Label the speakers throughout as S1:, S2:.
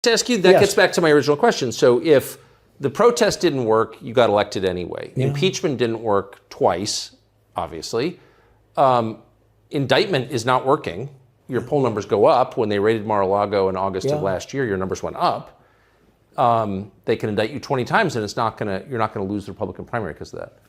S1: To ask you, that gets back to my original question. So if the protest didn't work, you got elected anyway. Yeah. Impeachment didn't work twice, obviously. Indictment is not working. Your poll numbers go up. When they raided Mar-a-Lago in August of last year, your numbers went up. They can indict you 20 times, and you're not gonna lose the Republican primary because of that.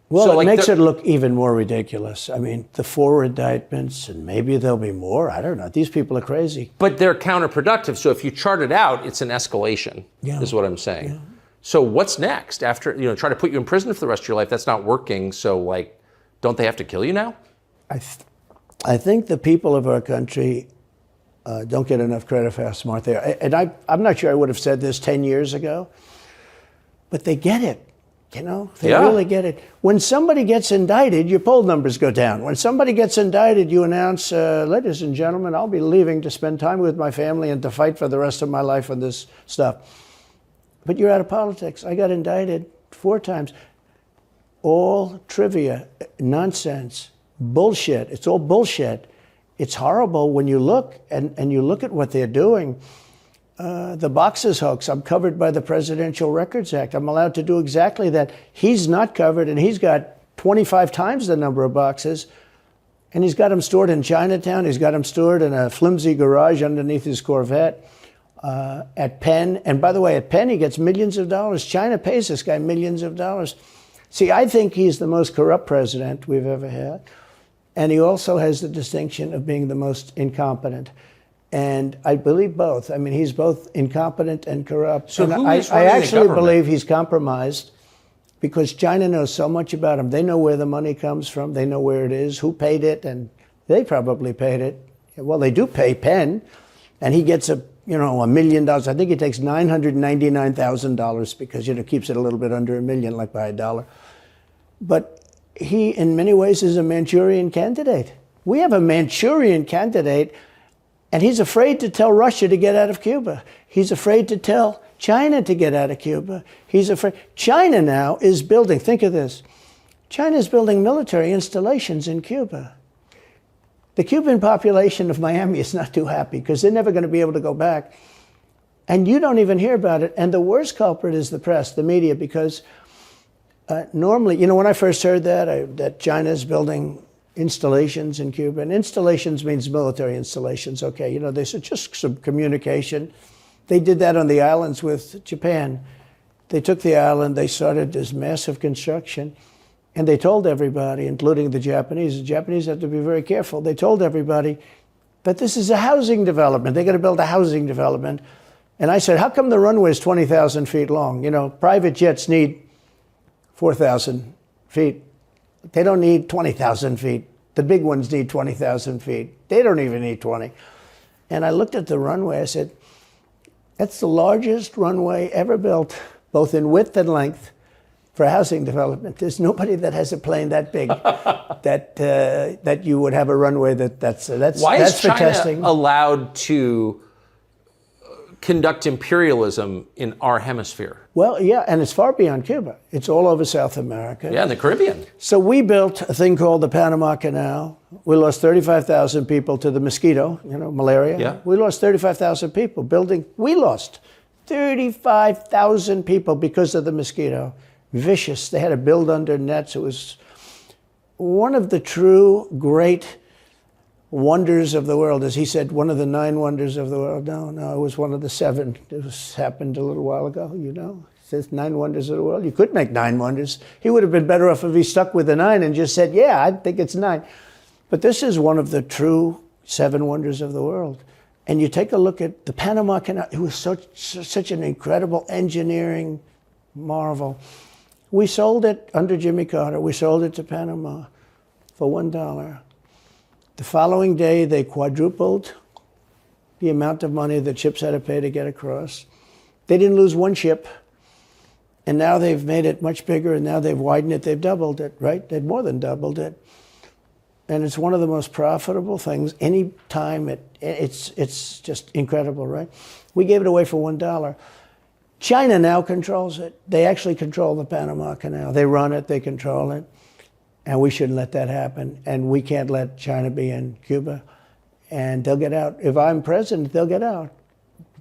S2: Well, so, it makes it look even more ridiculous. I mean, the 4 indictments, and maybe there'll be more. I don't know. These people are crazy.
S1: But they're counterproductive. So if you chart it out, it's an escalation, is what I'm saying. Yeah. So what's next? After, try to put you in prison for the rest of your life. That's not working. So, don't they have to kill you now?
S2: I think the people of our country don't get enough credit for how smart they are. And I'm not sure I would have said this 10 years ago, but they get it. They really get it. When somebody gets indicted, your poll numbers go down. When somebody gets indicted, you announce, ladies and gentlemen, I'll be leaving to spend time with my family and to fight for the rest of my life on this stuff. But you're out of politics. I got indicted 4 times. All trivia, nonsense, bullshit. It's all bullshit. It's horrible when you look and you look at what they're doing. The boxes hoax, I'm covered by the Presidential Records Act. I'm allowed to do exactly that. He's not covered, and he's got 25 times the number of boxes, and he's got them stored in Chinatown. He's got them stored in a flimsy garage underneath his Corvette at Penn. And by the way, at Penn, he gets millions of dollars. China pays this guy millions of dollars. See, I think he's the most corrupt president we've ever had, and he also has the distinction of being the most incompetent. And I believe both. I mean, he's both incompetent and corrupt.
S1: So
S2: and I actually believe he's compromised because China knows so much about him. They know where the money comes from. They know where it is, who paid it, and they probably paid it. Well, they do pay Penn, and he gets $1 million. I think he takes $999,000 because, keeps it a little bit under $1 million, like by $1. But he, in many ways, is a Manchurian candidate. We have a Manchurian candidate. And he's afraid to tell Russia to get out of Cuba. He's afraid to tell China to get out of Cuba. He's afraid. China now is building, think of this, China is building military installations in Cuba. The Cuban population of Miami is not too happy because they're never going to be able to go back. And you don't even hear about it. And the worst culprit is the press, the media, because normally, when I first heard that China is building installations in Cuba, and installations means military installations. Okay, they said just some communication. They did that on the islands with Japan. They took the island, they started this massive construction, and they told everybody, including the Japanese have to be very careful. They told everybody that this is a housing development. They're going to build a housing development. And I said, how come the runway is 20,000 feet long? Private jets need 4,000 feet. They don't need 20,000 feet. The big ones need 20,000 feet. They don't even need 20. And I looked at the runway. I said, that's the largest runway ever built, both in width and length, for housing development. There's nobody that has a plane that big that you would have a runway that's
S1: Why
S2: that's
S1: is
S2: for
S1: China
S2: testing.
S1: Allowed to conduct imperialism in our hemisphere?
S2: Well, yeah, and it's far beyond Cuba. It's all over South America.
S1: Yeah, in the Caribbean.
S2: So we built a thing called the Panama Canal. We lost 35,000 people to the mosquito, malaria.
S1: Yeah.
S2: We lost 35,000 people building. We lost 35,000 people because of the mosquito. Vicious. They had to build under nets. It was one of the true great wonders of the world. As he said, one of the 9 wonders of the world. No, it was one of the 7. It happened a little while ago, It says 9 wonders of the world. You could make 9 wonders. He would have been better off if he stuck with the 9 and just said, yeah, I think it's 9. But this is one of the true 7 wonders of the world. And you take a look at the Panama Canal. It was such an incredible engineering marvel. We sold it under Jimmy Carter. We sold it to Panama for $1. The following day, they quadrupled the amount of money that ships had to pay to get across. They didn't lose one ship. And now they've made it much bigger, and now they've widened it. They've doubled it, right? They've more than doubled it. And it's one of the most profitable things. Any time it's just incredible, right? We gave it away for $1. China now controls it. They actually control the Panama Canal. They run it, they control it. And we shouldn't let that happen. And we can't let China be in Cuba. And they'll get out. If I'm president, they'll get out.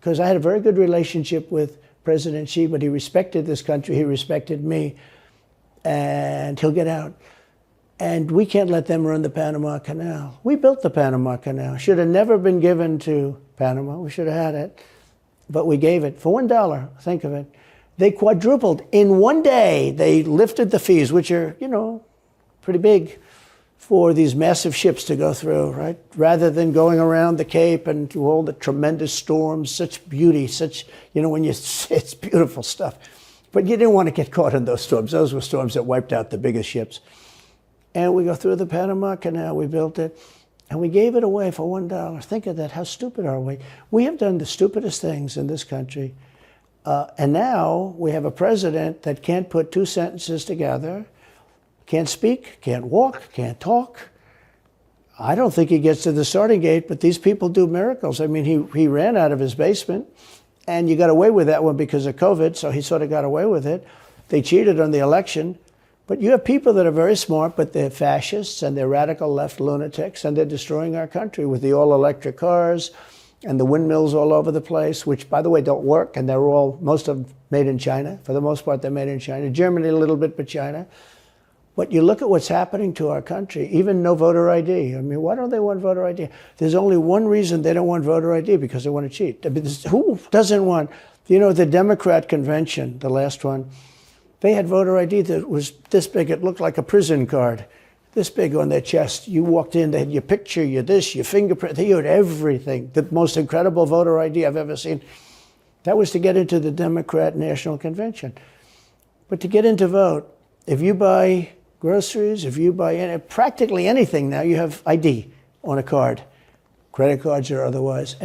S2: because I had a very good relationship with President Xi, but he respected this country, he respected me, and he'll get out. And we can't let them run the Panama Canal. We built the Panama Canal. Should have never been given to Panama. We should have had it. But we gave it for $1. Think of it. They quadrupled. In one day, they lifted the fees, which are, pretty big, for these massive ships to go through, right? Rather than going around the Cape and to all the tremendous storms, such beauty, it's beautiful stuff. But you didn't want to get caught in those storms. Those were storms that wiped out the biggest ships. And we go through the Panama Canal, we built it, and we gave it away for $1. Think of that, how stupid are we? We have done the stupidest things in this country. And now we have a president that can't put two sentences together, can't speak, can't walk, can't talk. I don't think he gets to the starting gate, but these people do miracles. I mean, he ran out of his basement, and you got away with that one because of COVID, so he sort of got away with it. They cheated on the election. But you have people that are very smart, but they're fascists and they're radical left lunatics, and they're destroying our country with the all-electric cars and the windmills all over the place, which, by the way, don't work, and they're most of them made in China. For the most part, they're made in China. Germany a little bit, but China. But you look at what's happening to our country, even no voter ID. I mean, why don't they want voter ID? There's only one reason they don't want voter ID, because they want to cheat. I mean, who doesn't want, the Democrat convention, the last one, they had voter ID that was this big. It looked like a prison card, this big on their chest. You walked in, they had your picture, your this, your fingerprint. They had everything. The most incredible voter ID I've ever seen. That was to get into the Democrat National Convention. But to get in to vote, if you buy groceries, if you buy practically anything now, you have ID on a card. Credit cards or otherwise.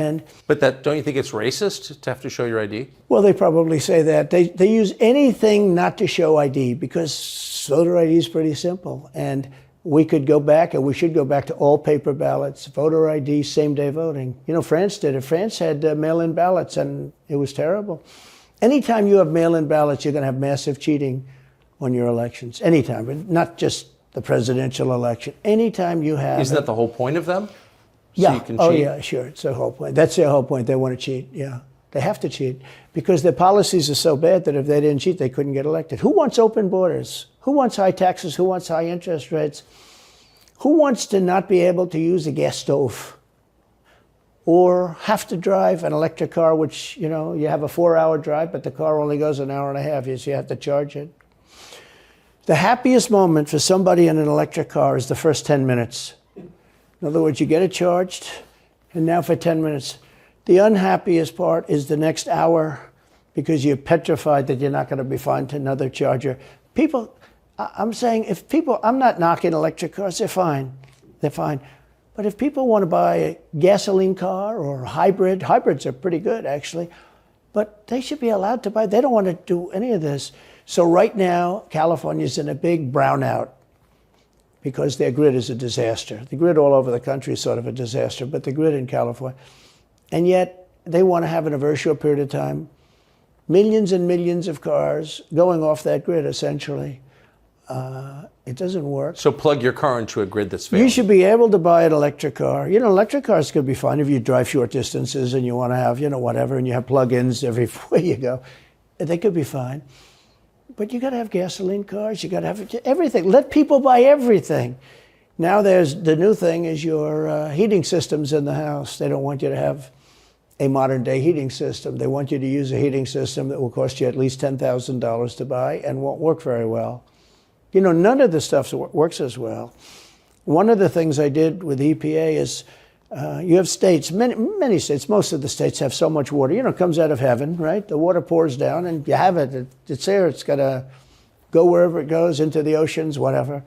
S1: But don't you think it's racist to have to show your ID?
S2: Well, they probably say that. They use anything not to show ID, because voter ID is pretty simple. And we could go back, and we should go back to all paper ballots, voter ID, same-day voting. France did it. France had mail-in ballots, and it was terrible. Anytime you have mail-in ballots, you're going to have massive cheating on your elections. Anytime, but not just the presidential election. Anytime you have...
S1: Isn't that the whole point of them?
S2: Yeah.
S1: So you can cheat?
S2: Oh, yeah, sure. It's their whole point. That's their whole point. They want to cheat. Yeah. They have to cheat because their policies are so bad that if they didn't cheat, they couldn't get elected. Who wants open borders? Who wants high taxes? Who wants high interest rates? Who wants to not be able to use a gas stove or have to drive an electric car, which, you have a 4-hour drive, but the car only goes an hour and a half, so you have to charge it. The happiest moment for somebody in an electric car is the first 10 minutes. In other words, you get it charged, and now for 10 minutes. The unhappiest part is the next hour, because you're petrified that you're not going to be found another charger. I'm not knocking electric cars, they're fine. They're fine. But if people want to buy a gasoline car or a hybrid, hybrids are pretty good, actually, but they should be allowed to buy. They don't want to do any of this. So right now, California's in a big brownout, because their grid is a disaster. The grid all over the country is sort of a disaster, but the grid in California. And yet, they want to have in a very short period of time, millions and millions of cars going off that grid, essentially. It doesn't work.
S1: So plug your car into a grid that's failing.
S2: You should be able to buy an electric car. Electric cars could be fine if you drive short distances and you want to have, whatever, and you have plug-ins everywhere you go. They could be fine. But you got to have gasoline cars. You got to have everything. Let people buy everything. Now the new thing is your heating systems in the house. They don't want you to have a modern day heating system. They want you to use a heating system that will cost you at least $10,000 to buy and won't work very well. None of the stuff works as well. One of the things I did with EPA is you have states, many states, most of the states have so much water. It comes out of heaven, right? The water pours down and you have it. It's there. It's got to go wherever it goes, into the oceans, whatever.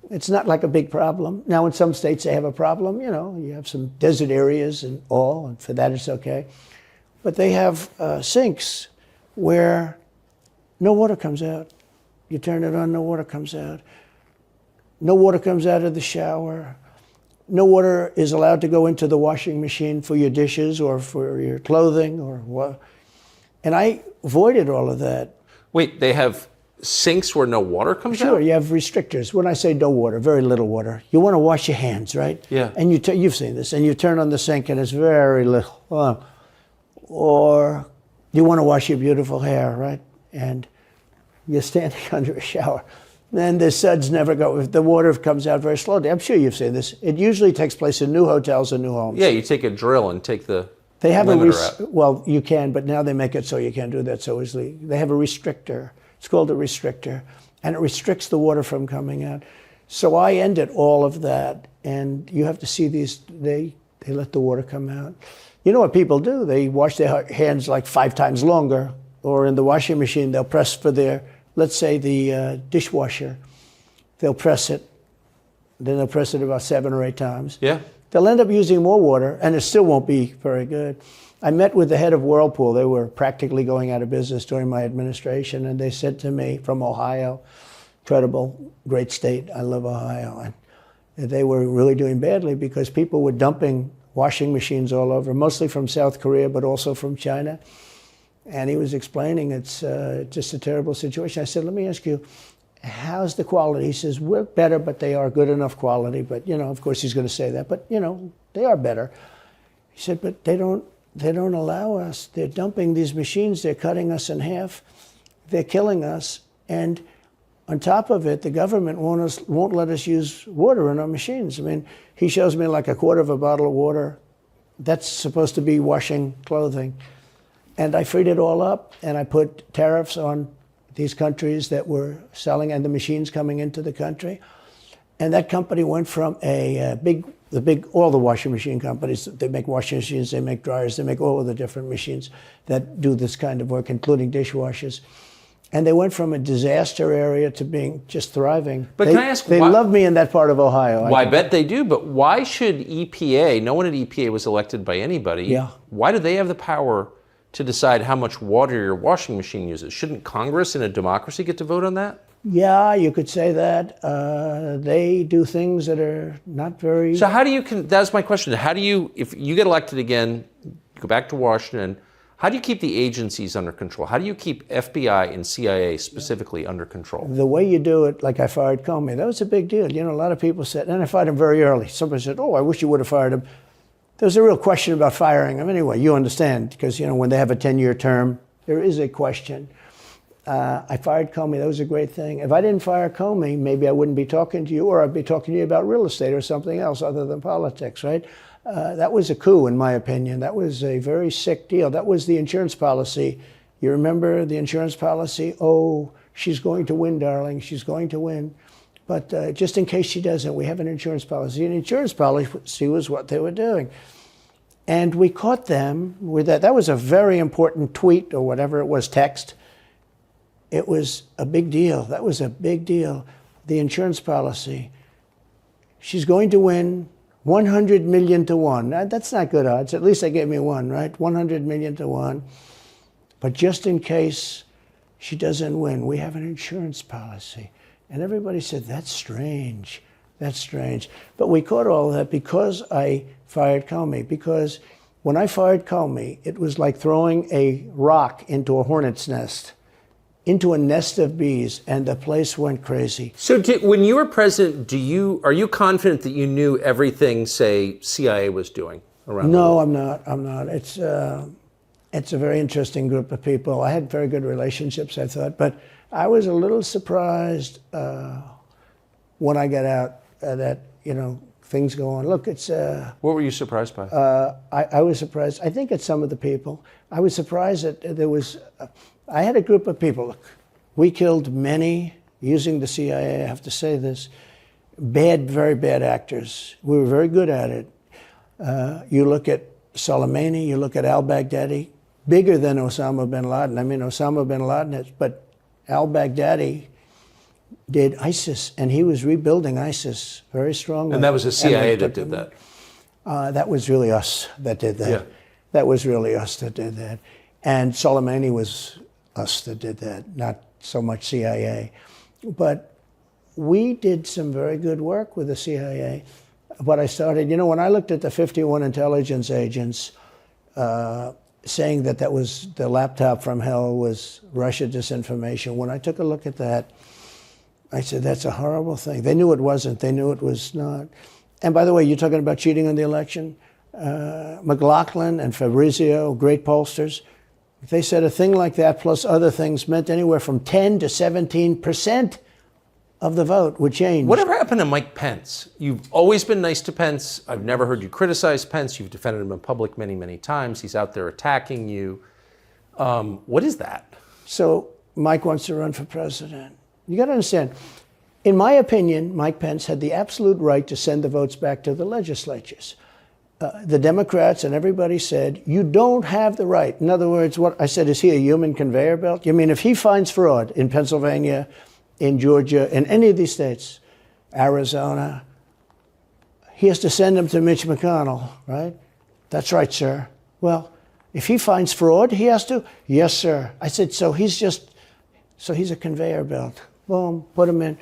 S2: It's not like a big problem. Now, in some states, they have a problem. You have some desert areas and all, and for that, it's okay. But they have sinks where no water comes out. You turn it on, no water comes out. No water comes out of the shower. No water is allowed to go into the washing machine for your dishes or for your clothing or what. And I avoided all of that.
S1: Wait, they have sinks where no water comes out?
S2: Sure, you have restrictors. When I say no water, very little water. You want to wash your hands, right?
S1: Yeah.
S2: And you've seen this, and you turn on the sink and it's very little. Or you want to wash your beautiful hair, right? And you're standing under a shower. Then the suds never go. If the water comes out very slowly, I'm sure you've seen this. It usually takes place in new hotels and new homes.
S1: Yeah, you take a drill and take the
S2: They have
S1: limiter out.
S2: well, you can, but now they make it so you can't do that so easily. They have a restrictor. It's called a restrictor, and it restricts the water from coming out. So I ended all of that, and you have to see these. They let the water come out. You know what people do? They wash their hands like 5 times longer, or in the washing machine, they'll press for their, let's say the dishwasher. They'll press it. Then they'll press it about 7 or 8 times.
S1: Yeah.
S2: They'll end up using more water, and it still won't be very good. I met with the head of Whirlpool. They were practically going out of business during my administration, and they said to me, from Ohio, incredible, great state, I love Ohio, and they were really doing badly because people were dumping washing machines all over, mostly from South Korea, but also from China. And he was explaining it's just a terrible situation. I said, let me ask you, how's the quality? He says, we're better, but they are good enough quality. But, you know, of course he's going to say that, but, you know, they are better. He said, but they don't allow us. They're dumping these machines. They're cutting us in half. They're killing us. And on top of it, the government won't let us use water in our machines. I mean, he shows me like a quarter of a bottle of water. That's supposed to be washing clothing. And I freed it all up, and I put tariffs on these countries that were selling and the machines coming into the country. And that company went from all the washing machine companies, they make washing machines, they make dryers, they make all of the different machines that do this kind of work, including dishwashers. And they went from a disaster area to being just thriving.
S1: But can I ask,
S2: they love me in that part of Ohio.
S1: Well, I bet they do, but why should EPA, no one at EPA was elected by anybody,
S2: Yeah.
S1: Why do they have the power to decide how much water your washing machine uses? Shouldn't Congress in a democracy get to vote on that?
S2: Yeah, you could say that. They do things that are not very...
S1: So how do you, that's my question, how do you, if you get elected again, go back to Washington, how do you keep the agencies under control? How do you keep FBI and CIA specifically under control?
S2: The way you do it, like I fired Comey, that was a big deal. You know, a lot of people said, and I fired him very early. Somebody said, oh, I wish you would have fired him. There was a real question about firing him anyway. You understand, because, you know, when they have a 10-year term, there is a question. I fired Comey. That was a great thing. If I didn't fire Comey, maybe I wouldn't be talking to you, or I'd be talking to you about real estate or something else other than politics, right? That was a coup, in my opinion. That was a very sick deal. That was the insurance policy. You remember the insurance policy? Oh, she's going to win, darling. She's going to win. But just in case she doesn't, we have an insurance policy. And insurance policy was what they were doing. And we caught them with that. That was a very important tweet or whatever it was, text. It was a big deal. That was a big deal. The insurance policy. She's going to win 100 million to 1. That's not good odds. At least they gave me 1, right? 100 million to 1. But just in case she doesn't win, we have an insurance policy. And everybody said, that's strange. That's strange. But we caught all that because I fired Comey. Because when I fired Comey, it was like throwing a rock into a hornet's nest, into a nest of bees, and the place went crazy.
S1: So when you were president, are you confident that you knew everything, say, CIA was doing around the world?
S2: No, I'm not. It's a very interesting group of people. I had very good relationships, I thought, but I was a little surprised when I got out that, you know, things go on. Look, it's...
S1: What were you surprised by?
S2: I was surprised. I think at some of the people. I was surprised that there was... I had a group of people. Look, we killed many, using the CIA, I have to say this, very bad actors. We were very good at it. You look at Soleimani, you look at al-Baghdadi, bigger than Osama bin Laden. I mean, Osama bin Laden, but al-Baghdadi did ISIS, and he was rebuilding ISIS very strongly.
S1: And that was the CIA that did that?
S2: That was really us that did that.
S1: Yeah.
S2: That was really us that did that. And Soleimani was us that did that, not so much CIA. But we did some very good work with the CIA. But I started, you know, when I looked at the 51 intelligence agents saying that was the laptop from hell was Russia disinformation, when I took a look at that, I said, that's a horrible thing. They knew it wasn't. They knew it was not. And by the way, you're talking about cheating on the election. McLaughlin and Fabrizio, great pollsters, they said a thing like that plus other things meant anywhere from 10 to 17% of the vote would change.
S1: Whatever happened to Mike Pence? You've always been nice to Pence. I've never heard you criticize Pence. You've defended him in public many, many times. He's out there attacking you. What is that?
S2: So Mike wants to run for president. You got to understand, in my opinion, Mike Pence had the absolute right to send the votes back to the legislatures. The Democrats and everybody said, you don't have the right. In other words, what I said, is he a human conveyor belt? You mean if he finds fraud in Pennsylvania, in Georgia, in any of these states, Arizona, he has to send them to Mitch McConnell, right? That's right, sir. Well, if he finds fraud, he has to? Yes, sir. I said, so he's a conveyor belt. Boom, put him in.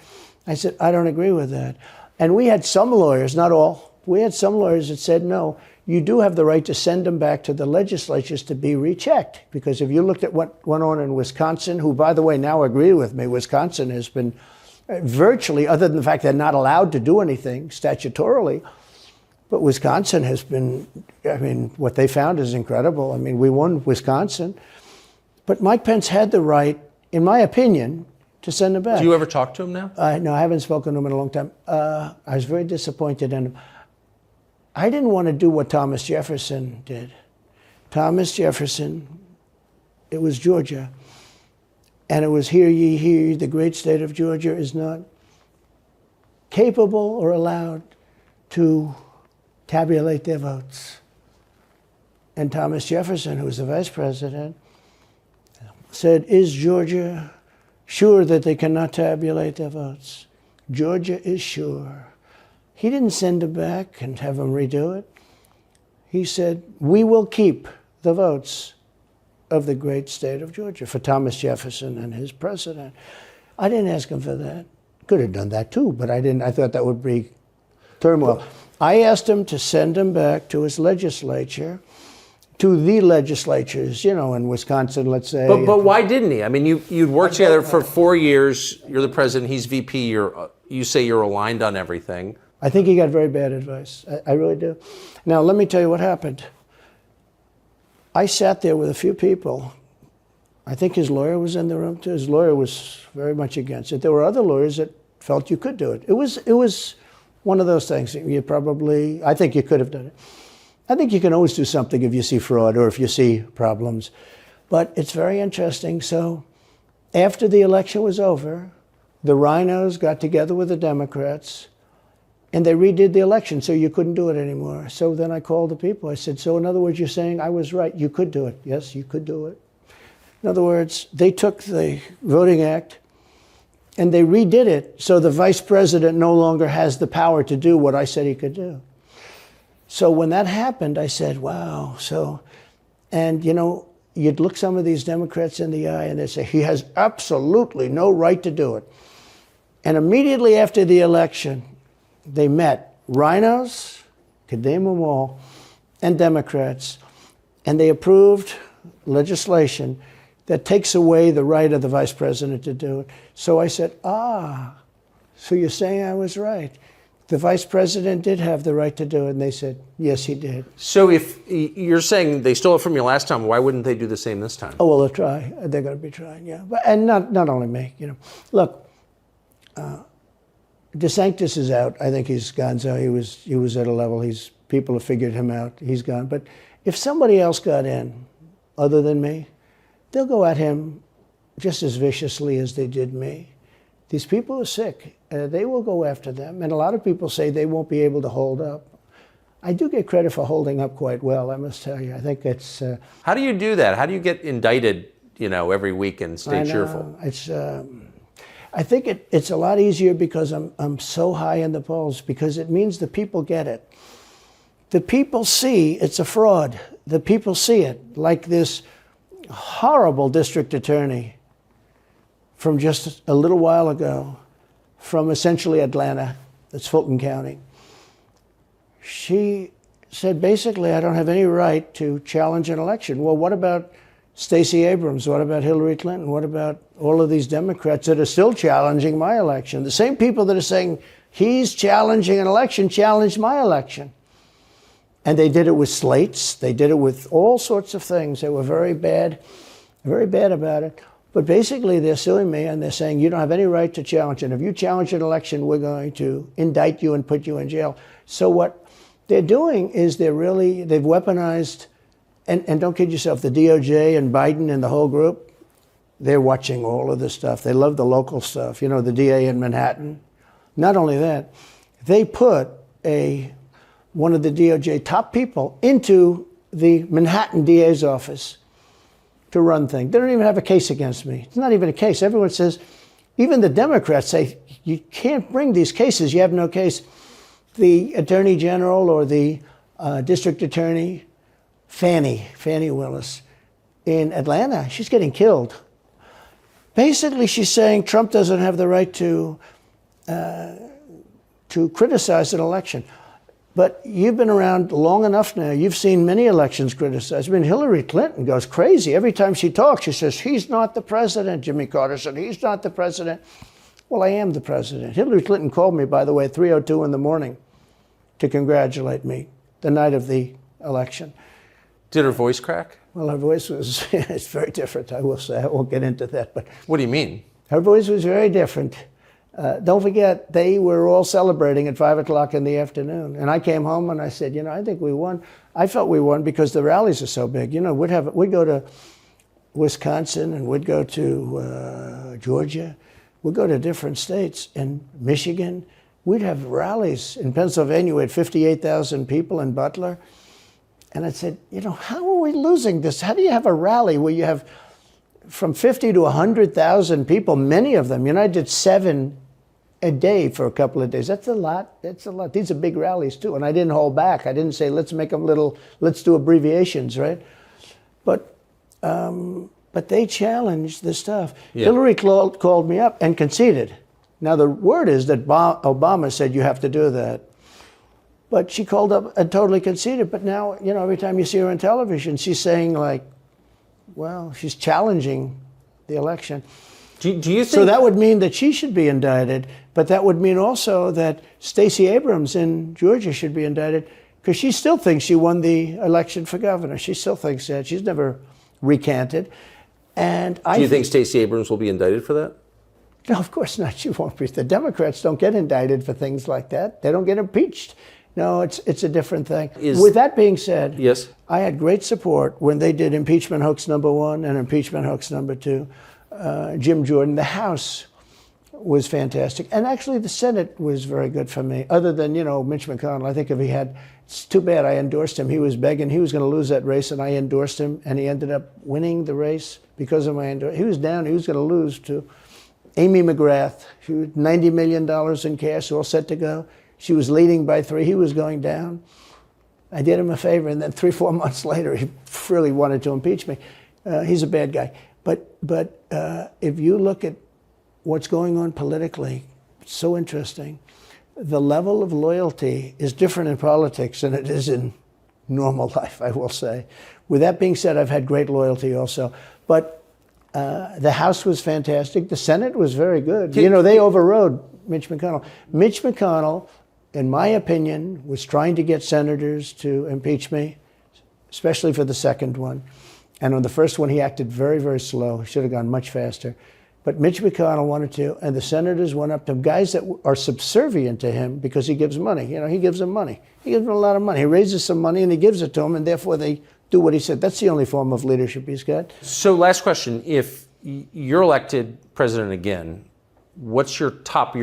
S2: I said, I don't agree with that. And we had some lawyers, not all, we had some lawyers that said, no, you do have the right to send them back to the legislatures to be rechecked. Because if you looked at what went on in Wisconsin, who, by the way, now agree with me, Wisconsin has been virtually, other than the fact they're not allowed to do anything statutorily, but Wisconsin has been, I mean, what they found is incredible. I mean, we won Wisconsin. But Mike Pence had the right, in my opinion, to send them back.
S1: Do you ever talk to him now?
S2: No, I haven't spoken to him in a long time. I was very disappointed in him. I didn't want to do what Thomas Jefferson did. Thomas Jefferson, it was Georgia. And it was, hear ye, hear ye, the great state of Georgia is not capable or allowed to tabulate their votes. And Thomas Jefferson, who was the vice president, said, is Georgia sure that they cannot tabulate their votes? Georgia is sure. He didn't send them back and have them redo it. He said, we will keep the votes of the great state of Georgia for Thomas Jefferson and his president. I didn't ask him for that. Could have done that too, but I didn't. I thought that would be turmoil. I asked him to send them back to his legislature, to the legislatures, you know, in Wisconsin, let's say.
S1: But why didn't he? I mean, you'd worked together for 4 years. You're the president. He's VP. You say you're aligned on everything.
S2: I think he got very bad advice. I really do. Now, let me tell you what happened. I sat there with a few people. I think his lawyer was in the room too. His lawyer was very much against it. There were other lawyers that felt you could do it. It was one of those things. I think you could have done it. I think you can always do something if you see fraud or if you see problems. But it's very interesting. So after the election was over, the rhinos got together with the Democrats and they redid the election, so you couldn't do it anymore. So then I called the people. I said, so in other words, you're saying I was right. You could do it. Yes, you could do it. In other words, they took the Voting Act and they redid it so the vice president no longer has the power to do what I said he could do. So when that happened, I said, wow. And you know, you'd look some of these Democrats in the eye and they'd say, he has absolutely no right to do it. And immediately after the election, they met rhinos, could name them all, and Democrats, and they approved legislation that takes away the right of the vice president to do it. So I said, so you're saying I was right. The vice president did have the right to do it, and they said, yes, he did.
S1: So if you're saying they stole it from you last time, why wouldn't they do the same this time?
S2: Oh, well, they'll try. They're going to be trying, yeah. And not only me, you know. Look, DeSantis is out. I think he's gone. So he was at a level. People have figured him out. He's gone. But if somebody else got in, other than me, they'll go at him just as viciously as they did me. These people are sick. They will go after them. And a lot of people say they won't be able to hold up. I do get credit for holding up quite well, I must tell you. I think it's...
S1: How do you do that? How do you get indicted, you know, every week and stay cheerful?
S2: I think it's a lot easier because I'm so high in the polls, because it means the people get it. The people see it's a fraud. The people see it. Like this horrible district attorney from just a little while ago, from essentially Atlanta, that's Fulton County. She said, basically, I don't have any right to challenge an election. Well, what about Stacey Abrams? What about Hillary Clinton? What about all of these Democrats that are still challenging my election? The same people that are saying he's challenging an election challenged my election. And they did it with slates. They did it with all sorts of things. They were very bad about it. But basically, they're suing me, and they're saying, you don't have any right to challenge it. If you challenge an election, we're going to indict you and put you in jail. So what they're doing is they've weaponized, and don't kid yourself, the DOJ and Biden and the whole group, they're watching all of this stuff. They love the local stuff. You know, the DA in Manhattan. Not only that, they put one of the DOJ top people into the Manhattan DA's office to run things. They don't even have a case against me. It's not even a case. Everyone says, even the Democrats say, you can't bring these cases. You have no case. The Attorney General or the District Attorney, Fannie Willis, in Atlanta, she's getting killed. Basically, she's saying Trump doesn't have the right to criticize an election. But you've been around long enough now. You've seen many elections criticized. I mean, Hillary Clinton goes crazy. Every time she talks, she says, he's not the president. Jimmy Carter said, he's not the president. Well, I am the president. Hillary Clinton called me, by the way, at 3:02 in the morning to congratulate me the night of the election.
S1: Did her voice crack?
S2: Well, her voice was, it's very different, I will say. I won't get into that. But
S1: what do you mean?
S2: Her voice was very different. Don't forget, they were all celebrating at 5 o'clock in the afternoon. And I came home and I said, I think we won. I felt we won because the rallies are so big. We'd go to Wisconsin and we'd go to Georgia. We'd go to different states. In Michigan, we'd have rallies. In Pennsylvania, we had 58,000 people in Butler. And I said, how are we losing this? How do you have a rally where you have from 50 to 100,000 people, many of them? I did 7 a day for a couple of days. That's a lot. These are big rallies too. And I didn't hold back. I didn't say, let's make them let's do abbreviations, right? But they challenged this stuff. Yeah. Hillary called me up and conceded. Now the word is that Obama said you have to do that. But she called up and totally conceded. But now, every time you see her on television, she's saying she's challenging the election.
S1: Do you think...
S2: So that would mean that she should be indicted, but that would mean also that Stacey Abrams in Georgia should be indicted because she still thinks she won the election for governor. She still thinks that. She's never recanted. And
S1: do you think Stacey Abrams will be indicted for that?
S2: No, of course not. She won't be. The Democrats don't get indicted for things like that. They don't get impeached. No, it's a different thing. With that being said,
S1: yes,
S2: I had great support when they did impeachment hoax #1 and impeachment hoax #2. Jim Jordan, the House was fantastic. And actually the Senate was very good for me, other than, Mitch McConnell. I think it's too bad I endorsed him. He was begging, he was going to lose that race, and I endorsed him, and he ended up winning the race because of my endorsement. He was down, he was going to lose to Amy McGrath. She was $90 million in cash, all set to go. She was leading by 3, he was going down. I did him a favor, and then 3-4 months later, he really wanted to impeach me. He's a bad guy. But if you look at what's going on politically, it's so interesting. The level of loyalty is different in politics than it is in normal life, I will say. With that being said, I've had great loyalty also. But the House was fantastic. The Senate was very good. They overrode Mitch McConnell. Mitch McConnell, in my opinion, was trying to get senators to impeach me, especially for the second one. And on the first one, he acted very, very slow. He should have gone much faster. But Mitch McConnell wanted to, and the senators went up to him, guys that are subservient to him because he gives money. He gives them money. He gives them a lot of money. He raises some money and he gives it to them, and therefore they do what he said. That's the only form of leadership he's got.
S1: So last question. If you're elected president again, what's your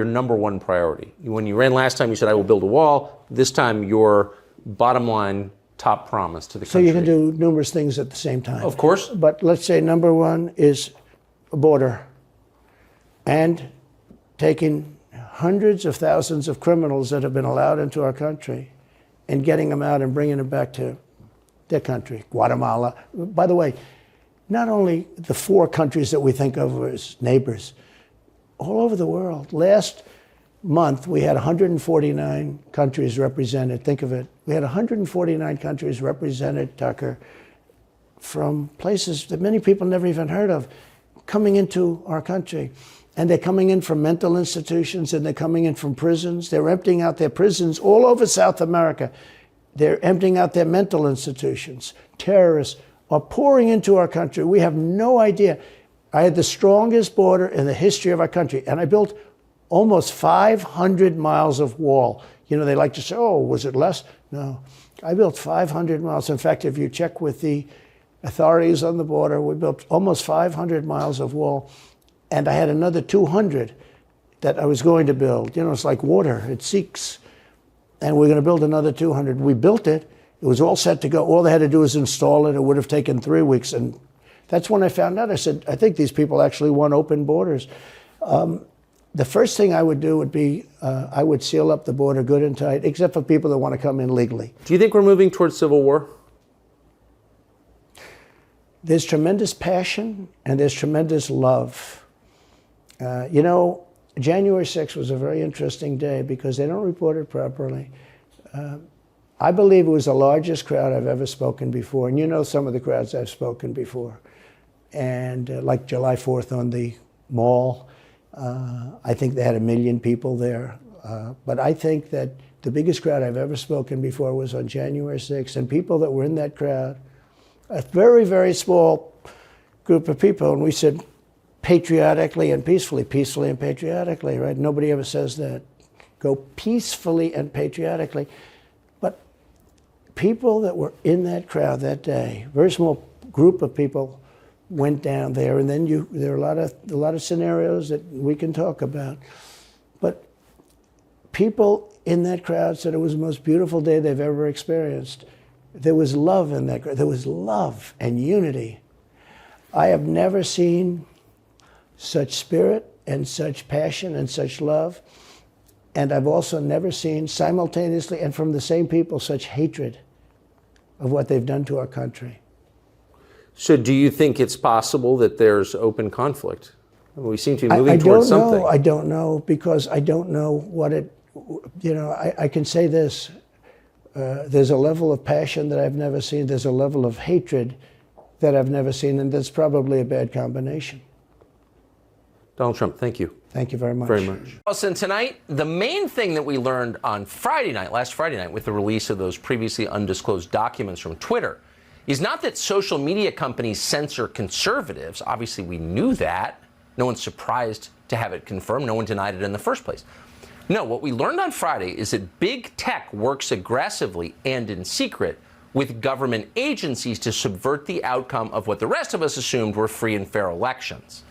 S1: number one priority? When you ran last time, you said, I will build a wall. This time, your bottom line top promise to the country.
S2: So you can do numerous things at the same time.
S1: Of course.
S2: But let's say number one is a border and taking hundreds of thousands of criminals that have been allowed into our country and getting them out and bringing them back to their country, Guatemala. By the way, not only the 4 countries that we think of as neighbors, all over the world. Last month, we had 149 countries represented. Think of it. We had 149 countries represented, Tucker, from places that many people never even heard of, coming into our country. And they're coming in from mental institutions, and they're coming in from prisons. They're emptying out their prisons all over South America. They're emptying out their mental institutions. Terrorists are pouring into our country. We have no idea. I had the strongest border in the history of our country, and I built almost 500 miles of wall. You know, they like to say, oh, was it less? No. I built 500 miles. In fact, if you check with the authorities on the border, we built almost 500 miles of wall, and I had another 200 that I was going to build. You know, it's like water, it seeks. And we're going to build another 200. We built it. It was all set to go. All they had to do was install it. It would have taken 3 weeks. And that's when I found out. I said, I think these people actually want open borders. The first thing I would do would be I would seal up the border good and tight, except for people that want to come in legally.
S1: Do you think we're moving towards civil war?
S2: There's tremendous passion and there's tremendous love. You know, January 6th was a very interesting day because they don't report it properly. I believe it was the largest crowd I've ever spoken before. And you know some of the crowds I've spoken before. And like July 4th on the mall, I think they had 1 million people there. But I think that the biggest crowd I've ever spoken before was on January 6th. And people that were in that crowd, a very, very small group of people, and we said patriotically and peacefully and patriotically, right? Nobody ever says that. Go peacefully and patriotically. But people that were in that crowd that day, very small group of people, went down there, and then there are a lot of scenarios that we can talk about. But people in that crowd said it was the most beautiful day they've ever experienced. There was love in that crowd. There was love and unity. I have never seen such spirit and such passion and such love. And I've also never seen simultaneously and from the same people such hatred of what they've done to our country.
S1: So do you think it's possible that there's open conflict? I mean, we seem to be moving towards something.
S2: I don't know, because I don't know what it, you know, I can say this. There's a level of passion that I've never seen. There's a level of hatred that I've never seen, and that's probably a bad combination.
S1: Donald Trump, thank you.
S2: Thank you very much.
S1: Very much. Carlson, tonight, the main thing that we learned on Friday night, last Friday night, with the release of those previously undisclosed documents from Twitter, is not that social media companies censor conservatives. Obviously, we knew that. No one's surprised to have it confirmed. No one denied it in the first place. No, what we learned on Friday is that big tech works aggressively and in secret with government agencies to subvert the outcome of what the rest of us assumed were free and fair elections.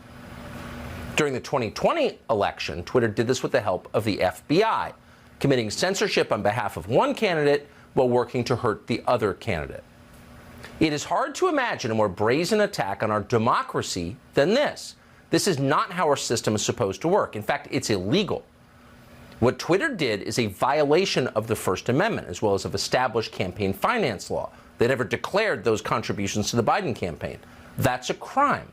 S1: During the 2020 election, Twitter did this with the help of the FBI, committing censorship on behalf of one candidate while working to hurt the other candidate. It is hard to imagine a more brazen attack on our democracy than this. This is not how our system is supposed to work. In fact, it's illegal. What Twitter did is a violation of the First Amendment, as well as of established campaign finance law. They never declared those contributions to the Biden campaign. That's a crime.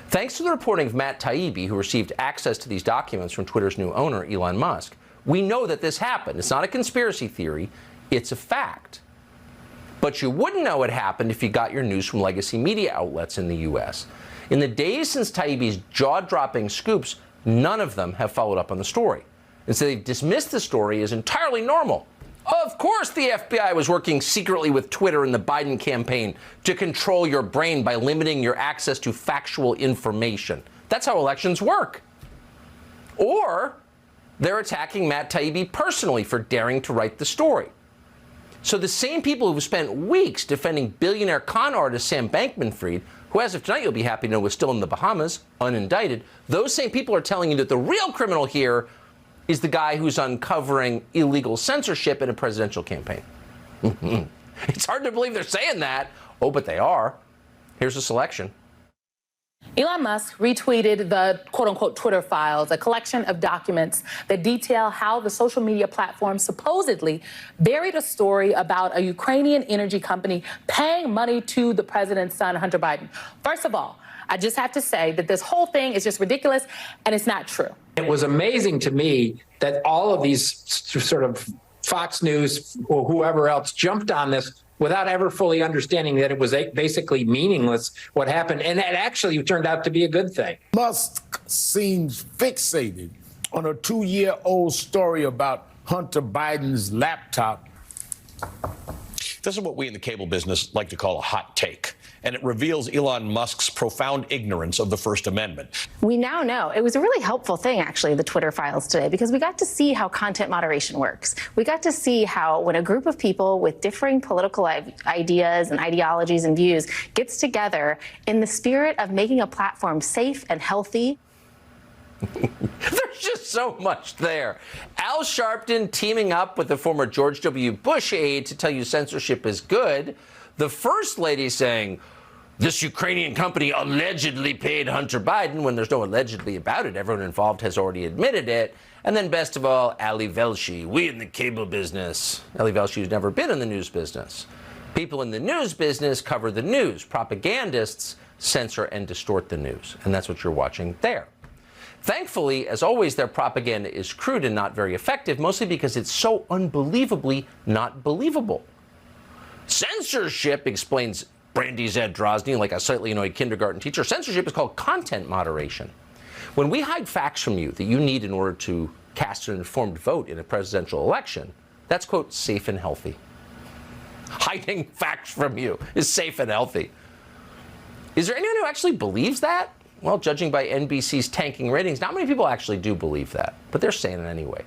S1: Thanks to the reporting of Matt Taibbi, who received access to these documents from Twitter's new owner, Elon Musk, we know that this happened. It's not a conspiracy theory, it's a fact. But you wouldn't know it happened if you got your news from legacy media outlets in the U.S. In the days since Taibbi's jaw-dropping scoops, none of them have followed up on the story. Instead, they've dismissed the story as entirely normal. Of course the FBI was working secretly with Twitter and the Biden campaign to control your brain by limiting your access to factual information. That's how elections work. Or they're attacking Matt Taibbi personally for daring to write the story. So the same people who've spent weeks defending billionaire con artist Sam Bankman-Fried, who as of tonight you'll be happy to know was still in the Bahamas, unindicted, those same people are telling you that the real criminal here is the guy who's uncovering illegal censorship in a presidential campaign. It's hard to believe they're saying that. Oh, but they are. Here's a selection.
S3: Elon Musk retweeted the quote-unquote Twitter files, a collection of documents that detail how the social media platform supposedly buried a story about a Ukrainian energy company paying money to the president's son, Hunter Biden. First of all, I just have to say that this whole thing is just ridiculous, and it's not true.
S4: It was amazing to me that all of these sort of Fox News or whoever else jumped on this without ever fully understanding that it was basically meaningless what happened. And it actually turned out to be a good thing.
S5: Musk seems fixated on a 2-year-old story about Hunter Biden's laptop
S6: This is what we in the cable business like to call a hot take, and it reveals Elon Musk's profound ignorance of the First Amendment.
S7: We now know it was a really helpful thing, actually, the Twitter files today, because we got to see how content moderation works. We got to see how when a group of people with differing political ideas and ideologies and views gets together in the spirit of making a platform safe and healthy.
S1: There's just so much there. Al Sharpton teaming up with the former George W. Bush aide to tell you censorship is good. The First Lady saying, this Ukrainian company allegedly paid Hunter Biden, when there's no allegedly about it. Everyone involved has already admitted it. And then best of all, Ali Velshi, we in the cable business. Ali Velshi has never been in the news business. People in the news business cover the news. Propagandists censor and distort the news. And that's what you're watching there. Thankfully, as always, their propaganda is crude and not very effective, mostly because it's so unbelievably not believable. Censorship, explains Brandy Zadrozny like a slightly annoyed kindergarten teacher, censorship is called content moderation. When we hide facts from you that you need in order to cast an informed vote in a presidential election, that's, quote, safe and healthy. Hiding facts from you is safe and healthy. Is there anyone who actually believes that? Well, judging by NBC's tanking ratings, not many people actually do believe that, but they're saying it anyway.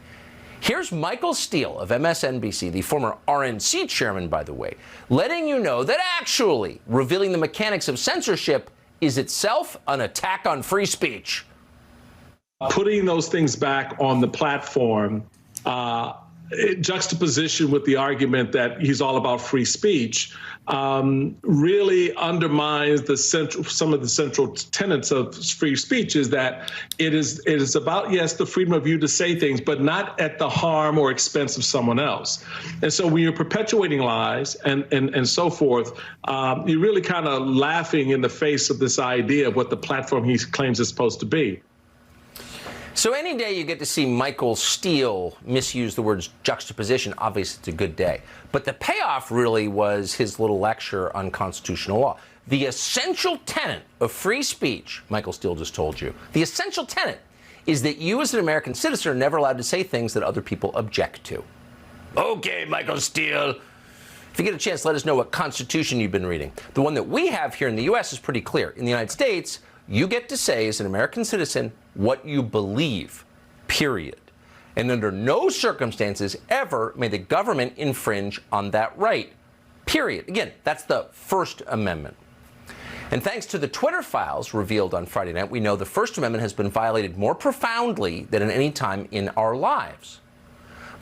S1: Here's Michael Steele of MSNBC, the former RNC chairman, by the way, letting you know that actually revealing the mechanics of censorship is itself an attack on free speech.
S8: Putting those things back on the platform, juxtaposition with the argument that he's all about free speech, really undermines some of the central tenets of free speech. Is that it is about, yes, the freedom of you to say things, but not at the harm or expense of someone else. And so when you're perpetuating lies and so forth, you're really kind of laughing in the face of this idea of what the platform he claims is supposed to be.
S1: So any day you get to see Michael Steele misuse the words juxtaposition, obviously it's a good day. But the payoff really was his little lecture on constitutional law. The essential tenet of free speech, Michael Steele just told you, the essential tenet is that you as an American citizen are never allowed to say things that other people object to. Okay, Michael Steele. If you get a chance, let us know what constitution you've been reading. The one that we have here in the U.S. is pretty clear. In the United States, you get to say as an American citizen what you believe, period. And under no circumstances ever may the government infringe on that right, period. Again, that's the First Amendment. And thanks to the Twitter files revealed on Friday night, we know the First Amendment has been violated more profoundly than at any time in our lives.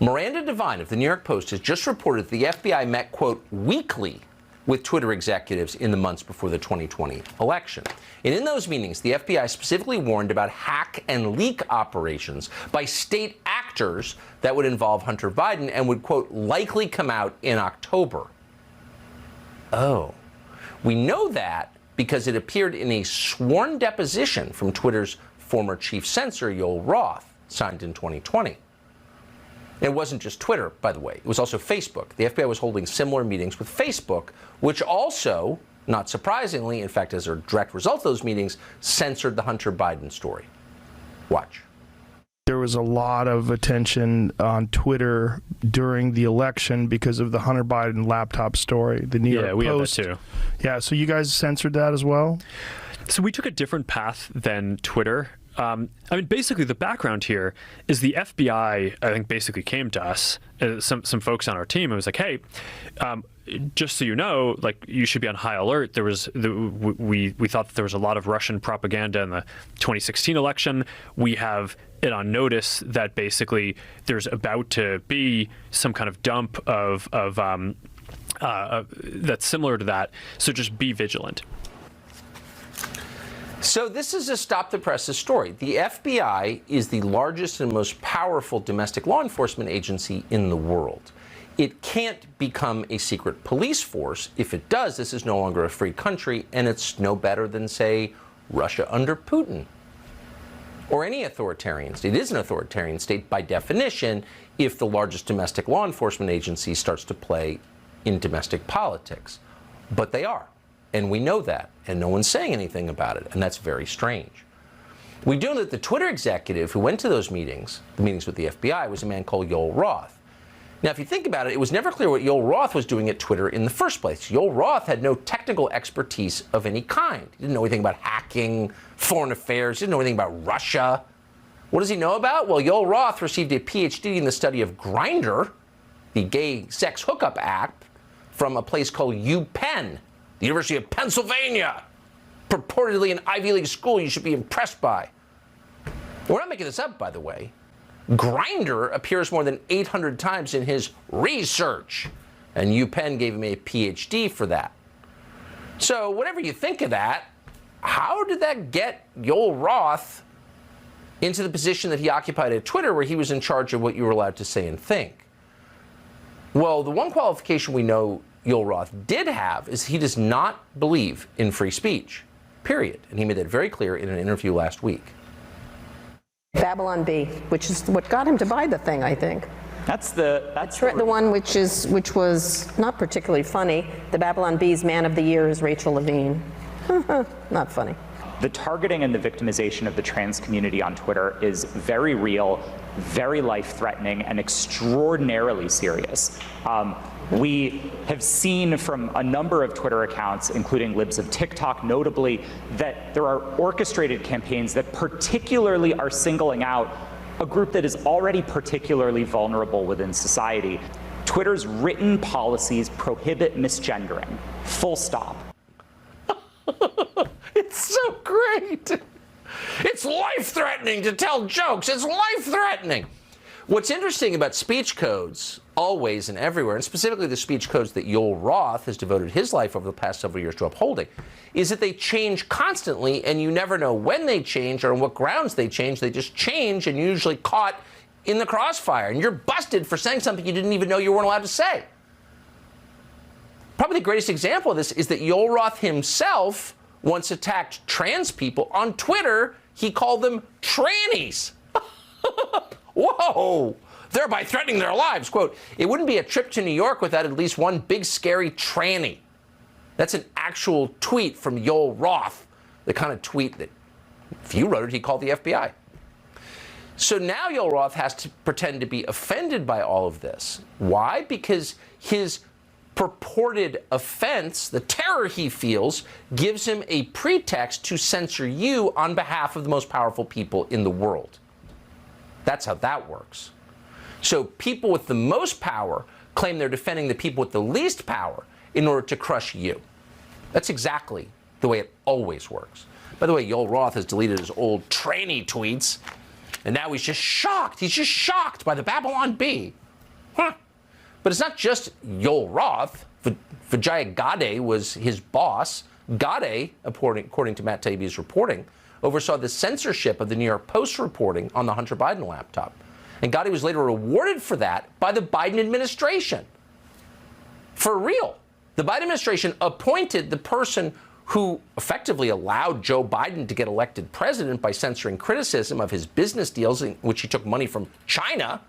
S1: Miranda Devine of the New York Post has just reported that the FBI met, quote, weekly with Twitter executives in the months before the 2020 election. And in those meetings, the FBI specifically warned about hack and leak operations by state actors that would involve Hunter Biden and would, quote, likely come out in October. Oh, we know that because it appeared in a sworn deposition from Twitter's former chief censor, Yoel Roth, signed in 2020. And it wasn't just Twitter, by the way. It was also Facebook. The FBI was holding similar meetings with Facebook, which also, not surprisingly, in fact, as a direct result of those meetings, censored the Hunter Biden story. Watch.
S9: There was a lot of attention on Twitter during the election because of the Hunter Biden laptop story. The New York Post.
S10: Have that too.
S9: Yeah, so you guys censored that as well?
S10: So we took a different path than Twitter. I mean, basically, the background here is the FBI, I think, basically came to us, some folks on our team, and was like, hey, just so you know, like, you should be on high alert. There was we thought that there was a lot of Russian propaganda in the 2016 election. We have it on notice that basically there's about to be some kind of dump of that's similar to that. So just be vigilant.
S1: So this is a Stop the Presses story. The FBI is the largest and most powerful domestic law enforcement agency in the world. It can't become a secret police force. If it does, this is no longer a free country, and it's no better than, say, Russia under Putin. Or any authoritarian state. It is an authoritarian state by definition if the largest domestic law enforcement agency starts to play in domestic politics. But they are. And we know that, and no one's saying anything about it, and that's very strange. We do know that the Twitter executive who went to those meetings, the meetings with the FBI, was a man called Yoel Roth. Now, if you think about it, it was never clear what Yoel Roth was doing at Twitter in the first place. Yoel Roth had no technical expertise of any kind. He didn't know anything about hacking, foreign affairs, he didn't know anything about Russia. What does he know about? Well, Yoel Roth received a PhD in the study of Grindr, the gay sex hookup app, from a place called UPenn, the University of Pennsylvania, purportedly an Ivy League school you should be impressed by. We're not making this up, by the way. Grindr appears more than 800 times in his research, and UPenn gave him a PhD for that. So whatever you think of that, how did that get Yoel Roth into the position that he occupied at Twitter, where he was in charge of what you were allowed to say and think? Well, the one qualification we know Yoel Roth did have is he does not believe in free speech, period. And he made that very clear in an interview last week.
S11: Babylon Bee, which is what got him to buy the thing, I think.
S12: That's the
S11: one which was not particularly funny. The Babylon Bee's Man of the Year is Rachel Levine. Not funny.
S12: The targeting and the victimization of the trans community on Twitter is very real, very life-threatening, and extraordinarily serious. We have seen from a number of Twitter accounts, including libs of TikTok notably, that there are orchestrated campaigns that particularly are singling out a group that is already particularly vulnerable within society. Twitter's written policies prohibit misgendering, full stop.
S1: It's so great. It's life-threatening to tell jokes. It's life-threatening. What's interesting about speech codes, always and everywhere, and specifically the speech codes that Yoel Roth has devoted his life over the past several years to upholding, is that they change constantly, and you never know when they change or on what grounds they change. They just change, and you're usually caught in the crossfire, and you're busted for saying something you didn't even know you weren't allowed to say. Probably the greatest example of this is that Yoel Roth himself once attacked trans people on Twitter. He called them trannies. Whoa! Thereby threatening their lives. Quote, "It wouldn't be a trip to New York without at least one big scary tranny." That's an actual tweet from Yoel Roth, the kind of tweet that, if you wrote it, he called the FBI. So now Yoel Roth has to pretend to be offended by all of this. Why? Because his purported offense, the terror he feels, gives him a pretext to censor you on behalf of the most powerful people in the world. That's how that works. So people with the most power claim they're defending the people with the least power in order to crush you. That's exactly the way it always works. By the way, Yoel Roth has deleted his old tranny tweets, and now he's just shocked. He's just shocked by the Babylon Bee. Huh. But it's not just Yoel Roth. Vijaya Gadde was his boss. Gadde, according to Matt Taibbi's reporting, oversaw the censorship of the New York Post reporting on the Hunter Biden laptop. And Gadde was later rewarded for that by the Biden administration. For real. The Biden administration appointed the person who effectively allowed Joe Biden to get elected president by censoring criticism of his business deals, in which he took money from China.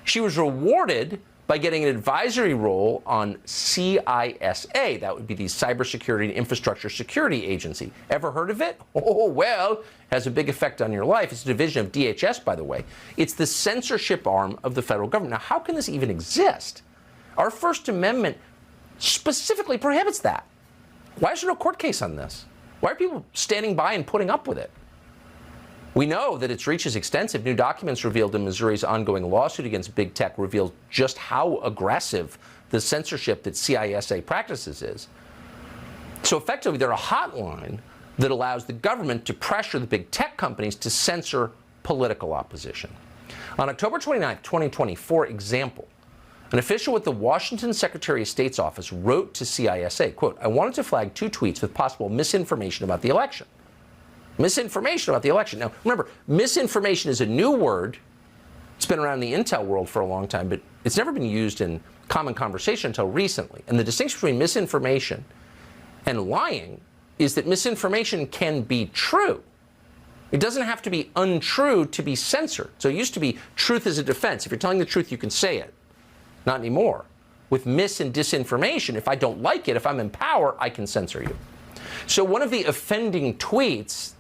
S1: She was rewarded by getting an advisory role on CISA. That would be the Cybersecurity and Infrastructure Security Agency. Ever heard of it? Oh, well, it has a big effect on your life. It's a division of DHS, by the way. It's the censorship arm of the federal government. Now, how can this even exist? Our First Amendment specifically prohibits that. Why is there no court case on this? Why are people standing by and putting up with it? We know that its reach is extensive. New documents revealed in Missouri's ongoing lawsuit against big tech reveal just how aggressive the censorship that CISA practices is. So effectively, they're a hotline that allows the government to pressure the big tech companies to censor political opposition. On October 29, 2020, for example, an official with the Washington Secretary of State's office wrote to CISA, quote, "I wanted to flag 2 tweets with possible misinformation about the election." Misinformation about the election. Now, remember, misinformation is a new word. It's been around the intel world for a long time, but it's never been used in common conversation until recently. And the distinction between misinformation and lying is that misinformation can be true. It doesn't have to be untrue to be censored. So it used to be truth is a defense. If you're telling the truth, you can say it. Not anymore. With mis and disinformation, if I don't like it, if I'm in power, I can censor you. So one of the offending tweets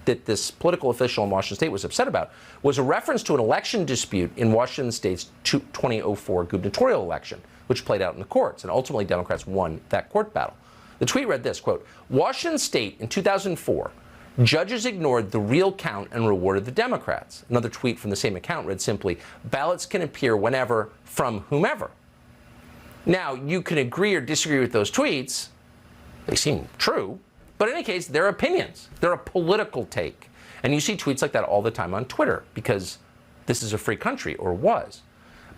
S1: that this political official in Washington State was upset about was a reference to an election dispute in Washington State's 2004 gubernatorial election, which played out in the courts, and ultimately Democrats won that court battle. The tweet read this, quote, Washington State in 2004, judges ignored the real count and rewarded the Democrats. Another tweet from the same account read simply, ballots can appear whenever from whomever. Now, you can agree or disagree with those tweets. They seem true. But in any case, they're opinions. They're a political take. And you see tweets like that all the time on Twitter because this is a free country, or was.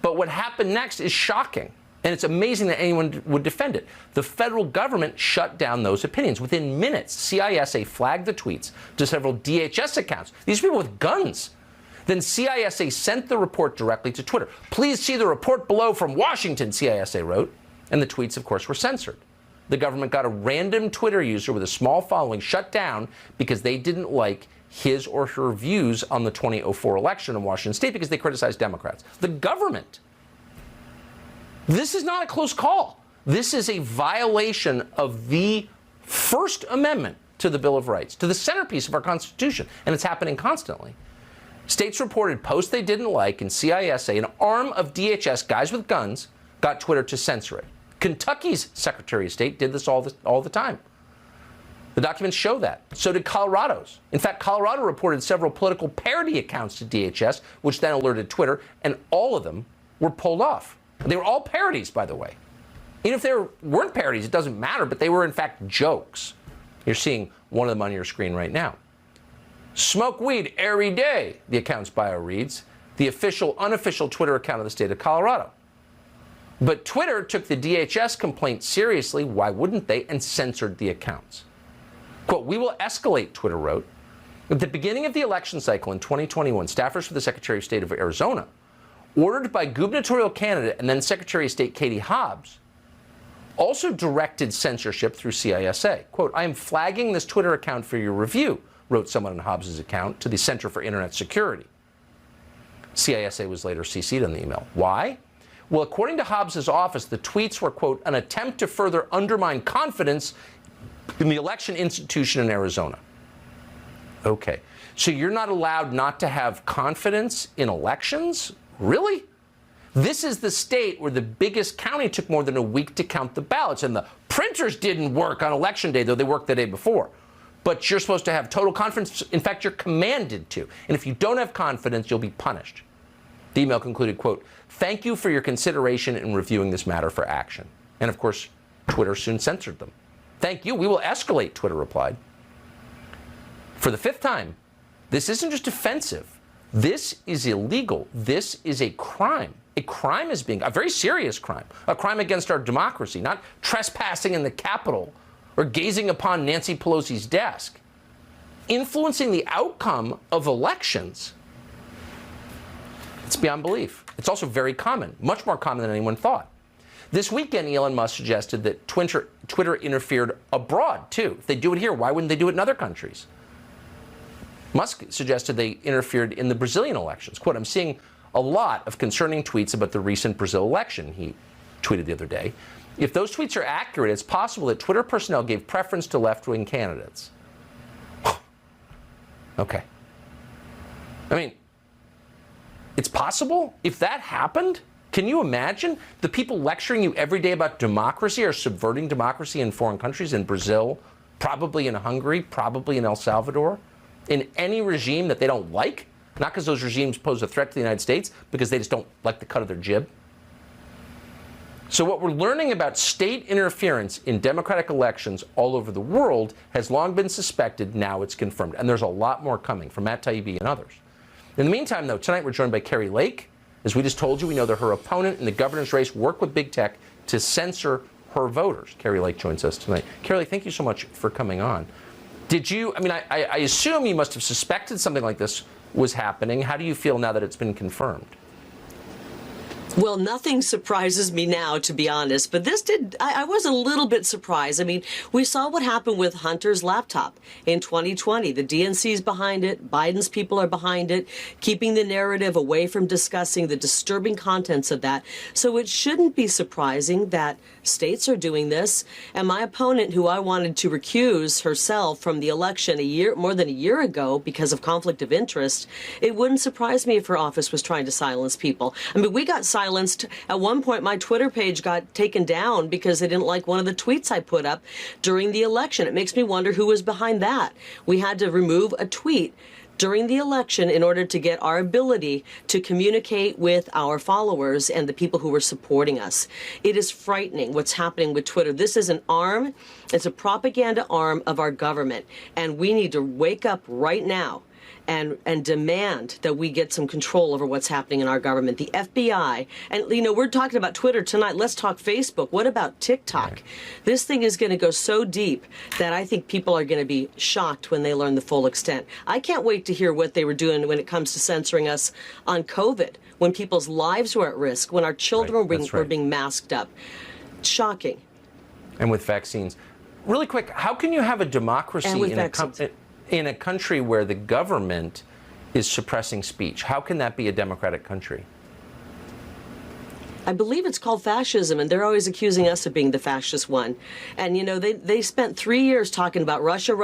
S1: But what happened next is shocking. And it's amazing that anyone would defend it. The federal government shut down those opinions. Within minutes, CISA flagged the tweets to several DHS accounts. These people with guns. Then CISA sent the report directly to Twitter. Please see the report below from Washington, CISA wrote. And the tweets, of course, were censored. The government got a random Twitter user with a small following shut down because they didn't like his or her views on the 2004 election in Washington State because they criticized Democrats. The government. This is not a close call. This is a violation of the First Amendment to the Bill of Rights, to the centerpiece of our Constitution, and it's happening constantly. States reported posts they didn't like, and CISA, an arm of DHS, guys with guns, got Twitter to censor it. Kentucky's Secretary of State did this all the time. The documents show that. So did Colorado's. In fact, Colorado reported several political parody accounts to DHS, which then alerted Twitter, and all of them were pulled off. They were all parodies, by the way. Even if they weren't parodies, it doesn't matter, but they were, in fact, jokes. You're seeing one of them on your screen right now. Smoke weed every day, the account's bio reads, the official, unofficial Twitter account of the state of Colorado. But Twitter took the DHS complaint seriously, why wouldn't they, and censored the accounts. Quote, we will escalate, Twitter wrote. At the beginning of the election cycle in 2021, staffers for the Secretary of State of Arizona, ordered by gubernatorial candidate and then Secretary of State Katie Hobbs, also directed censorship through CISA. Quote, I am flagging this Twitter account for your review, wrote someone on Hobbs' account to the Center for Internet Security. CISA was later CC'd on the email. Why? Well, according to Hobbs' office, the tweets were, quote, an attempt to further undermine confidence in the election institution in Arizona. Okay, so you're not allowed not to have confidence in elections? Really? This is the state where the biggest county took more than a week to count the ballots, and the printers didn't work on election day, though they worked the day before. But you're supposed to have total confidence. In fact, you're commanded to. And if you don't have confidence, you'll be punished. The email concluded, quote, thank you for your consideration in reviewing this matter for action. And of course, Twitter soon censored them. Thank you, we will escalate, Twitter replied. For the fifth time, this isn't just offensive. This is illegal. This is a crime. A crime is being, a very serious crime, a crime against our democracy, not trespassing in the Capitol or gazing upon Nancy Pelosi's desk. Influencing the outcome of elections. It's beyond belief. It's also very common, much more common than anyone thought. This weekend, Elon Musk suggested that Twitter interfered abroad, too. If they do it here, why wouldn't they do it in other countries? Musk suggested they interfered in the Brazilian elections. Quote, I'm seeing a lot of concerning tweets about the recent Brazil election, he tweeted the other day. If those tweets are accurate, it's possible that Twitter personnel gave preference to left-wing candidates. Okay. I mean, it's possible? If that happened, can you imagine? The people lecturing you every day about democracy are subverting democracy in foreign countries, in Brazil, probably in Hungary, probably in El Salvador, in any regime that they don't like, not because those regimes pose a threat to the United States, because they just don't like the cut of their jib. So what we're learning about state interference in democratic elections all over the world has long been suspected, now it's confirmed. And there's a lot more coming from Matt Taibbi and others. In the meantime, though, tonight we're joined by Kari Lake. As we just told you, we know that her opponent in the governor's race worked with big tech to censor her voters. Kari Lake joins us tonight. Kari Lake, thank you so much for coming on. Did you, I mean, I assume you must have suspected something like this was happening. How do you feel now that it's been confirmed?
S13: Well, nothing surprises me now, to be honest, but this did. I was a little bit surprised. I mean, we saw what happened with Hunter's laptop in 2020. The DNC's behind it. Biden's people are behind it, keeping the narrative away from discussing the disturbing contents of that. So it shouldn't be surprising that states are doing this. And my opponent, who I wanted to recuse herself from the election more than a year ago because of conflict of interest, it wouldn't surprise me if her office was trying to silence people. I mean, we got silenced. At one point, my Twitter page got taken down because they didn't like one of the tweets I put up during the election. It makes me wonder who was behind that. We had to remove a tweet during the election in order to get our ability to communicate with our followers and the people who were supporting us. It is frightening what's happening with Twitter. This is an arm, it's a propaganda arm of our government, and we need to wake up right now and demand that we get some control over what's happening in our government. The FBI, and you know, we're talking about Twitter tonight. Let's talk Facebook. What about TikTok? Right. This thing is going to go so deep that I think people are going to be shocked when they learn the full extent. I can't wait to hear what they were doing when it comes to censoring us on COVID, when people's lives were at risk, when our children were being masked up. Shocking.
S1: And with vaccines. Really quick, how can you have a democracy in a country where the government is suppressing speech? How can that be a democratic country?
S13: I believe it's called fascism, and they're always accusing us of being the fascist one. And, you know, they spent 3 years talking about Russia,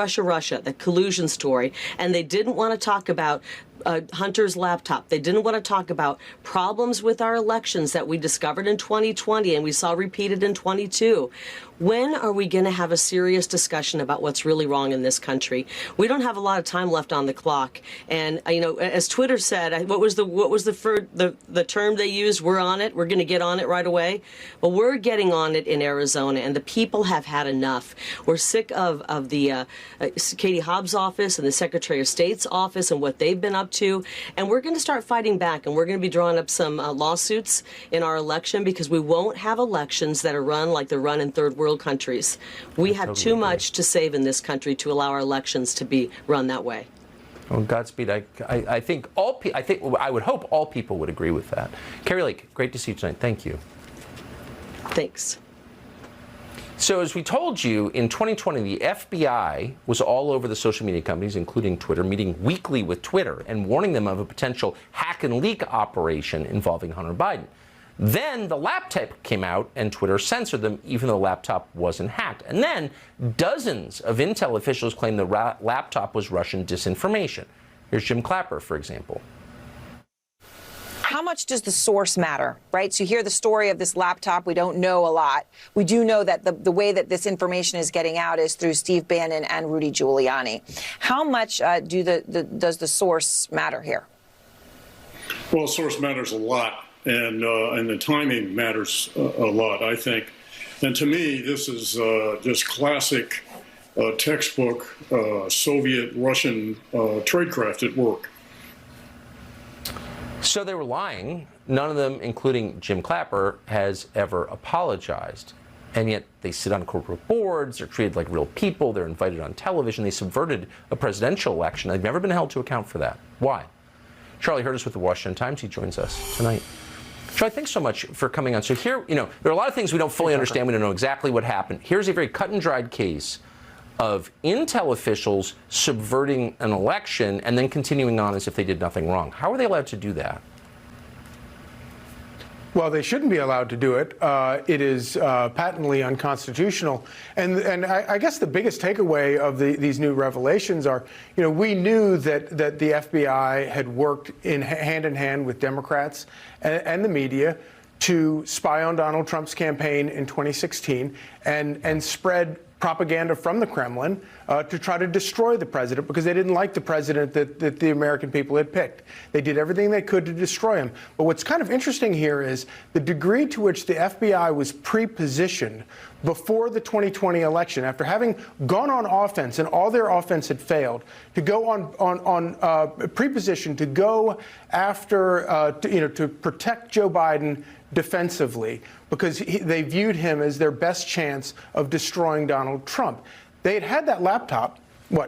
S13: the collusion story, and they didn't want to talk about Hunter's laptop. They didn't want to talk about problems with our elections that we discovered in 2020 and we saw repeated in 22. When are we going to have a serious discussion about what's really wrong in this country? We don't have a lot of time left on the clock. And you know, as Twitter said, what was the term they used? We're on it. We're going to get on it right away. Well, we're getting on it in Arizona, and the people have had enough. We're sick of the Katie Hobbs' office and the Secretary of State's office and what they've been up to, and we're going to start fighting back, and we're going to be drawing up some lawsuits in our election because we won't have elections that are run like they're run in third world countries. We have too much to save in this country to allow our elections to be run that way.
S1: Well, Godspeed. I think I would hope all people would agree with that. Carrie Lake, great to see you tonight. Thank you.
S13: Thanks.
S1: So as we told you, in 2020, the FBI was all over the social media companies, including Twitter, meeting weekly with Twitter and warning them of a potential hack and leak operation involving Hunter Biden. Then the laptop came out and Twitter censored them, even though the laptop wasn't hacked. And then dozens of Intel officials claimed the laptop was Russian disinformation. Here's Jim Clapper, for example.
S14: How much does the source matter, right? So you hear the story of this laptop. We don't know a lot. We do know that the way that this information is getting out is through Steve Bannon and Rudy Giuliani. How much does the source matter here?
S15: Well, source matters a lot, and the timing matters a lot, I think. And to me, this is just classic textbook Soviet-Russian tradecraft at work.
S1: So they were lying. None of them, including Jim Clapper, has ever apologized. And yet they sit on corporate boards, they're treated like real people, they're invited on television, they subverted a presidential election. They've never been held to account for that. Why? Charlie Hurtis with the Washington Times, he joins us tonight. Charlie, thanks so much for coming on. So here, you know, there are a lot of things we don't fully understand, we don't know exactly what happened. Here's a very cut and dried case of Intel officials subverting an election and then continuing on as if they did nothing wrong. How are they allowed to do that?
S16: Well, they shouldn't be allowed to do it. It is patently unconstitutional. And I guess the biggest takeaway of these new revelations are, you know, we knew that the FBI had worked hand in hand with Democrats and the media to spy on Donald Trump's campaign in 2016 and spread propaganda from the Kremlin to try to destroy the president because they didn't like the president that the American people had picked. They did everything they could to destroy him. But what's kind of interesting here is the degree to which the FBI was pre-positioned before the 2020 election, after having gone on offense and all their offense had failed, to go on pre-position to go after, to protect Joe Biden defensively because they viewed him as their best chance of destroying Donald Trump. They had that laptop.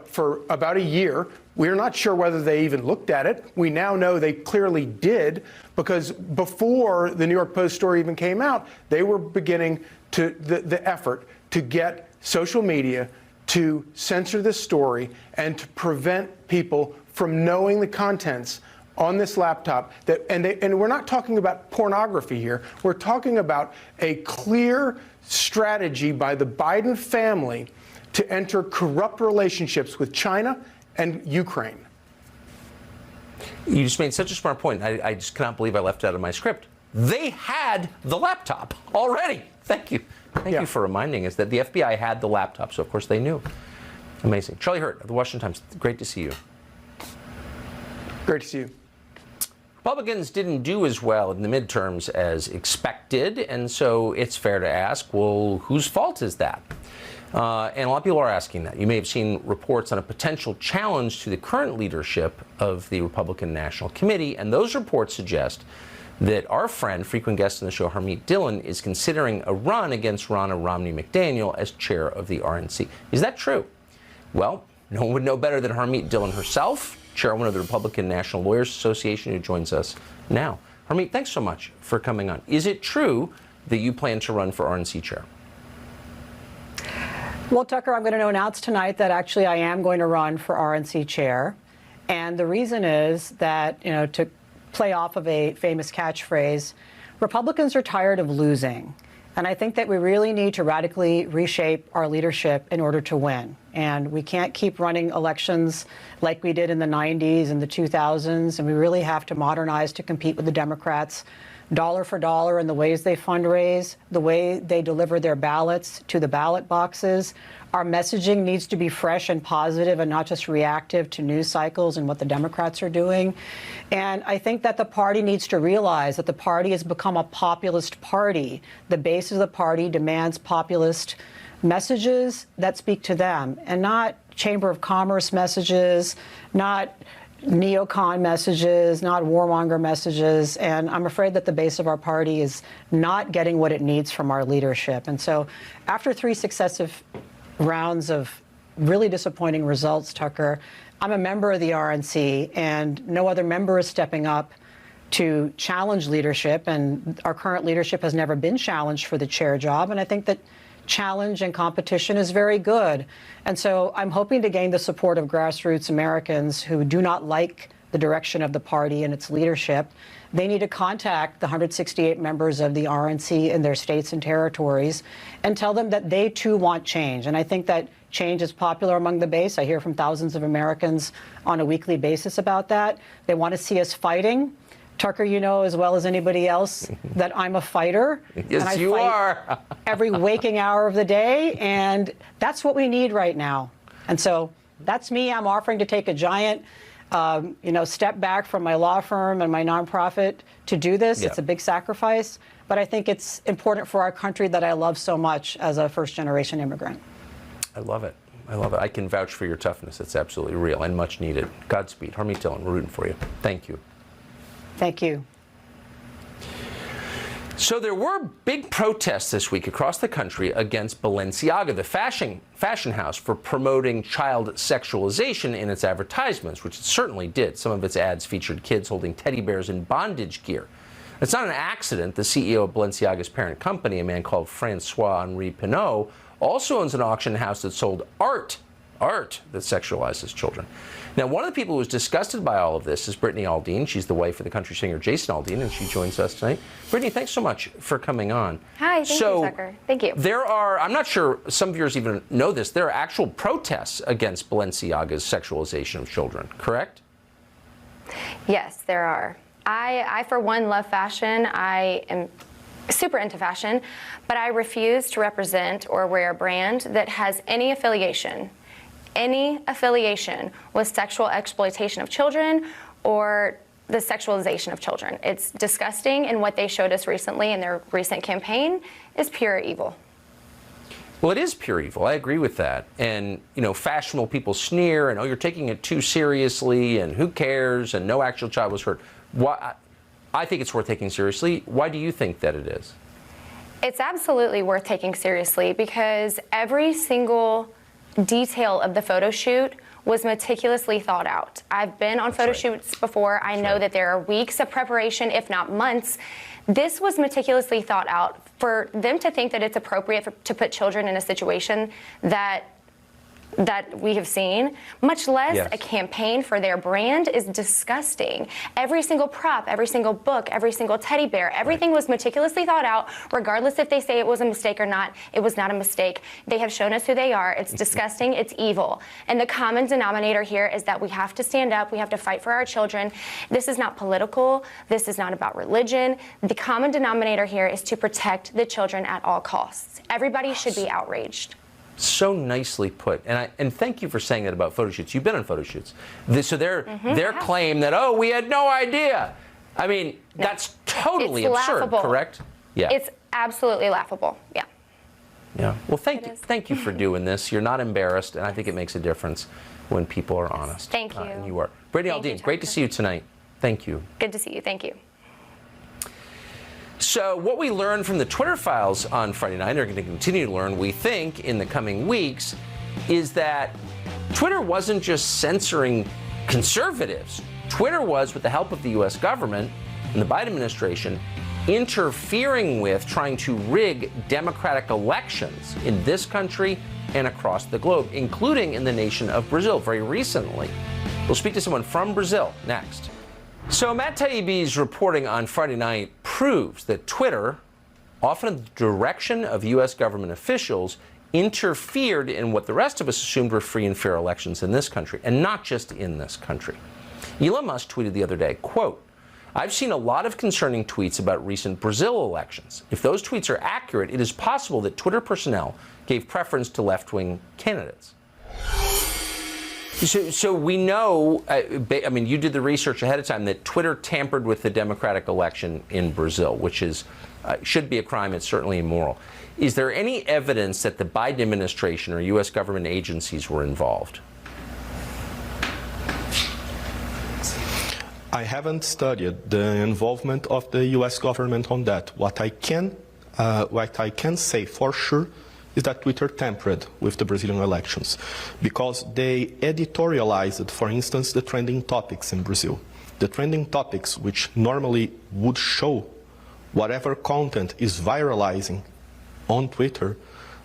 S16: for about a year. We're not sure whether they even looked at it. We now know they clearly did, because before the New York Post story even came out, they were beginning to the effort to get social media to censor this story and to prevent people from knowing the contents on this laptop. And we're not talking about pornography here. We're talking about a clear strategy by the Biden family to enter corrupt relationships with China and Ukraine.
S1: You just made such a smart point. I just cannot believe I left it out of my script. They had the laptop already. Thank you. Thank you for reminding us that the FBI had the laptop, so of course they knew. Amazing. Charlie Hurt of the Washington Times, great to see you.
S16: Great to see you.
S1: Republicans didn't do as well in the midterms as expected, and so it's fair to ask, well, whose fault is that? And a lot of people are asking that. You may have seen reports on a potential challenge to the current leadership of the Republican National Committee, and those reports suggest that our friend, frequent guest on the show, Harmeet Dillon, is considering a run against Ronna Romney McDaniel as chair of the RNC. Is that true? Well, no one would know better than Harmeet Dillon herself, chairwoman of the Republican National Lawyers Association, who joins us now. Harmeet, thanks so much for coming on. Is it true that you plan to run for RNC chair?
S17: Well, Tucker, I'm going to announce tonight that actually I am going to run for RNC chair. And the reason is that, to play off of a famous catchphrase, Republicans are tired of losing. And I think that we really need to radically reshape our leadership in order to win. And we can't keep running elections like we did in the 90s and the 2000s. And we really have to modernize to compete with the Democrats, dollar for dollar, in the ways they fundraise, the way they deliver their ballots to the ballot boxes. Our messaging needs to be fresh and positive and not just reactive to news cycles and what the Democrats are doing. And I think that the party needs to realize that the party has become a populist party. The base of the party demands populist messages that speak to them, and not Chamber of Commerce messages, not neocon messages, not warmonger messages. And I'm afraid that the base of our party is not getting what it needs from our leadership. And so after 3 successive rounds of really disappointing results, Tucker, I'm a member of the RNC, and no other member is stepping up to challenge leadership. And our current leadership has never been challenged for the chair job. And I think that challenge and competition is very good. And so I'm hoping to gain the support of grassroots Americans who do not like the direction of the party and its leadership. They need to contact the 168 members of the RNC in their states and territories and tell them that they too want change. And I think that change is popular among the base. I hear from thousands of Americans on a weekly basis about that. They want to see us fighting. Tucker, you know as well as anybody else that I'm a fighter.
S1: Yes,
S17: and I
S1: you
S17: fight
S1: are.
S17: every waking hour of the day, and that's what we need right now. And so that's me. I'm offering to take a giant, step back from my law firm and my nonprofit to do this.
S1: Yeah.
S17: It's a big sacrifice, but I think it's important for our country that I love so much as a first-generation immigrant.
S1: I love it. I love it. I can vouch for your toughness. It's absolutely real and much needed. Godspeed. Harmeet Dillon, we're rooting for you. Thank you.
S17: Thank you.
S1: So there were big protests this week across the country against Balenciaga, the fashion house, for promoting child sexualization in its advertisements, which it certainly did. Some of its ads featured kids holding teddy bears in bondage gear. It's not an accident. The CEO of Balenciaga's parent company, a man called Francois-Henri Pinault, also owns an auction house that sold art that sexualizes children. Now, one of the people who was disgusted by all of this is Brittany Aldean. She's the wife of the country singer Jason Aldean, and she joins us tonight. Brittany, thanks so much for coming on.
S7: Hi, thank you, Tucker. Thank you.
S1: There are, I'm not sure some viewers even know this, there are actual protests against Balenciaga's sexualization of children, correct?
S7: Yes, there are. I for one, love fashion. I am super into fashion, but I refuse to represent or wear a brand that has any affiliation with sexual exploitation of children or the sexualization of children. It's disgusting, and what they showed us recently in their recent campaign is pure evil.
S1: Well, it is pure evil. I agree with that. And, fashionable people sneer and, oh, you're taking it too seriously and who cares and no actual child was hurt. I think it's worth taking seriously. Why do you think that it is?
S7: It's absolutely worth taking seriously because every single
S18: detail of the photo shoot was meticulously thought out. I've been on photo shoots before. I know that there are weeks of preparation, if not months. This was meticulously thought out. For them to think that it's appropriate to put children in a situation that we have seen, much less a campaign for their brand, is disgusting. Every single prop, every single book, every single teddy bear, everything was meticulously thought out, regardless if they say it was a mistake or not. It was not a mistake. They have shown us who they are. It's disgusting. It's evil. And the common denominator here is that we have to stand up. We have to fight for our children. This is not political. This is not about religion. The common denominator here is to protect the children at all costs. Everybody should be outraged.
S1: So nicely put, and thank you for saying that about photo shoots. You've been on photo shoots, so their claim that we had no idea. I mean, that's totally absurd,
S18: laughable.
S1: Correct? Yeah,
S18: it's absolutely laughable. Yeah.
S1: Yeah. Well, thank you for doing this. You're not embarrassed, and I think it makes a difference when people are honest.
S18: Thank you.
S1: And you are. Brittany Aldean, great to see you tonight. Thank you.
S18: Good to see you. Thank you.
S1: So what we learned from the Twitter files on Friday night, and are going to continue to learn, we think, in the coming weeks, is that Twitter wasn't just censoring conservatives. Twitter was, with the help of the U.S. government and the Biden administration, interfering with, trying to rig democratic elections in this country and across the globe, including in the nation of Brazil very recently. We'll speak to someone from Brazil next. So Matt Taibbi's reporting on Friday night proves that Twitter, often at the direction of U.S. government officials, interfered in what the rest of us assumed were free and fair elections in this country, and not just in this country. Elon Musk tweeted the other day, quote, "I've seen a lot of concerning tweets about recent Brazil elections. If those tweets are accurate, it is possible that Twitter personnel gave preference to left-wing candidates." So we know, I mean, you did the research ahead of time, that Twitter tampered with the democratic election in Brazil, which is should be a crime. It's certainly immoral. Is there any evidence that the Biden administration or U.S. government agencies were involved?
S19: I haven't studied the involvement of the U.S. government on that. What I can say for sure is that Twitter tampered with the Brazilian elections because they editorialized, for instance, the trending topics in Brazil. The trending topics, which normally would show whatever content is viralizing on Twitter,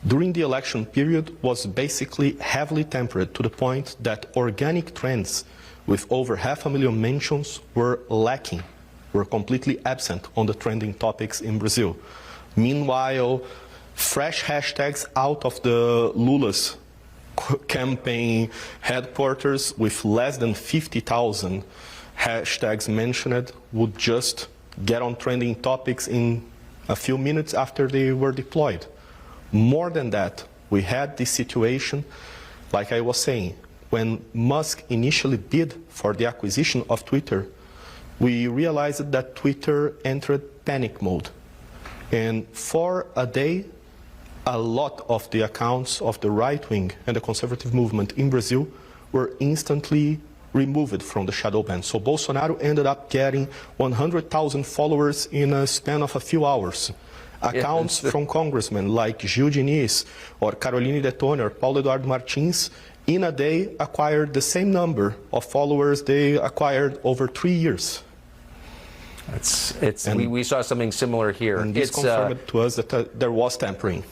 S19: during the election period was basically heavily tempered to the point that organic trends with over 500,000 mentions were lacking, were completely absent on the trending topics in Brazil. Meanwhile, fresh hashtags out of the Lula's campaign headquarters with less than 50,000 hashtags mentioned would just get on trending topics in a few minutes after they were deployed. More than that, we had this situation, like I was saying, when Musk initially bid for the acquisition of Twitter, we realized that Twitter entered panic mode. And for a day, a lot of the accounts of the right wing and the conservative movement in Brazil were instantly removed from the shadow ban. So Bolsonaro ended up getting 100,000 followers in a span of a few hours. Accounts from congressmen like Gil Diniz or Caroline Detone or Paulo Eduardo Martins in a day acquired the same number of followers they acquired over 3 years.
S1: We saw something similar here.
S19: And this confirmed to us that there was tampering.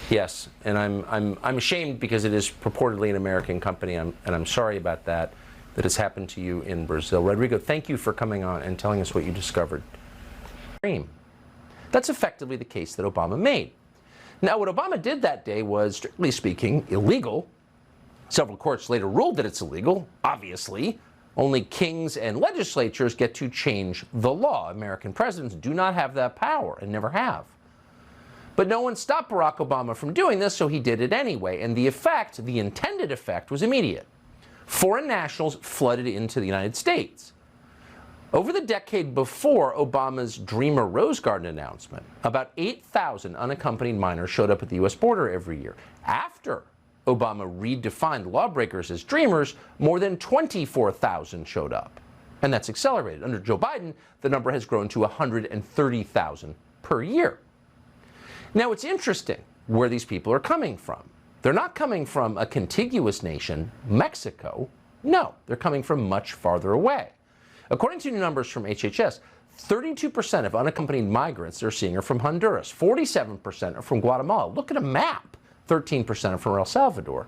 S1: Yes, and I'm ashamed because it is purportedly an American company, and I'm sorry about that has happened to you in Brazil. Rodrigo, thank you for coming on and telling us what you discovered. That's effectively the case that Obama made. Now, what Obama did that day was, strictly speaking, illegal. Several courts later ruled that it's illegal, obviously. Only kings and legislatures get to change the law. American presidents do not have that power and never have. But no one stopped Barack Obama from doing this, so he did it anyway. And the effect, the intended effect, was immediate. Foreign nationals flooded into the United States. Over the decade before Obama's Dreamer Rose Garden announcement, about 8,000 unaccompanied minors showed up at the U.S. border every year. After Obama redefined lawbreakers as dreamers, more than 24,000 showed up. And that's accelerated. Under Joe Biden, the number has grown to 130,000 per year. Now, it's interesting where these people are coming from. They're not coming from a contiguous nation, Mexico. No, they're coming from much farther away. According to new numbers from HHS, 32% of unaccompanied migrants they're seeing are from Honduras. 47% are from Guatemala. Look at a map. 13% are from El Salvador.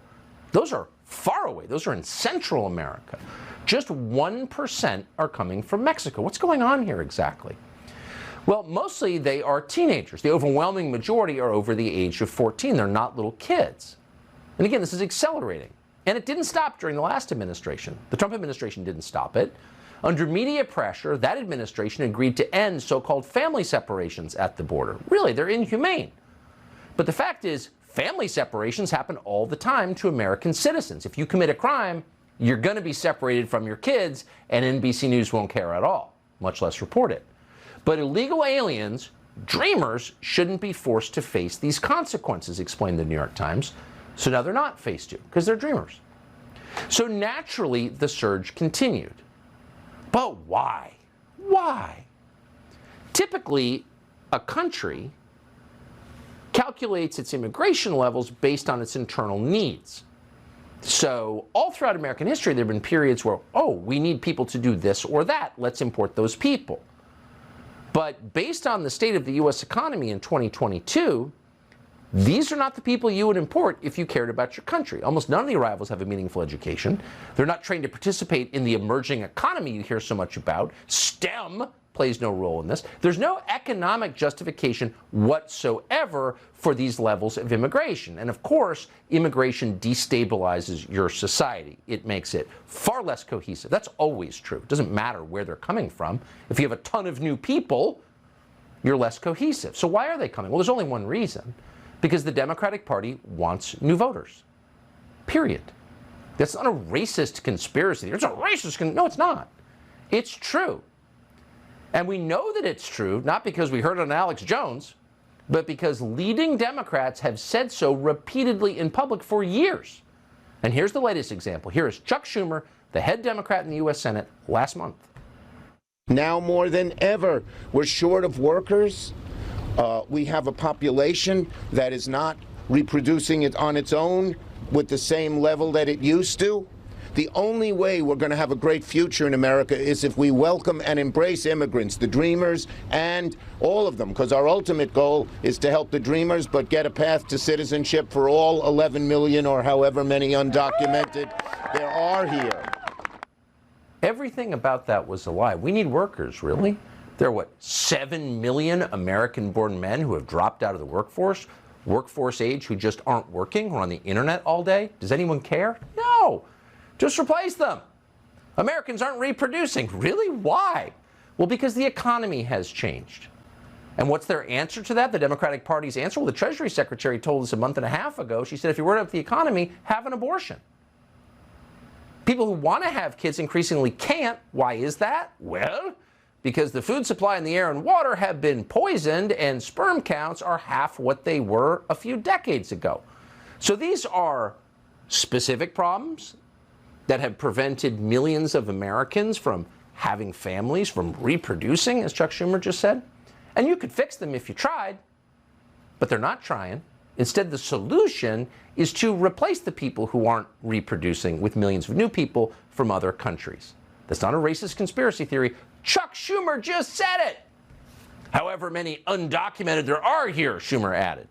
S1: Those are far away. Those are in Central America. Just 1% are coming from Mexico. What's going on here exactly? Well, mostly they are teenagers. The overwhelming majority are over the age of 14. They're not little kids. And again, this is accelerating. And it didn't stop during the last administration. The Trump administration didn't stop it. Under media pressure, that administration agreed to end so-called family separations at the border. Really, they're inhumane. But the fact is, family separations happen all the time to American citizens. If you commit a crime, you're going to be separated from your kids, and NBC News won't care at all, much less report it. But illegal aliens, dreamers, shouldn't be forced to face these consequences, explained the New York Times. So now they're not faced to, because they're dreamers. So naturally, the surge continued. But why? Why? Typically, a country calculates its immigration levels based on its internal needs. So all throughout American history, there have been periods where, oh, we need people to do this or that. Let's import those people. But based on the state of the U.S. economy in 2022, these are not the people you would import if you cared about your country. Almost none of the arrivals have a meaningful education. They're not trained to participate in the emerging economy you hear so much about. STEM plays no role in this. There's no economic justification whatsoever for these levels of immigration. And of course, immigration destabilizes your society. It makes it far less cohesive. That's always true. It doesn't matter where they're coming from. If you have a ton of new people, you're less cohesive. So why are they coming? Well, there's only one reason. Because the Democratic Party wants new voters. Period. That's not a racist conspiracy. It's a racist no, it's not. It's true. And we know that it's true, not because we heard it on Alex Jones, but because leading Democrats have said so repeatedly in public for years. And here's the latest example. Here is Chuck Schumer, the head Democrat in the U.S. Senate, last month.
S20: Now more than ever, we're short of workers. We have a population that is not reproducing it on its own with the same level that it used to. The only way we're going to have a great future in America is if we welcome and embrace immigrants, the dreamers, and all of them, because our ultimate goal is to help the dreamers, but get a path to citizenship for all 11 million or however many undocumented there are here.
S1: Everything about that was a lie. We need workers, really? There are, what, 7 million American-born men who have dropped out of the workforce age, who just aren't working, who are on the internet all day? Does anyone care? No. Just replace them. Americans aren't reproducing. Really? Why? Well, because the economy has changed. And what's their answer to that? The Democratic Party's answer? Well, the Treasury Secretary told us a month and a half ago, she said, if you're worried about the economy, have an abortion. People who want to have kids increasingly can't. Why is that? Well, because the food supply and the air and water have been poisoned and sperm counts are half what they were a few decades ago. So these are specific problems that have prevented millions of Americans from having families, from reproducing, as Chuck Schumer just said. And you could fix them if you tried, but they're not trying. Instead, the solution is to replace the people who aren't reproducing with millions of new people from other countries. That's not a racist conspiracy theory. Chuck Schumer just said it. However many undocumented there are here, Schumer added.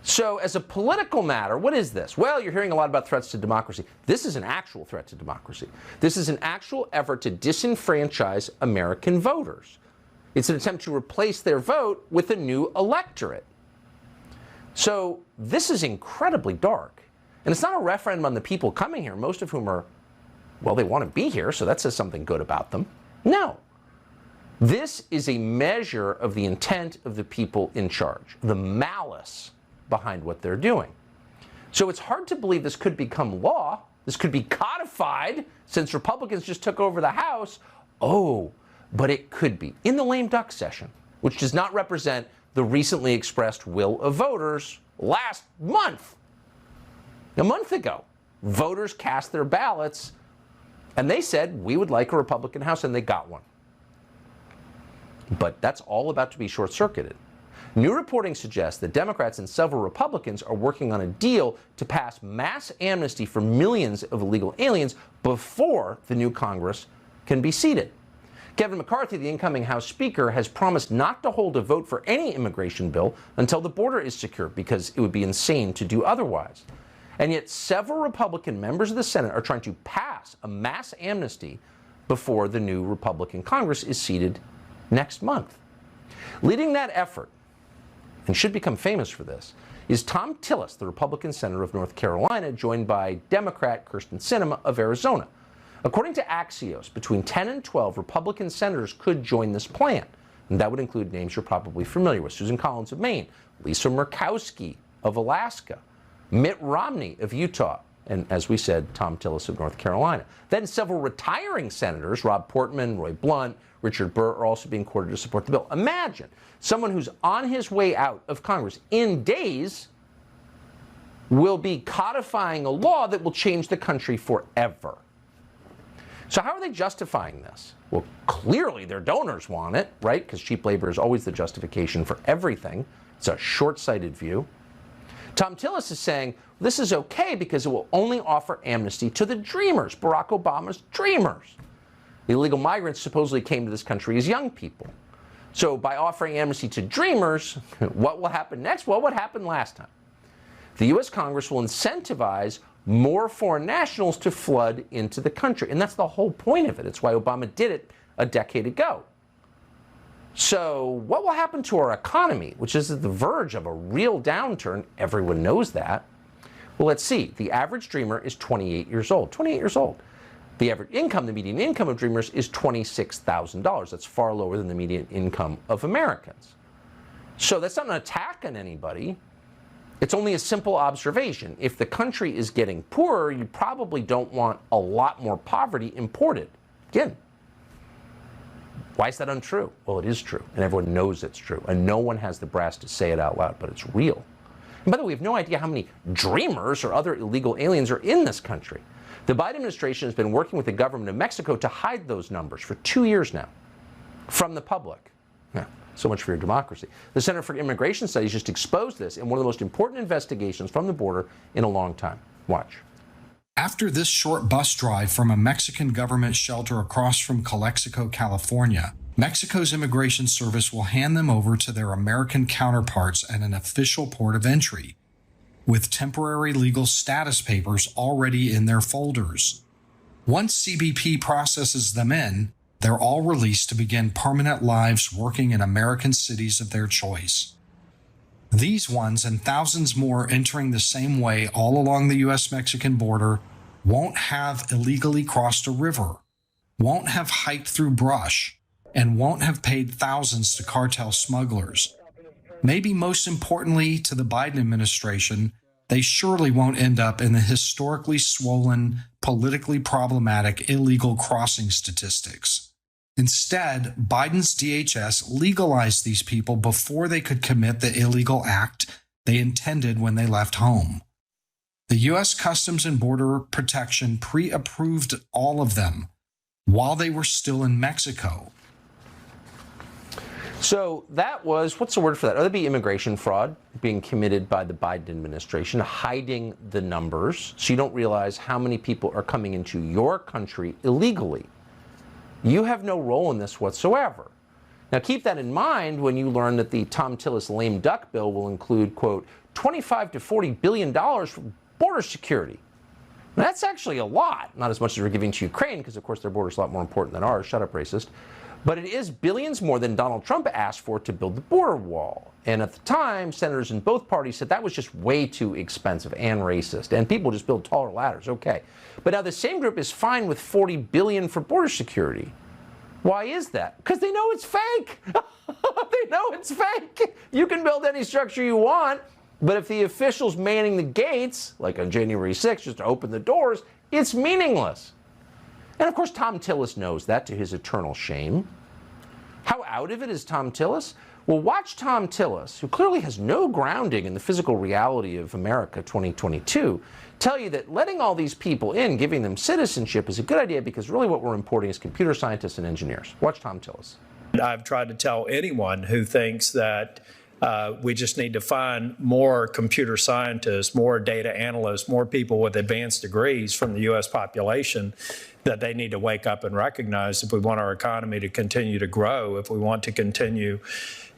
S1: So as a political matter, what is this? Well, you're hearing a lot about threats to democracy. This is an actual threat to democracy. This is an actual effort to disenfranchise American voters. It's an attempt to replace their vote with a new electorate. So this is incredibly dark. And it's not a referendum on the people coming here, most of whom are, well, they want to be here, so that says something good about them. No. This is a measure of the intent of the people in charge, the malice behind what they're doing. So it's hard to believe this could become law. This could be codified since Republicans just took over the House. Oh, but it could be in the lame duck session, which does not represent the recently expressed will of voters last month. A month ago, voters cast their ballots and they said, we would like a Republican House, and they got one. But that's all about to be short-circuited. New reporting suggests that Democrats and several Republicans are working on a deal to pass mass amnesty for millions of illegal aliens before the new Congress can be seated. Kevin McCarthy, the incoming House Speaker, has promised not to hold a vote for any immigration bill until the border is secure, because it would be insane to do otherwise. And yet several Republican members of the Senate are trying to pass a mass amnesty before the new Republican Congress is seated next month. Leading that effort, and should become famous for this, is Tom Tillis, the Republican senator of North Carolina, joined by Democrat Kyrsten Sinema of Arizona. According to Axios, between 10 and 12 Republican senators could join this plan. And that would include names you're probably familiar with: Susan Collins of Maine, Lisa Murkowski of Alaska, Mitt Romney of Utah, and as we said, Tom Tillis of North Carolina. Then several retiring senators, Rob Portman, Roy Blunt, Richard Burr, are also being courted to support the bill. Imagine someone who's on his way out of Congress in days will be codifying a law that will change the country forever. So how are they justifying this? Well, clearly their donors want it, right? Because cheap labor is always the justification for everything. It's a short-sighted view. Tom Tillis is saying this is okay because it will only offer amnesty to the dreamers, Barack Obama's dreamers. Illegal migrants supposedly came to this country as young people. So by offering amnesty to dreamers, what will happen next? Well, what happened last time? The U.S. Congress will incentivize more foreign nationals to flood into the country. And that's the whole point of it. It's why Obama did it a decade ago. So what will happen to our economy, which is at the verge of a real downturn? Everyone knows that. Well, let's see. The average dreamer is 28 years old. 28 years old. The average income, the median income of dreamers is $26,000. That's far lower than the median income of Americans. So that's not an attack on anybody. It's only a simple observation. If the country is getting poorer, you probably don't want a lot more poverty imported. Again, why is that untrue? Well, it is true, and everyone knows it's true, and no one has the brass to say it out loud, but it's real. And by the way, we have no idea how many dreamers or other illegal aliens are in this country. The Biden administration has been working with the government of Mexico to hide those numbers for 2 years now from the public. Yeah. So much for your democracy. The Center for Immigration Studies just exposed this in one of the most important investigations from the border in a long time. Watch.
S21: After this short bus drive from a Mexican government shelter across from Calexico, California, Mexico's Immigration Service will hand them over to their American counterparts at an official port of entry, with temporary legal status papers already in their folders. Once CBP processes them in, they're all released to begin permanent lives working in American cities of their choice. These ones and thousands more entering the same way all along the U.S.-Mexican border won't have illegally crossed a river, won't have hiked through brush, and won't have paid thousands to cartel smugglers. Maybe most importantly to the Biden administration, they surely won't end up in the historically swollen, politically problematic illegal crossing statistics. Instead, Biden's DHS legalized these people before they could commit the illegal act they intended when they left home. The U.S. Customs and Border Protection pre-approved all of them while they were still in Mexico.
S1: So that was, what's the word for that? That'd be immigration fraud being committed by the Biden administration, hiding the numbers so you don't realize how many people are coming into your country illegally. You have no role in this whatsoever. Now keep that in mind when you learn that the Tom Tillis lame duck bill will include, quote, $25 to $40 billion for border security. Now, that's actually a lot, not as much as we're giving to Ukraine, because of course their border is a lot more important than ours. Shut up, racist. But it is billions more than Donald Trump asked for to build the border wall. And at the time, senators in both parties said that was just way too expensive and racist. And people just build taller ladders, okay. But now the same group is fine with $40 billion for border security. Why is that? Because they know it's fake. They know it's fake. You can build any structure you want, but if the officials manning the gates, like on January 6th, just to open the doors, it's meaningless. And of course, Tom Tillis knows that, to his eternal shame. How out of it is Tom Tillis? Well, watch Tom Tillis, who clearly has no grounding in the physical reality of America 2022, tell you that letting all these people in, giving them citizenship, is a good idea because really what we're importing is computer scientists and engineers. Watch Tom Tillis.
S22: I've tried to tell anyone who thinks that
S2: We just need to find more computer scientists, more data analysts, more people with advanced degrees from the U.S. population that they need to wake up and recognize if we want our economy to continue to grow, if we want to continue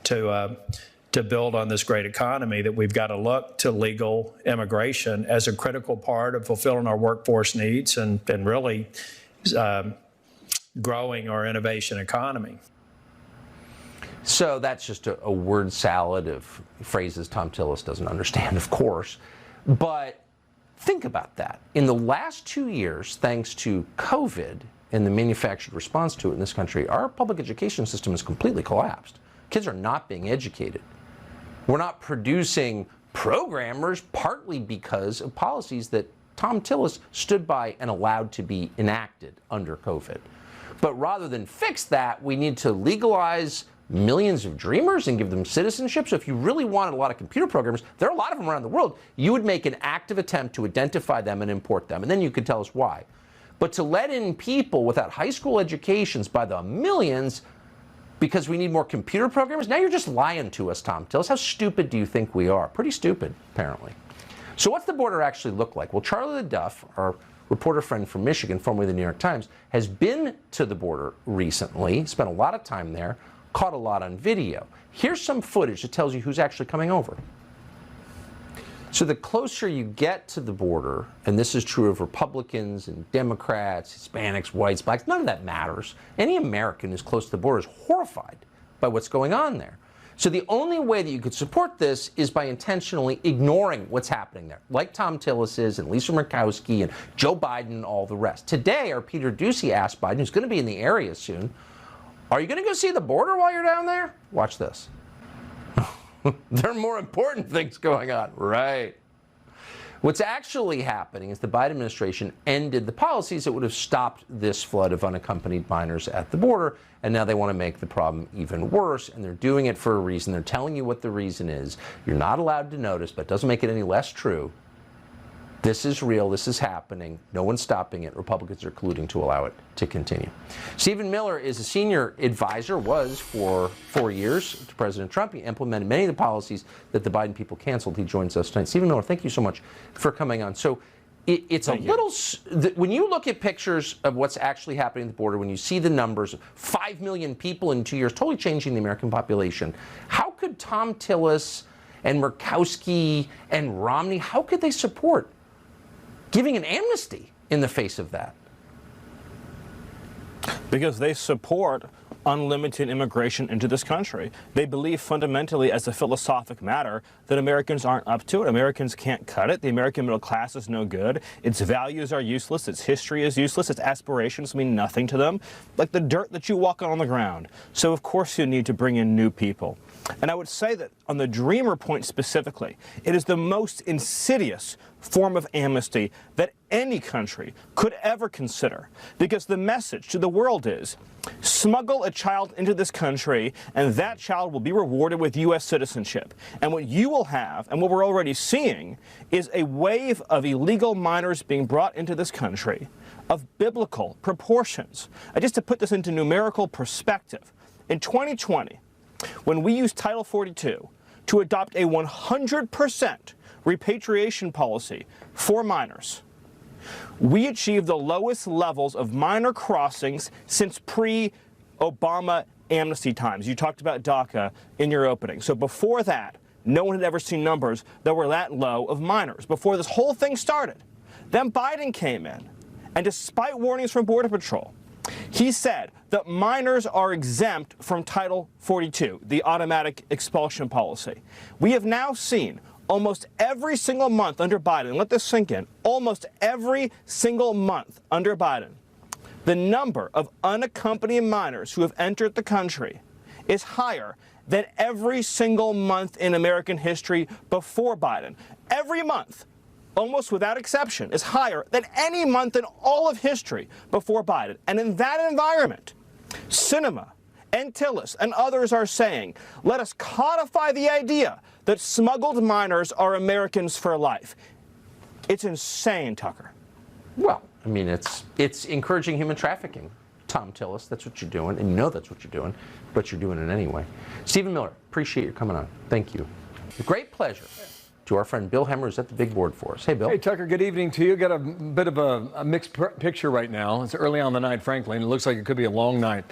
S2: to build on this great economy, that we've got to look to legal immigration as a critical part of fulfilling our workforce needs and really growing our innovation economy.
S1: So that's just a word salad of phrases Tom Tillis doesn't understand, of course. But think about that. In the last 2 years, thanks to COVID and the manufactured response to it in this country, our public education system has completely collapsed. Kids are not being educated. We're not producing programmers, partly because of policies that Tom Tillis stood by and allowed to be enacted under COVID. But rather than fix that, we need to legalize millions of dreamers and give them citizenship. So if you really wanted a lot of computer programmers, there are a lot of them around the world, you would make an active attempt to identify them and import them, and then you could tell us why. But to let in people without high school educations by the millions because we need more computer programmers, now you're just lying to us, Tom. Tell us, how stupid do you think we are? Pretty stupid, apparently. So what's the border actually look like? Well, Charlie LaDuff, our reporter friend from Michigan, formerly the New York Times, has been to the border recently, spent a lot of time there, caught a lot on video. Here's some footage that tells you who's actually coming over. So the closer you get to the border, and this is true of Republicans and Democrats, Hispanics, whites, blacks, none of that matters. Any American who's close to the border is horrified by what's going on there. So the only way that you could support this is by intentionally ignoring what's happening there, like Tom Tillis is and Lisa Murkowski and Joe Biden and all the rest. Today, our Peter Doocy asked Biden, who's going to be in the area soon, are you going to go see the border while you're down there? Watch this. There are more important things going on. Right. What's actually happening is the Biden administration ended the policies that would have stopped this flood of unaccompanied minors at the border, and now they want to make the problem even worse, and they're doing it for a reason. They're telling you what the reason is. You're not allowed to notice, but it doesn't make it any less true. This is real. This is happening. No one's stopping it. Republicans are colluding to allow it to continue. Stephen Miller is a senior advisor, was for 4 years to President Trump. He implemented many of the policies that the Biden people canceled. He joins us tonight. Stephen Miller, thank you so much for coming on. So it's a little, when you look at pictures of what's actually happening at the border, when you see the numbers, 5 million people in 2 years, totally changing the American population, how could Tom Tillis and Murkowski and Romney, how could they support giving an amnesty in the face of that?
S22: Because they support unlimited immigration into this country. They believe fundamentally, as a philosophic matter, that Americans aren't up to it. Americans can't cut it. The American middle class is no good. Its values are useless. Its history is useless. Its aspirations mean nothing to them, like the dirt that you walk on the ground. So of course you need to bring in new people. And I would say that on the Dreamer point specifically, it is the most insidious form of amnesty that any country could ever consider, because the message to the world is, smuggle a child into this country and that child will be rewarded with U.S. citizenship. And what you will have, and what we're already seeing, is a wave of illegal minors being brought into this country of biblical proportions. Just to put this into numerical perspective, in 2020, when we used Title 42 to adopt a 100% repatriation policy for minors, we achieved the lowest levels of minor crossings since pre-Obama amnesty times. You talked about DACA in your opening. So before that, no one had ever seen numbers that were that low of minors before this whole thing started. Then Biden came in, and despite warnings from Border Patrol, he said that minors are exempt from Title 42, the automatic expulsion policy. We have now seen almost every single month under Biden, let this sink in, almost every single month under Biden, the number of unaccompanied minors who have entered the country is higher than every single month in American history before Biden. Every month, almost without exception, is higher than any month in all of history before Biden. And in that environment, Sinema and Tillis and others are saying, let us codify the idea that smuggled minors are Americans for life. It's insane, Tucker.
S1: Well, I mean, it's encouraging human trafficking Tom Tillis. That's what you're doing, and you know that's what you're doing, but you're doing it anyway. Stephen Miller, appreciate you coming on. Thank you. A great pleasure to our friend Bill Hemmer, who's at the big board for us. Hey, Bill.
S3: Hey, Tucker, good evening to you. Got a bit of a mixed picture right now. It's early on the night, frankly, and it looks like it could be a long night.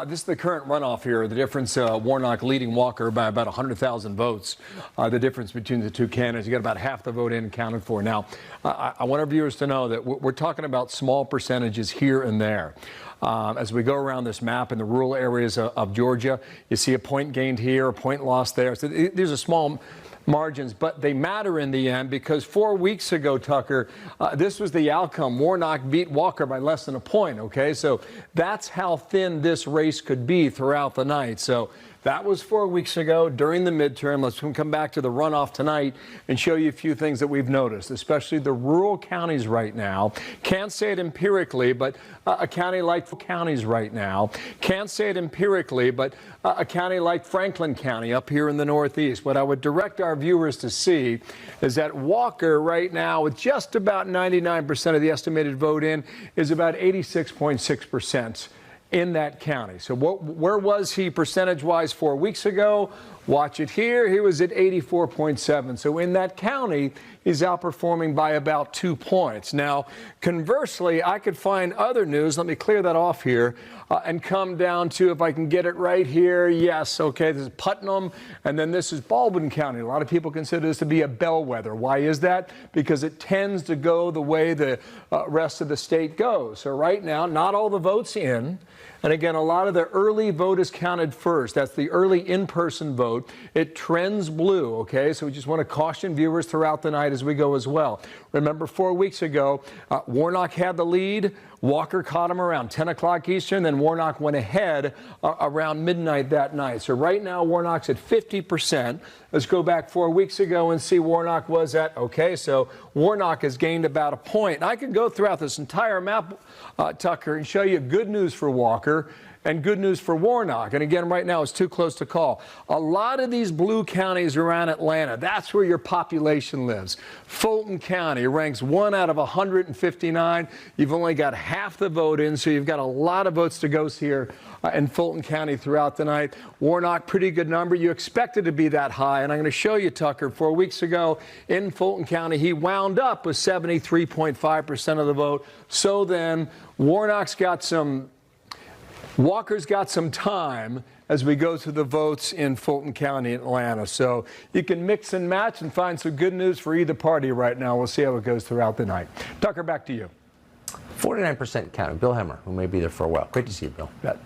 S3: This is the current runoff here. The difference, Warnock leading Walker by about 100,000 votes. The difference between the two candidates. You got about half the vote in accounted for. Now, I want our viewers to know that we're talking about small percentages here and there. As we go around this map in the rural areas of Georgia, you see a point gained here, a point lost there. So these are small margins, but they matter in the end because 4 weeks ago, Tucker, this was the outcome. Warnock beat Walker by less than a point, okay? So that's how thin this race could be throughout the night. So that was 4 weeks ago during the midterm. Let's come back to the runoff tonight and show you a few things that we've noticed, especially the rural counties right now. Can't say it empirically, but a county like counties right now. Can't say it empirically, but a county like Franklin County up here in the Northeast. What I would direct our viewers to see is that Walker right now, with just about 99% of the estimated vote in, is about 86.6%. in that county. So where was he percentage-wise 4 weeks ago? Watch it here. He was at 84.7. So in that county, he's outperforming by about 2 points. Now, conversely, I could find other news. Let me clear that off here and come down to, if I can get it right here. Yes, okay, this is Putnam, and then this is Baldwin County. A lot of people consider this to be a bellwether. Why is that? Because it tends to go the way the rest of the state goes. So right now, not all the votes in. And again, a lot of the early vote is counted first. That's the early in-person vote. It trends blue, okay? So we just want to caution viewers throughout the night as we go as well. Remember, 4 weeks ago, Warnock had the lead. Walker caught him around 10 o'clock Eastern, then Warnock went ahead around midnight that night. So right now, Warnock's at 50%. Let's go back 4 weeks ago and see Warnock was at, okay, so Warnock has gained about a point. I could go throughout this entire map, Tucker, and show you good news for Walker and good news for Warnock. And again, right now, it's too close to call. A lot of these blue counties around Atlanta, that's where your population lives. Fulton County ranks 1 out of 159. You've only got half the vote in, so you've got a lot of votes to go here in Fulton County throughout the night. Warnock, pretty good number. You expect it to be that high, and I'm going to show you, Tucker, 4 weeks ago in Fulton County, he wound up with 73.5% of the vote. So then, Walker's got some time as we go through the votes in Fulton County, Atlanta. So you can mix and match and find some good news for either party right now. We'll see how it goes throughout the night. Tucker, back to you.
S1: 49% counted. Bill Hemmer, who may be there for a while. Great to see you, Bill.
S3: Bet.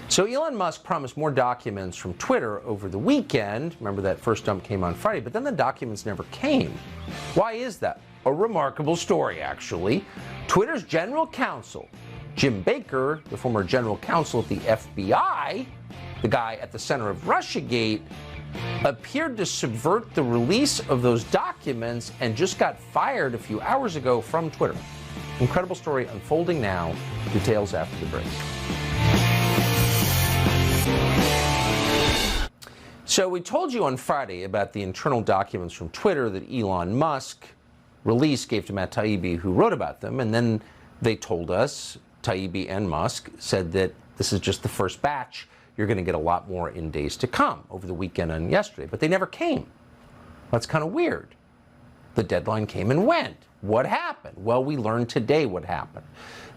S1: So Elon Musk promised more documents from Twitter over the weekend. Remember, that first dump came on Friday, but then the documents never came. Why is that? A remarkable story, actually. Twitter's general counsel, Jim Baker, the former general counsel at the FBI, the guy at the center of Russiagate, appeared to subvert the release of those documents and just got fired a few hours ago from Twitter. Incredible story unfolding now. Details after the break. So we told you on Friday about the internal documents from Twitter that Elon Musk released, gave to Matt Taibbi, who wrote about them, and then they told us, Taibbi and Musk said that this is just the first batch. You're going to get a lot more in days to come, over the weekend and yesterday. But they never came. That's kind of weird. The deadline came and went. What happened? Well, we learned today what happened.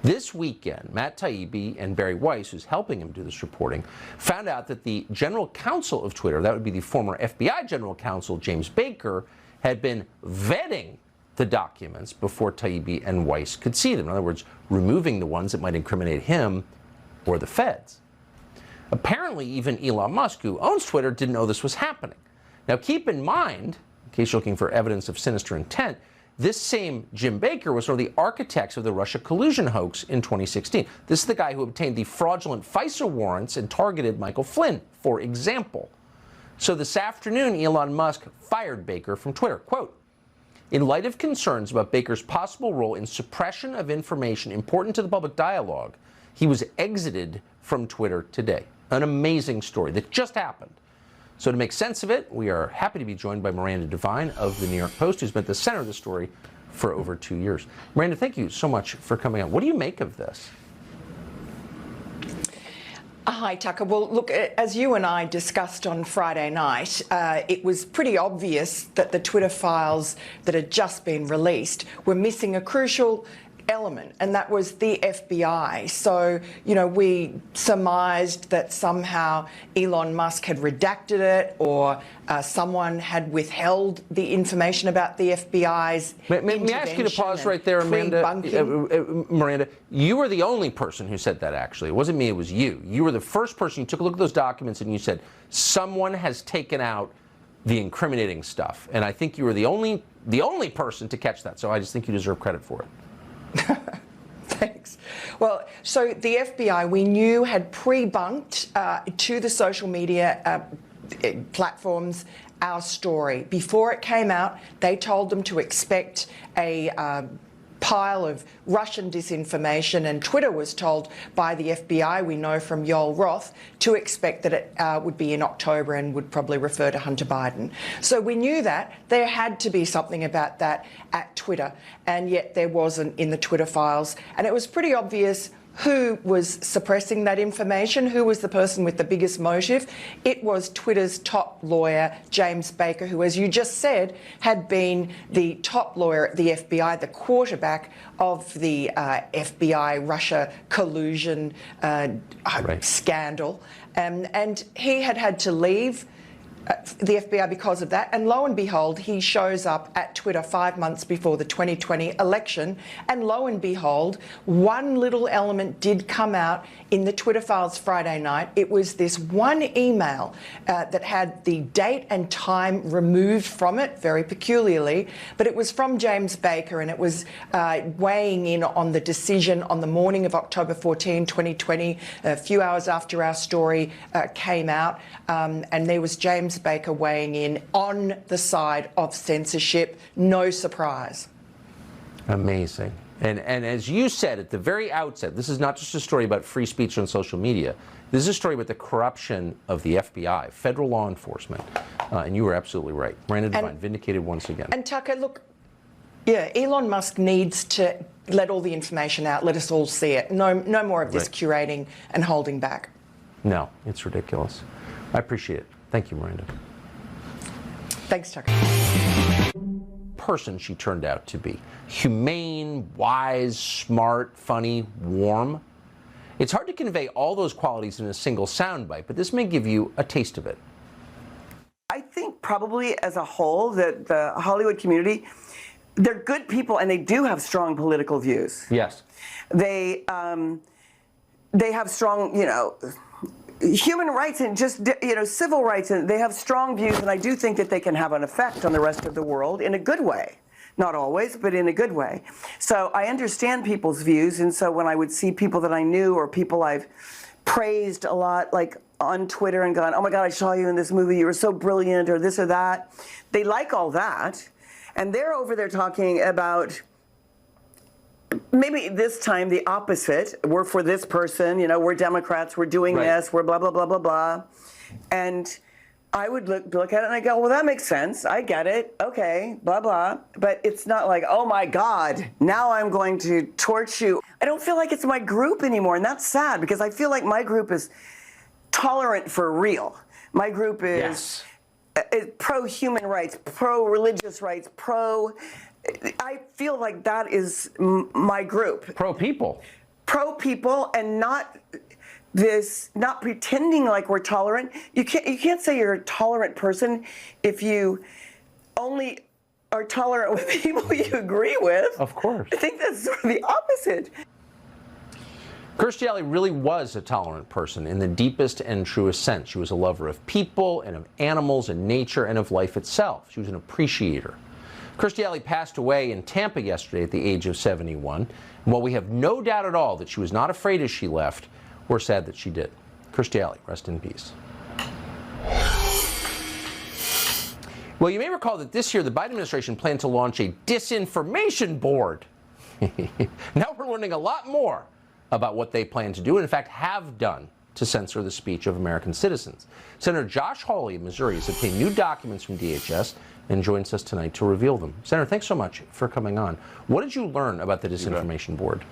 S1: This weekend, Matt Taibbi and Barry Weiss, who's helping him do this reporting, found out that the general counsel of Twitter, that would be the former FBI general counsel, James Baker, had been vetting the documents before Taibbi and Weiss could see them. In other words, removing the ones that might incriminate him or the feds. Apparently, even Elon Musk, who owns Twitter, didn't know this was happening. Now, keep in mind, in case you're looking for evidence of sinister intent, this same Jim Baker was one of the architects of the Russia collusion hoax in 2016. This is the guy who obtained the fraudulent FISA warrants and targeted Michael Flynn, for example. So this afternoon, Elon Musk fired Baker from Twitter. Quote, "In light of concerns about Baker's possible role in suppression of information important to the public dialogue, he was exited from Twitter today." An amazing story that just happened. So to make sense of it, we are happy to be joined by Miranda Devine of the New York Post, who's been at the center of the story for over 2 years. Miranda, thank you so much for coming on. What do you make of this?
S4: Hi, Tucker. Well, look, as you and I discussed on Friday night, it was pretty obvious that the Twitter files that had just been released were missing a crucial element, and that was the FBI. So, you know, we surmised that somehow Elon Musk had redacted it, or someone had withheld the information about the FBI's
S1: May I ask you to pause right there, Amanda? Miranda, you were the only person who said that, actually. It wasn't me, it was you. You were the first person. You took a look at those documents and you said, someone has taken out the incriminating stuff. And I think you were the only person to catch that. So I just think you deserve credit for it.
S4: Thanks. Well, so the FBI, we knew, had pre-bunked to the social media platforms our story. Before it came out, they told them to expect a pile of Russian disinformation, and Twitter was told by the FBI, we know from Yoel Roth, to expect that it would be in October and would probably refer to Hunter Biden. So we knew that there had to be something about that at Twitter, and yet there wasn't in the Twitter files. And it was pretty obvious who was suppressing that information, who was the person with the biggest motive. It was Twitter's top lawyer, James Baker, who, as you just said, had been the top lawyer at the FBI, the quarterback of the FBI Russia collusion scandal. And he had to leave the FBI because of that, and lo and behold, he shows up at Twitter 5 months before the 2020 election, and lo and behold, one little element did come out in the Twitter files Friday night. It was this one email that had the date and time removed from it, very peculiarly, but it was from James Baker, and it was weighing in on the decision on the morning of October 14, 2020, a few hours after our story came out, and there was James Baker weighing in on the side of censorship. No surprise.
S1: Amazing. And as you said at the very outset, this is not just a story about free speech on social media. This is a story about the corruption of the FBI, federal law enforcement. And you were absolutely right. Miranda Devine, vindicated once again.
S4: And Tucker, look, yeah, Elon Musk needs to let all the information out, let us all see it. No more of this curating and holding back.
S1: No, it's ridiculous. I appreciate it. Thank you, Miranda.
S4: Thanks, Tucker.
S1: Person she turned out to be. Humane, wise, smart, funny, warm. It's hard to convey all those qualities in a single soundbite, but this may give you a taste of it.
S5: I think probably as a whole that the Hollywood community, they're good people and they do have strong political views.
S1: Yes.
S5: They have strong, human rights and just, civil rights, and they have strong views, and I do think that they can have an effect on the rest of the world in a good way. Not always, but in a good way. So I understand people's views, and so when I would see people that I knew or people I've praised a lot, like on Twitter, and gone, oh my God, I saw you in this movie, you were so brilliant, or this or that, they like all that, and they're over there talking about maybe this time the opposite. We're for this person, we're Democrats, we're doing this, we're blah, blah, blah, blah, blah. And I would look at it and I go, well, that makes sense. I get it. Okay, blah, blah. But it's not like, oh my God, now I'm going to torch you. I don't feel like it's my group anymore. And that's sad because I feel like my group is tolerant for real. My group is pro-human rights, pro-religious rights, I feel like that is my group.
S1: Pro-people.
S5: Pro-people, and not pretending like we're tolerant. You can't say you're a tolerant person if you only are tolerant with people you agree with.
S1: Of course.
S5: I think that's sort of the opposite.
S1: Kirstie Alley really was a tolerant person in the deepest and truest sense. She was a lover of people and of animals and nature and of life itself. She was an appreciator. Kirstie Alley passed away in Tampa yesterday at the age of 71. And while we have no doubt at all that she was not afraid as she left, we're sad that she did. Kirstie Alley, rest in peace. Well, you may recall that this year the Biden administration planned to launch a disinformation board. Now we're learning a lot more about what they plan to do and, in fact, have done to censor the speech of American citizens. Senator Josh Hawley of Missouri has obtained new documents from DHS and joins us tonight to reveal them. Senator, thanks so much for coming on. What did you learn about the disinformation board?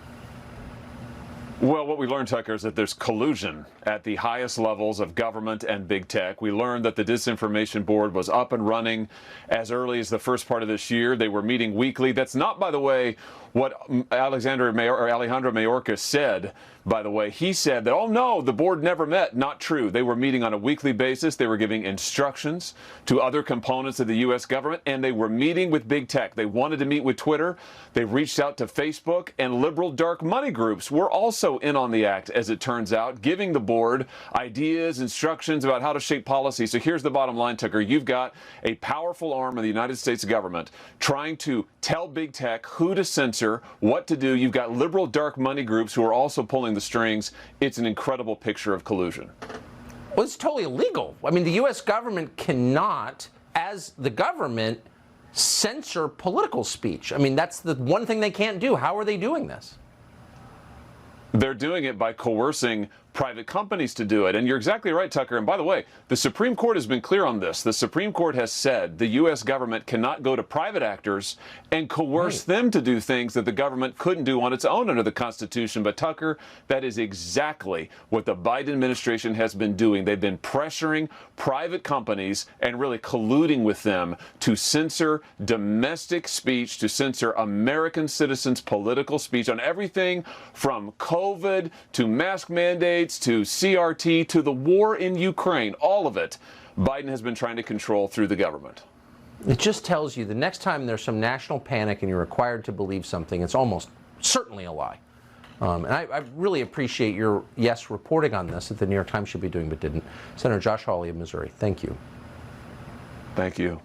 S6: Well, what we learned, Tucker, is that there's collusion at the highest levels of government and big tech. We learned that the Disinformation Board was up and running as early as the first part of this year. They were meeting weekly. That's not, by the way, what Alejandro Mayorkas said, by the way. He said that, oh, no, the board never met. Not true. They were meeting on a weekly basis. They were giving instructions to other components of the U.S. government, and they were meeting with big tech. They wanted to meet with Twitter. They reached out to Facebook, and liberal dark money groups were also in on the act, as it turns out, giving the board ideas, instructions about how to shape policy. So here's the bottom line, Tucker. You've got a powerful arm of the United States government trying to tell big tech who to censor, what to do. You've got liberal dark money groups who are also pulling the strings. It's an incredible picture of collusion.
S1: Well, it's totally illegal. I mean, the U.S. government cannot, as the government, censor political speech. I mean, that's the one thing they can't do. How are they doing this?
S6: They're doing it by coercing private companies to do it. And you're exactly right, Tucker. And by the way, the Supreme Court has been clear on this. The Supreme Court has said the U.S. government cannot go to private actors and coerce them to do things that the government couldn't do on its own under the Constitution. But Tucker, that is exactly what the Biden administration has been doing. They've been pressuring private companies and really colluding with them to censor domestic speech, to censor American citizens' political speech on everything from COVID to mask mandates to CRT to the war in Ukraine. All of it, Biden has been trying to control through the government.
S1: It just tells you the next time there's some national panic and you're required to believe something, it's almost certainly a lie. And I really appreciate your, reporting on this that the New York Times should be doing but didn't. Senator Josh Hawley of Missouri, thank you.
S6: Thank you.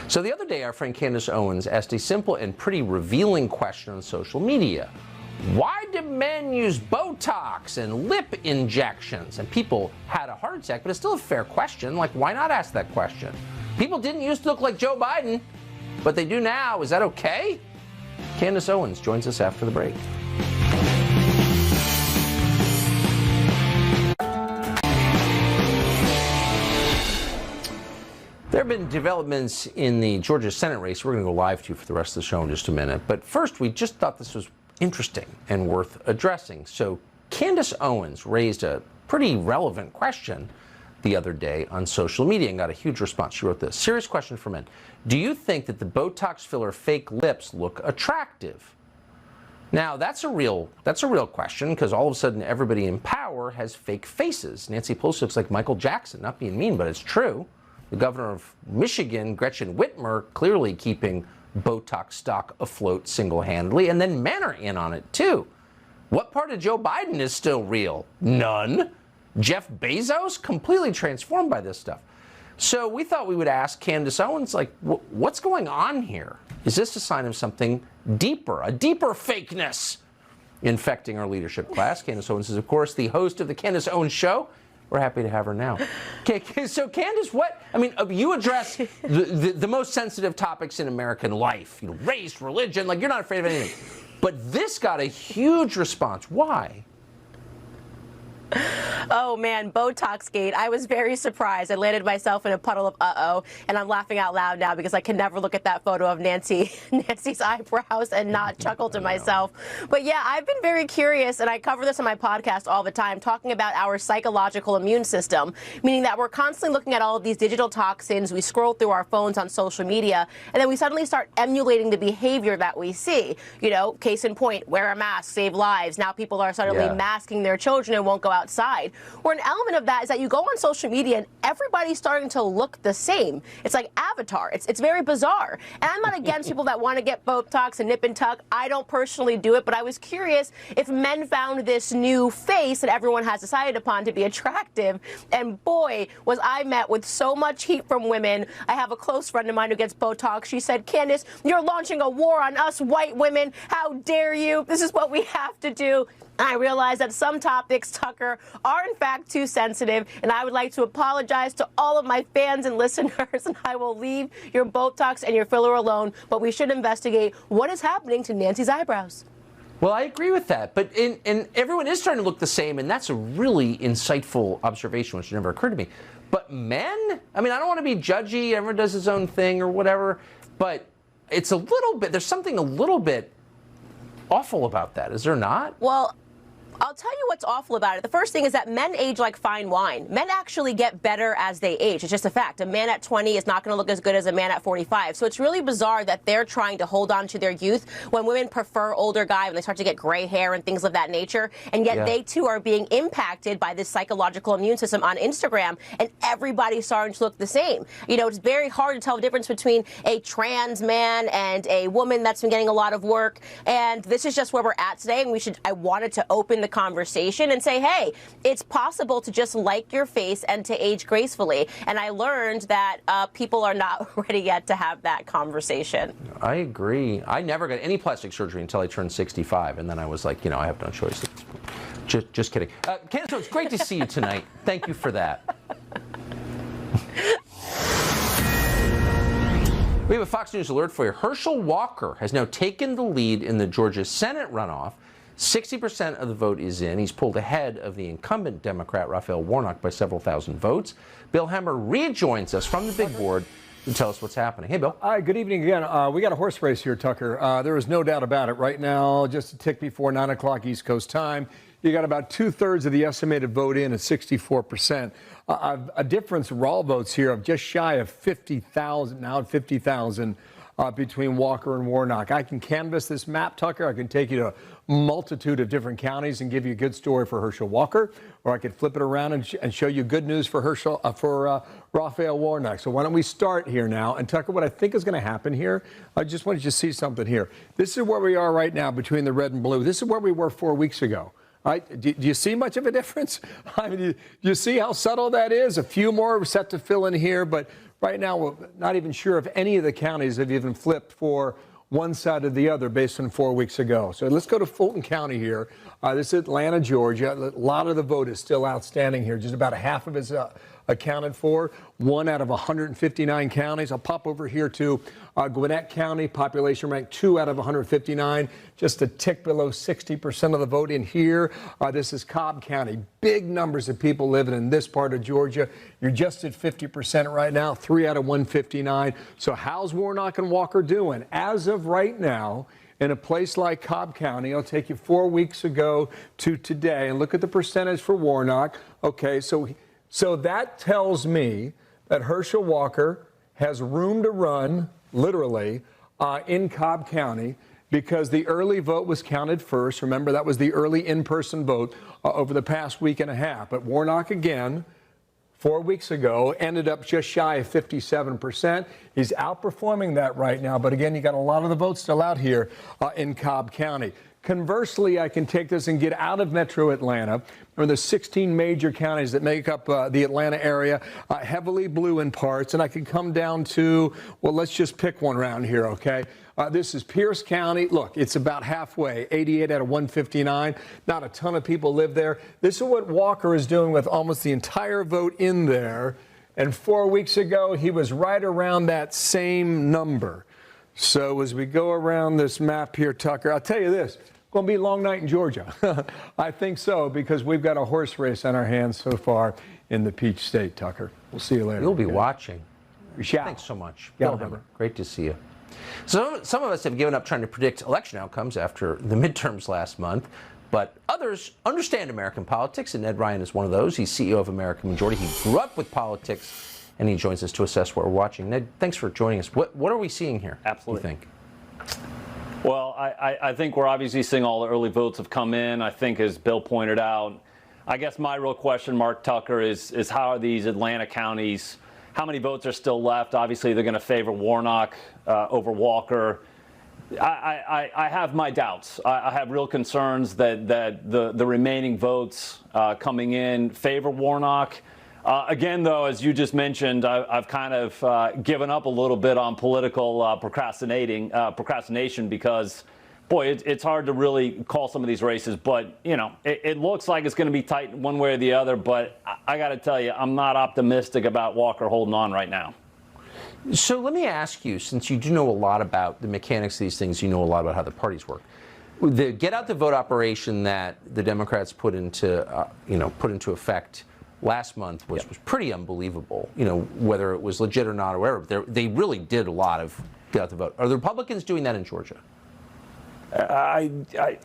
S1: So the other day, our friend Candace Owens asked a simple and pretty revealing question on social media. Why do men use Botox and lip injections? And people had a heart attack, but it's still a fair question. Like, why not ask that question? People didn't used to look like Joe Biden, but they do now. Is that okay? Candace Owens joins us after the break. There have been developments in the Georgia Senate race we're going to go live to for the rest of the show in just a minute. But first, we just thought this was interesting and worth addressing. So Candace Owens raised a pretty relevant question the other day on social media and got a huge response. She wrote this: serious question for men. Do you think that the Botox filler fake lips look attractive? Now, that's a real question, because all of a sudden everybody in power has fake faces. Nancy Pelosi looks like Michael Jackson, not being mean, but it's true. The governor of Michigan, Gretchen Whitmer, clearly keeping Botox stock afloat single-handedly, and then men are in on it too. What part of Joe Biden is still real? None. Jeff Bezos, completely transformed by this stuff. So we thought we would ask Candace Owens, like, what's going on here? Is this a sign of something deeper, a deeper fakeness infecting our leadership class? Candace Owens is, of course, the host of the Candace Owens Show. We're happy to have her now. Okay, so Candace, you address the most sensitive topics in American life, race, religion, like you're not afraid of anything. But this got a huge response. Why?
S8: Oh man, Botox gate. I was very surprised. I landed myself in a puddle of uh-oh, and I'm laughing out loud now because I can never look at that photo of Nancy's eyebrows and not chuckle to myself. But yeah, I've been very curious, and I cover this on my podcast all the time, talking about our psychological immune system, meaning that we're constantly looking at all of these digital toxins. We scroll through our phones on social media, and then we suddenly start emulating the behavior that we see. Case in point, wear a mask, save lives. Now people are suddenly masking their children and won't go outside. Or an element of that is that you go on social media and everybody's starting to look the same. It's like Avatar. It's very bizarre. And I'm not against people that want to get Botox and nip and tuck. I don't personally do it, but I was curious if men found this new face that everyone has decided upon to be attractive. And boy, was I met with so much heat from women. I have a close friend of mine who gets Botox. She said, Candace, you're launching a war on us white women. How dare you? This is what we have to do. I realize that some topics, Tucker, are in fact too sensitive, and I would like to apologize to all of my fans and listeners, and I will leave your Botox and your filler alone, but we should investigate what is happening to Nancy's eyebrows.
S1: Well, I agree with that, but and everyone is starting to look the same, and that's a really insightful observation, which never occurred to me. But men? I don't want to be judgy, everyone does his own thing or whatever, but it's a little bit, there's something a little bit awful about that, is there not?
S8: Well, I'll tell you what's awful about it. The first thing is that men age like fine wine. Men actually get better as they age. It's just a fact. A man at 20 is not going to look as good as a man at 45. So it's really bizarre that they're trying to hold on to their youth when women prefer older guys, when they start to get gray hair and things of that nature. And yet they too are being impacted by this psychological immune system on Instagram, and everybody's starting to look the same. You know, it's very hard to tell the difference between a trans man and a woman that's been getting a lot of work. And this is just where we're at today. And I wanted to open the conversation and say, hey, it's possible to just like your face and to age gracefully. And I learned that people are not ready yet to have that conversation.
S1: I agree. I never got any plastic surgery until I turned 65, and then I was like, I have no choice. Just kidding. Candace, it's great to see you tonight. Thank you for that. We have a Fox News alert for you. Herschel Walker has now taken the lead in the Georgia Senate runoff. 60% of the vote is in. He's pulled ahead of the incumbent Democrat Raphael Warnock by several thousand votes. Bill Hemmer rejoins us from the big board to tell us what's happening. Hey, Bill.
S3: Hi, good evening again. We got a horse race here, Tucker. There is no doubt about it. Right now, just a tick before 9 o'clock East Coast time, you got about 2/3 of the estimated vote in at 64%. A difference raw votes here of just shy of 50,000, now at 50,000 between Walker and Warnock. I can canvass this map, Tucker. I can take you to a multitude of different counties and give you a good story for Herschel Walker, or I could flip it around and show you good news for Raphael Warnock. So why don't we start here now? And Tucker, what I think is going to happen here, I just wanted you to see something here. This is where we are right now between the red and blue. This is where we were 4 weeks ago. Right? Do you see much of a difference? I mean, do you see how subtle that is? A few more set to fill in here, but right now we're not even sure if any of the counties have even flipped for one side or the other based on 4 weeks ago. So let's go to Fulton County here. This is Atlanta, Georgia. A lot of the vote is still outstanding here. Just about a half of it's accounted for. 1 out of 159 counties. I'll pop over here to Gwinnett County, population ranked 2 out of 159, just a tick below 60% of the vote in here. This is Cobb County. Big numbers of people living in this part of Georgia. You're just at 50% right now, 3 out of 159. So how's Warnock and Walker doing? As of right now, in a place like Cobb County, I'll take you 4 weeks ago to today and look at the percentage for Warnock. Okay, so that tells me that Herschel Walker has room to run, literally, in Cobb County because the early vote was counted first. Remember, that was the early in-person vote over the past week and a half. But Warnock, again, 4 weeks ago, ended up just shy of 57%. He's outperforming that right now. But again, you got a lot of the votes still out here in Cobb County. Conversely, I can take this and get out of metro Atlanta. Remember, the 16 major counties that make up the Atlanta area, heavily blue in parts. And I can come down to, well, let's just pick one around here, okay? This is Pierce County. Look, it's about halfway, 88 out of 159. Not a ton of people live there. This is what Walker is doing with almost the entire vote in there. And 4 weeks ago, he was right around that same number. So as we go around this map here, Tucker, I'll tell you this, it's going to be a long night in Georgia. I think so, because we've got a horse race on our hands so far in the Peach State, Tucker. We'll see you later.
S1: You'll be watching.
S3: We shall.
S1: Thanks so much.
S3: Yeah,
S1: Bill Hemmer, great to see you. So some of us have given up trying to predict election outcomes after the midterms last month, but others understand American politics, and Ned Ryan is one of those. He's CEO of American Majority. He grew up with politics, and he joins us to assess what we're watching. Ned, thanks for joining us. What are we seeing here?
S9: Absolutely.
S1: You think?
S9: Well, I think we're obviously seeing all the early votes have come in. I think, as Bill pointed out, I guess my real question, Mark Tucker, is how are these Atlanta counties, how many votes are still left? Obviously, they're going to favor Warnock over Walker. I have my doubts. I have real concerns that the remaining votes coming in favor Warnock. Again, though, as you just mentioned, I've kind of given up a little bit on political procrastination because, boy, it's hard to really call some of these races. But, you know, it looks like it's going to be tight one way or the other. But I got to tell you, I'm not optimistic about Walker holding on right now.
S1: So let me ask you, since you do know a lot about the mechanics of these things, you know a lot about how the parties work. The get out the vote operation that the Democrats put into effect last month was pretty unbelievable. You know, whether it was legit or not or whatever. They really did a lot of get out the vote. Are the Republicans doing that in Georgia?
S9: I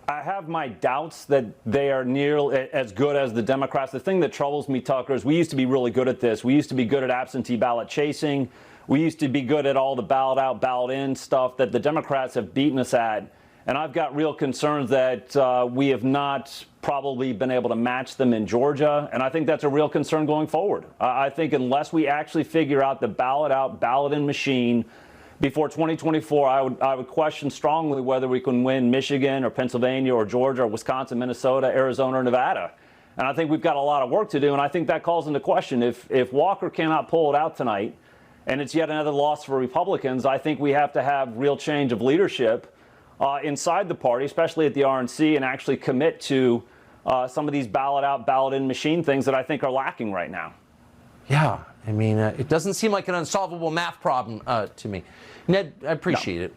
S9: have my doubts that they are near as good as the Democrats. The thing that troubles me, Tucker, is we used to be really good at this. We used to be good at absentee ballot chasing. We used to be good at all the ballot out, ballot in stuff that the Democrats have beaten us at. And I've got real concerns that we have not probably been able to match them in Georgia. And I think that's a real concern going forward. I think unless we actually figure out the ballot out, ballot in machine before 2024, I would question strongly whether we can win Michigan or Pennsylvania or Georgia or Wisconsin, Minnesota, Arizona, or Nevada. And I think we've got a lot of work to do. And I think that calls into question. If Walker cannot pull it out tonight and it's yet another loss for Republicans, I think we have to have real change of leadership inside the party, especially at the RNC, and actually commit to some of these ballot out, ballot in machine things that I think are lacking right now.
S1: Yeah, I mean, it doesn't seem like an unsolvable math problem to me. Ned, I appreciate it.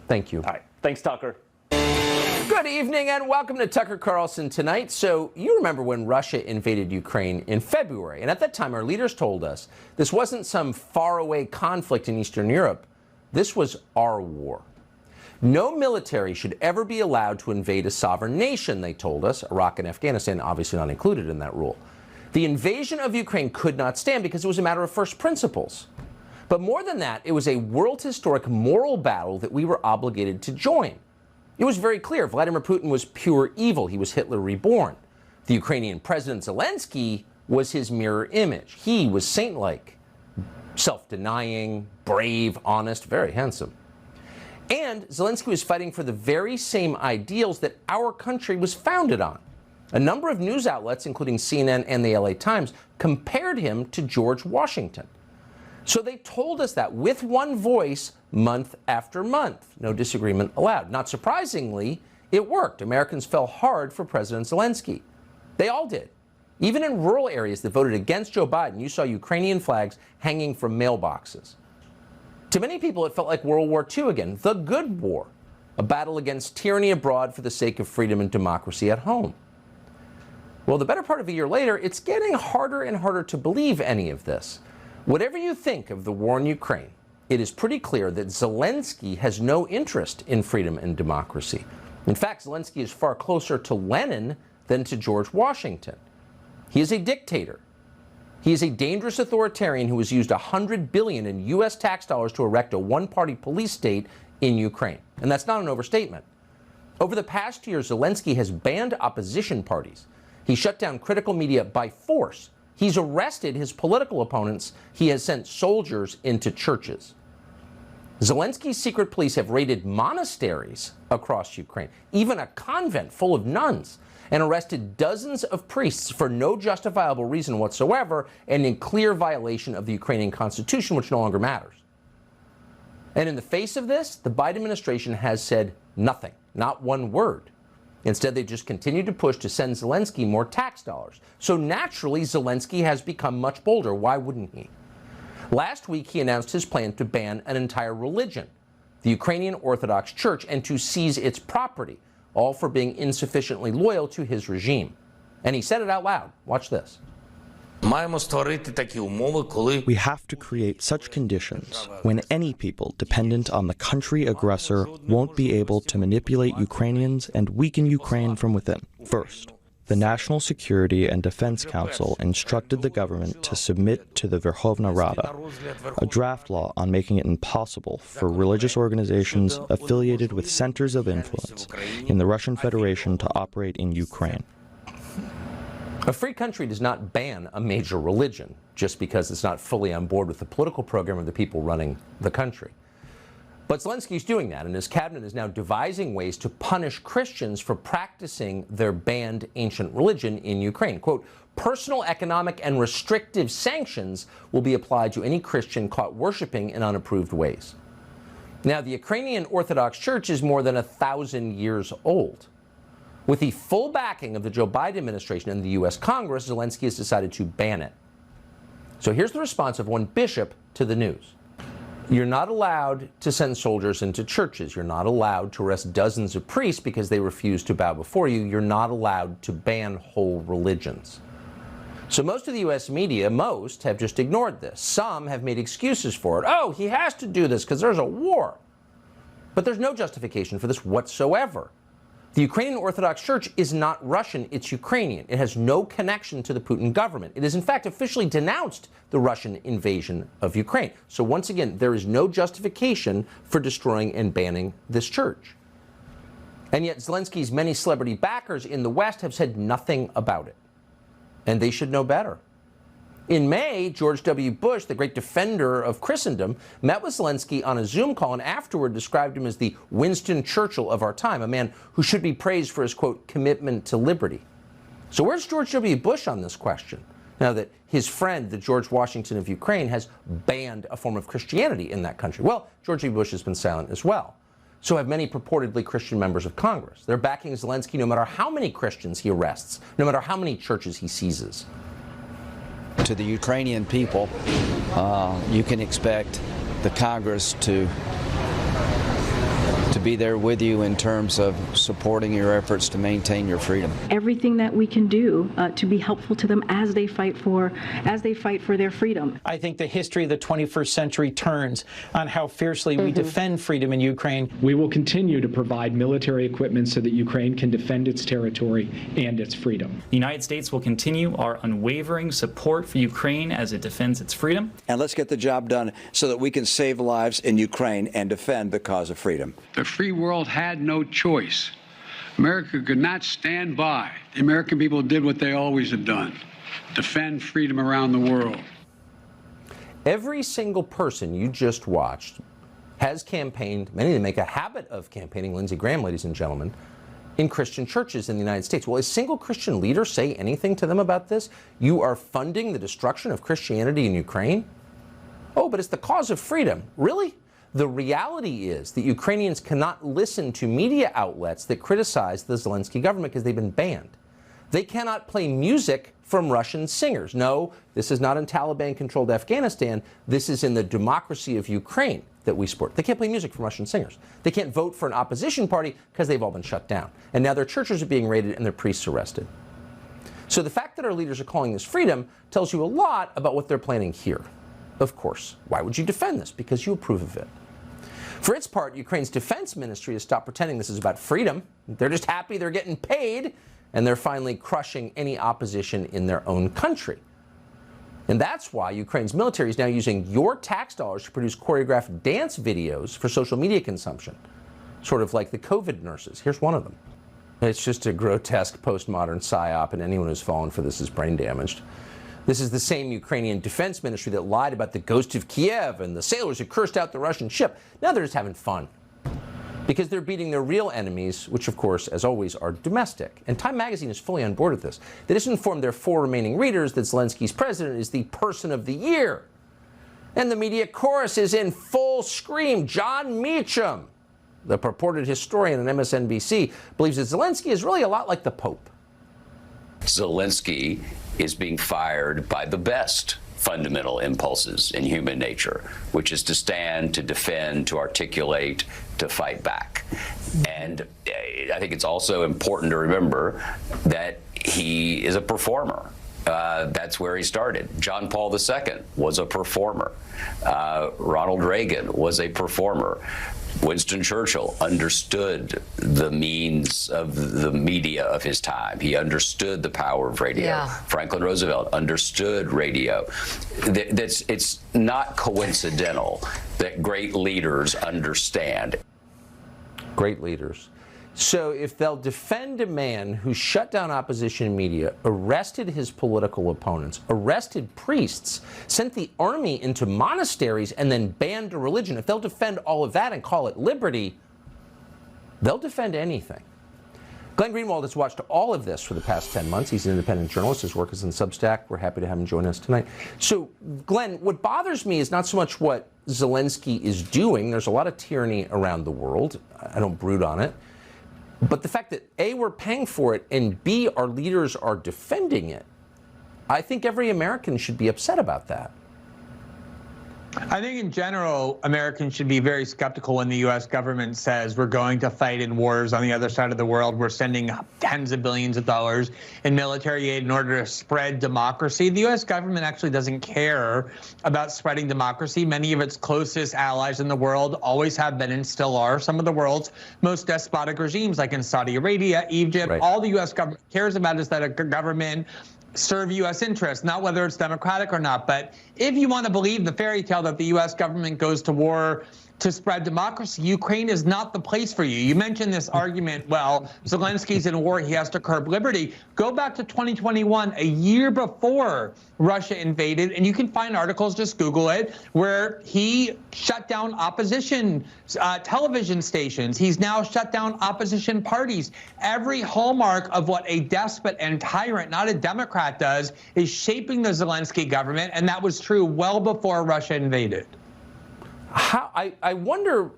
S1: Thank you.
S9: All right. Thanks, Tucker.
S1: Good evening and welcome to Tucker Carlson Tonight. So you remember when Russia invaded Ukraine in February, and at that time our leaders told us this wasn't some faraway conflict in Eastern Europe. This was our war. No military should ever be allowed to invade a sovereign nation, they told us. Iraq and Afghanistan obviously not included in that rule. The invasion of Ukraine could not stand because it was a matter of first principles. But more than that, it was a world historic moral battle that we were obligated to join. It was very clear Vladimir Putin was pure evil. He was Hitler reborn. The Ukrainian President Zelensky was his mirror image. He was saint-like, self-denying, brave, honest, very handsome. And Zelensky was fighting for the very same ideals that our country was founded on. A number of news outlets, including CNN and the LA Times, compared him to George Washington. So they told us that with one voice, month after month. No disagreement allowed. Not surprisingly, it worked. Americans fell hard for President Zelensky. They all did. Even in rural areas that voted against Joe Biden, you saw Ukrainian flags hanging from mailboxes. To many people, it felt like World War II again, the good war, a battle against tyranny abroad for the sake of freedom and democracy at home. Well, the better part of a year later, it's getting harder and harder to believe any of this. Whatever you think of the war in Ukraine, it is pretty clear that Zelensky has no interest in freedom and democracy. In fact, Zelensky is far closer to Lenin than to George Washington. He is a dictator. He is a dangerous authoritarian who has used $100 billion in U.S. tax dollars to erect a one-party police state in Ukraine. And that's not an overstatement. Over the past year, Zelensky has banned opposition parties. He shut down critical media by force. He's arrested his political opponents. He has sent soldiers into churches. Zelensky's secret police have raided monasteries across Ukraine, even a convent full of nuns, and arrested dozens of priests for no justifiable reason whatsoever and in clear violation of the Ukrainian constitution, which no longer matters. And in the face of this, the Biden administration has said nothing, not one word. Instead, they just continued to push to send Zelensky more tax dollars. So naturally, Zelensky has become much bolder. Why wouldn't he? Last week, he announced his plan to ban an entire religion, the Ukrainian Orthodox Church, and to seize its property, all for being insufficiently loyal to his regime. And he said it out loud. Watch this.
S10: We have to create such conditions when any people dependent on the country aggressor won't be able to manipulate Ukrainians and weaken Ukraine from within. First, the National Security and Defense Council instructed the government to submit to the Verkhovna Rada a draft law on making it impossible for religious organizations affiliated with centers of influence in the Russian Federation to operate in Ukraine.
S1: A free country does not ban a major religion just because it's not fully on board with the political program of the people running the country. But Zelensky's doing that, and his cabinet is now devising ways to punish Christians for practicing their banned ancient religion in Ukraine. Quote, personal, economic, and restrictive sanctions will be applied to any Christian caught worshiping in unapproved ways. Now, the Ukrainian Orthodox Church is more than 1,000 years old. With the full backing of the Joe Biden administration and the U.S. Congress, Zelensky has decided to ban it. So here's the response of one bishop to the news. You're not allowed to send soldiers into churches. You're not allowed to arrest dozens of priests because they refuse to bow before you. You're not allowed to ban whole religions. So most of the U.S. media, most, have just ignored this. Some have made excuses for it. Oh, he has to do this because there's a war. But there's no justification for this whatsoever. The Ukrainian Orthodox Church is not Russian, it's Ukrainian. It has no connection to the Putin government. It has in fact officially denounced the Russian invasion of Ukraine. So once again, there is no justification for destroying and banning this church. And yet Zelensky's many celebrity backers in the West have said nothing about it. And they should know better. In May, George W. Bush, the great defender of Christendom, met with Zelensky on a Zoom call and afterward described him as the Winston Churchill of our time, a man who should be praised for his, quote, commitment to liberty. So where's George W. Bush on this question, now that his friend, the George Washington of Ukraine, has banned a form of Christianity in that country? Well, George W. Bush has been silent as well. So have many purportedly Christian members of Congress. They're backing Zelensky no matter how many Christians he arrests, no matter how many churches he seizes.
S11: To the Ukrainian people, you can expect the Congress to be there with you in terms of supporting your efforts to maintain your freedom.
S12: Everything that we can do to be helpful to them as they fight for their freedom.
S23: I think the history of the 21st century turns on how fiercely we defend freedom in Ukraine.
S24: We will continue to provide military equipment so that Ukraine can defend its territory and its freedom.
S25: The United States will continue our unwavering support for Ukraine as it defends its freedom.
S26: And let's get the job done so that we can save lives in Ukraine and defend the cause of freedom.
S27: The free world had no choice. America could not stand by. The American people did what they always have done: defend freedom around the world.
S1: Every single person you just watched has campaigned, many of them make a habit of campaigning, Lindsey Graham, ladies and gentlemen, in Christian churches in the United States. Will a single Christian leader say anything to them about this? You are funding the destruction of Christianity in Ukraine? Oh, but it's the cause of freedom. Really? The reality is that Ukrainians cannot listen to media outlets that criticize the Zelensky government because they've been banned. They cannot play music from Russian singers. No, this is not in Taliban-controlled Afghanistan. This is in the democracy of Ukraine that we support. They can't play music from Russian singers. They can't vote for an opposition party because they've all been shut down. And now their churches are being raided and their priests arrested. So the fact that our leaders are calling this freedom tells you a lot about what they're planning here. Of course. Why would you defend this? Because you approve of it. For its part, Ukraine's defense ministry has stopped pretending this is about freedom. They're just happy they're getting paid, and they're finally crushing any opposition in their own country. And that's why Ukraine's military is now using your tax dollars to produce choreographed dance videos for social media consumption, sort of like the COVID nurses. Here's one of them. It's just a grotesque postmodern psyop, and anyone who's fallen for this is brain damaged. This is the same Ukrainian defense ministry that lied about the ghost of Kiev and the sailors who cursed out the Russian ship. Now they're just having fun because they're beating their real enemies, which, of course, as always, are domestic. And Time magazine is fully on board with this. They just informed their 4 remaining readers that Zelensky's president is the person of the year. And the media chorus is in full scream. John Meacham, the purported historian on MSNBC, believes that Zelensky is really a lot like the Pope.
S28: Zelensky is being fired by the best fundamental impulses in human nature, which is to stand, to defend, to articulate, to fight back. And I think it's also important to remember that he is a performer. That's where he started. John Paul II was a performer. Ronald Reagan was a performer. Winston Churchill understood the means of the media of his time. He understood the power of radio. Yeah. Franklin Roosevelt understood radio. It's not coincidental that great leaders understand.
S1: Great leaders. So if they'll defend a man who shut down opposition media, arrested his political opponents, arrested priests, sent the army into monasteries, and then banned a religion, if they'll defend all of that and call it liberty, they'll defend anything. Glenn Greenwald has watched all of this for the past 10 months. He's an independent journalist. His work is in Substack. We're happy to have him join us tonight. So, Glenn, what bothers me is not so much what Zelensky is doing. There's a lot of tyranny around the world. I don't brood on it. But the fact that A, we're paying for it, and B, our leaders are defending it, I think every American should be upset about that.
S7: I think in general, Americans should be very skeptical when the U.S. government says we're going to fight in wars on the other side of the world. We're sending tens of billions of dollars in military aid in order to spread democracy. The U.S. government actually doesn't care about spreading democracy. Many of its closest allies in the world always have been and still are some of the world's most despotic regimes, like in Saudi Arabia, Egypt.
S1: Right.
S7: All the U.S. government cares about is that a government serve U.S. interests, not whether it's democratic or not. But if you want to believe the fairy tale that the U.S. government goes to war to spread democracy, Ukraine is not the place for you. You mentioned this argument, well, Zelensky's in war, he has to curb liberty. Go back to 2021, a year before Russia invaded, and you can find articles, just Google it, where he shut down opposition television stations. He's now shut down opposition parties. Every hallmark of what a despot and tyrant, not a Democrat, does is shaping the Zelensky government, and that was true well before Russia invaded.
S1: How, I wonder,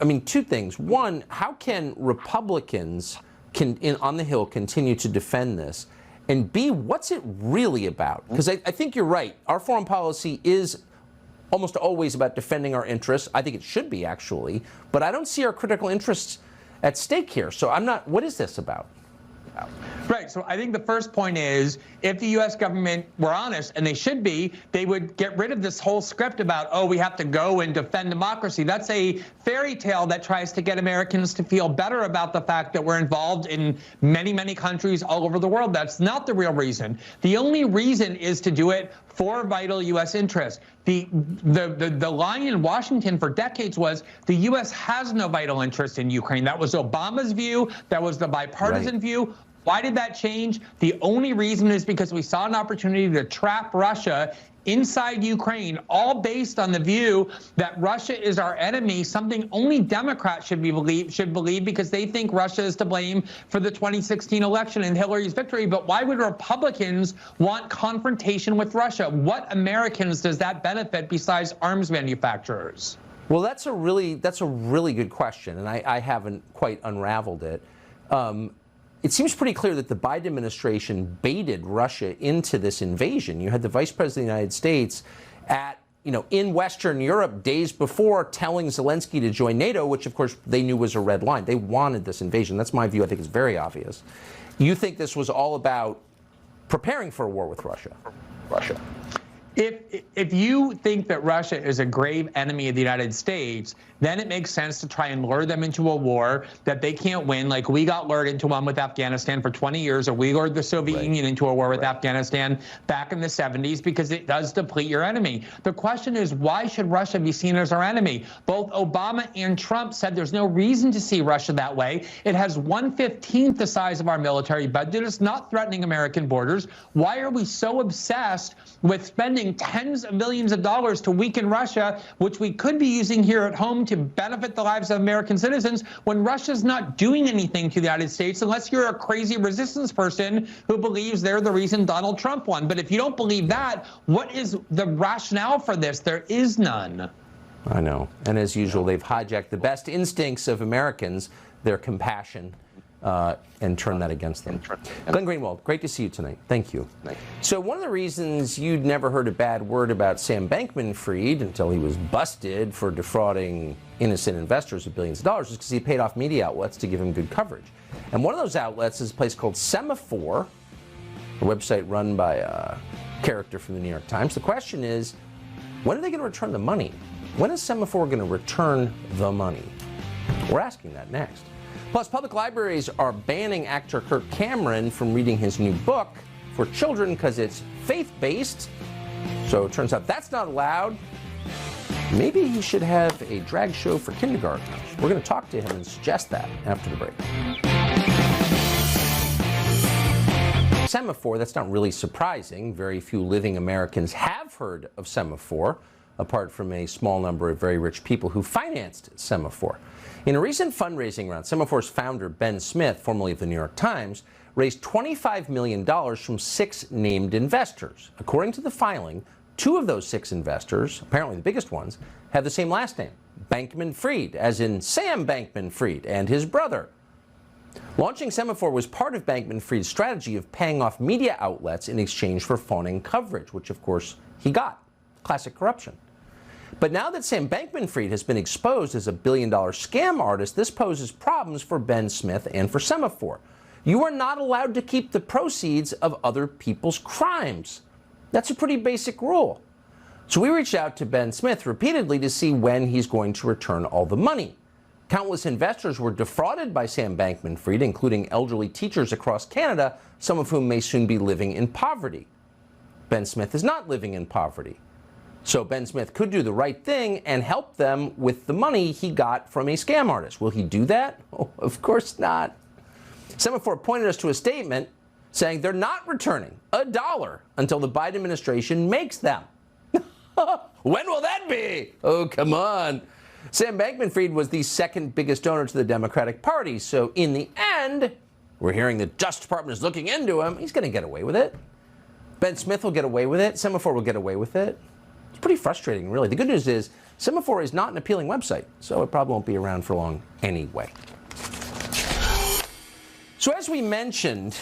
S1: I mean, two things. One, how can Republicans on the Hill continue to defend this? And B, what's it really about? Because I think you're right. Our foreign policy is almost always about defending our interests. I think it should be, actually. But I don't see our critical interests at stake here. So I'm not, what is this about?
S7: Right. So I think the first point is, if the U.S. government were honest, and they should be, they would get rid of this whole script about, oh, we have to go and defend democracy. That's a fairy tale that tries to get Americans to feel better about the fact that we're involved in many, many countries all over the world. That's not the real reason. The only reason is to do it for vital U.S. interests. The line in Washington for decades was the U.S. has no vital interest in Ukraine. That was Obama's view. That was the bipartisan view. Why did that change? The only reason is because we saw an opportunity to trap Russia inside Ukraine, all based on the view that Russia is our enemy, something only Democrats should believe because they think Russia is to blame for the 2016 election and Hillary's victory. But why would Republicans want confrontation with Russia? What Americans does that benefit besides arms manufacturers?
S1: Well, that's a really good question, and I haven't quite unraveled it. It seems pretty clear that the Biden administration baited Russia into this invasion. You had the Vice President of the United States in Western Europe days before telling Zelensky to join NATO, which of course they knew was a red line. They wanted this invasion. That's my view. I think it's very obvious. You think this was all about preparing for a war with Russia?
S7: If you think that Russia is a grave enemy of the United States, then it makes sense to try and lure them into a war that they can't win, like we got lured into one with Afghanistan for 20 years, or we lured the Soviet Union into a war with Afghanistan back in the 70s, because it does deplete your enemy. The question is, why should Russia be seen as our enemy? Both Obama and Trump said there's no reason to see Russia that way. It has 1/15 the size of our military budget. It's not threatening American borders. Why are we so obsessed with spending tens of millions of dollars to weaken Russia, which we could be using here at home to benefit the lives of American citizens, when Russia's not doing anything to the United States, unless you're a crazy resistance person who believes they're the reason Donald Trump won? But if you don't believe that, what is the rationale for this? There is none.
S1: I know. And as usual, they've hijacked the best instincts of Americans, their compassion, and turn that against them. Glenn Greenwald, great to see you tonight. Thank you. So one of the reasons you'd never heard a bad word about Sam Bankman-Fried until he was busted for defrauding innocent investors of billions of dollars is because he paid off media outlets to give him good coverage. And one of those outlets is a place called Semaphore, a website run by a character from the New York Times. The question is, when are they going to return the money? When is Semaphore going to return the money? We're asking that next. Plus, public libraries are banning actor Kirk Cameron from reading his new book for children because it's faith-based. So it turns out that's not allowed. Maybe he should have a drag show for kindergartners. We're going to talk to him and suggest that after the break. Semaphore, that's not really surprising. Very few living Americans have heard of Semaphore, apart from a small number of very rich people who financed Semaphore. In a recent fundraising round, Semaphore's founder, Ben Smith, formerly of the New York Times, raised $25 million from 6 named investors. According to the filing, 2 of those 6 investors, apparently the biggest ones, have the same last name, Bankman-Fried, as in Sam Bankman-Fried and his brother. Launching Semaphore was part of Bankman-Fried's strategy of paying off media outlets in exchange for fawning coverage, which of course he got. Classic corruption. But now that Sam Bankman-Fried has been exposed as a billion-dollar scam artist, this poses problems for Ben Smith and for Semaphore. You are not allowed to keep the proceeds of other people's crimes. That's a pretty basic rule. So we reached out to Ben Smith repeatedly to see when he's going to return all the money. Countless investors were defrauded by Sam Bankman-Fried, including elderly teachers across Canada, some of whom may soon be living in poverty. Ben Smith is not living in poverty. So Ben Smith could do the right thing and help them with the money he got from a scam artist. Will he do that? Oh, of course not. Semaphore pointed us to a statement saying they're not returning $1 until the Biden administration makes them. When will that be? Oh, come on. Sam Bankman-Fried was the second biggest donor to the Democratic Party. So in the end, we're hearing the Justice Department is looking into him. He's going to get away with it. Ben Smith will get away with it. Semaphore will get away with it. It's pretty frustrating, really. The good news is Semaphore is not an appealing website, so it probably won't be around for long anyway. So as we mentioned,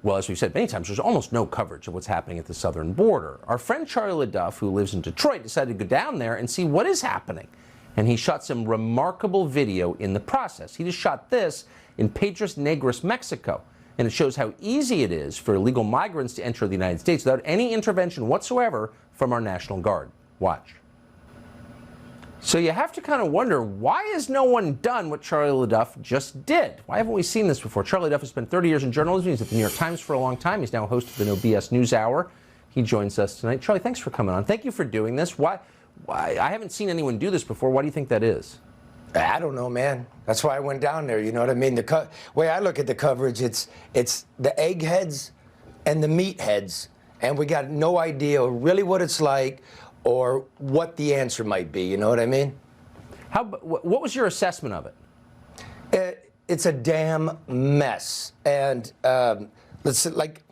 S1: well, as we've said many times, there's almost no coverage of what's happening at the southern border. Our friend Charlie LaDuff, who lives in Detroit, decided to go down there and see what is happening. And he shot some remarkable video in the process. He just shot this in Piedras Negras, Mexico. And it shows how easy it is for illegal migrants to enter the United States without any intervention whatsoever from our National Guard. Watch. So you have to kind of wonder, why has no one done what Charlie LaDuff just did? Why haven't we seen this before? Charlie LaDuff has spent 30 years in journalism. He's at the New York Times for a long time. He's now host of the No BS News Hour. He joins us tonight. Charlie, thanks for coming on. Thank you for doing this. Why? I haven't seen anyone do this before. Why do you think that is?
S13: I don't know, man. That's why I went down there. You know what I mean? The way I look at the coverage, it's the eggheads and the meatheads, and we got no idea really what it's like or what the answer might be. You know what I mean?
S1: What was your assessment of it?
S13: It's a damn mess, and let's like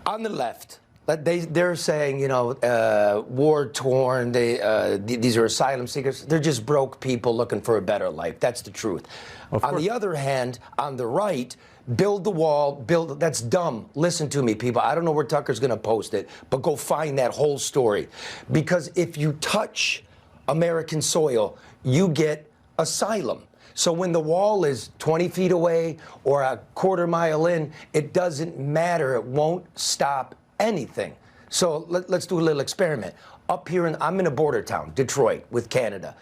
S13: on the left. They're saying, you know, war-torn, these are asylum seekers. They're just broke people looking for a better life. That's the truth. On the other hand, on the right, build the wall, that's dumb. Listen to me, people. I don't know where Tucker's going to post it, but go find that whole story. Because if you touch American soil, you get asylum. So when the wall is 20 feet away or a quarter mile in, it doesn't matter. It won't stop anything. So let's do a little experiment. Up here, I'm in a border town, Detroit, with Canada.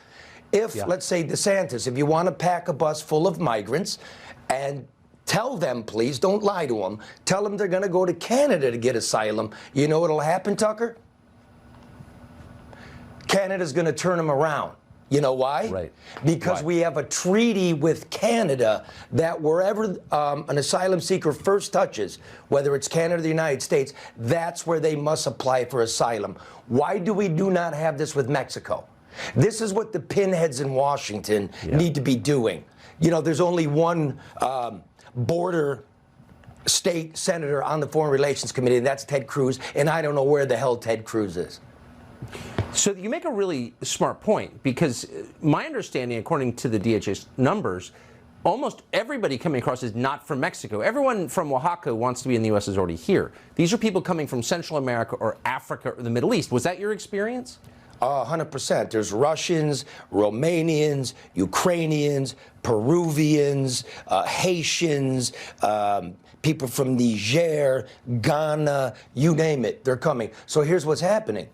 S13: Let's say DeSantis, if you want to pack a bus full of migrants and tell them, please, don't lie to them, tell them they're going to go to Canada to get asylum, you know what'll happen, Tucker? Canada's going to turn them around. You know why?
S1: Right.
S13: Because we have a treaty with Canada that wherever an asylum seeker first touches, whether it's Canada or the United States, that's where they must apply for asylum. Why do we not have this with Mexico? This is what the pinheads in Washington need to be doing. You know, there's only one border state senator on the Foreign Relations Committee, and that's Ted Cruz, and I don't know where the hell Ted Cruz is.
S1: So you make a really smart point, because my understanding, according to the DHS numbers, almost everybody coming across is not from Mexico. Everyone from Oaxaca wants to be in the U.S. is already here. These are people coming from Central America or Africa or the Middle East. Was that your experience?
S13: 100%. There's Russians, Romanians, Ukrainians, Peruvians, Haitians, people from Niger, Ghana, you name it, they're coming. So here's what's happening.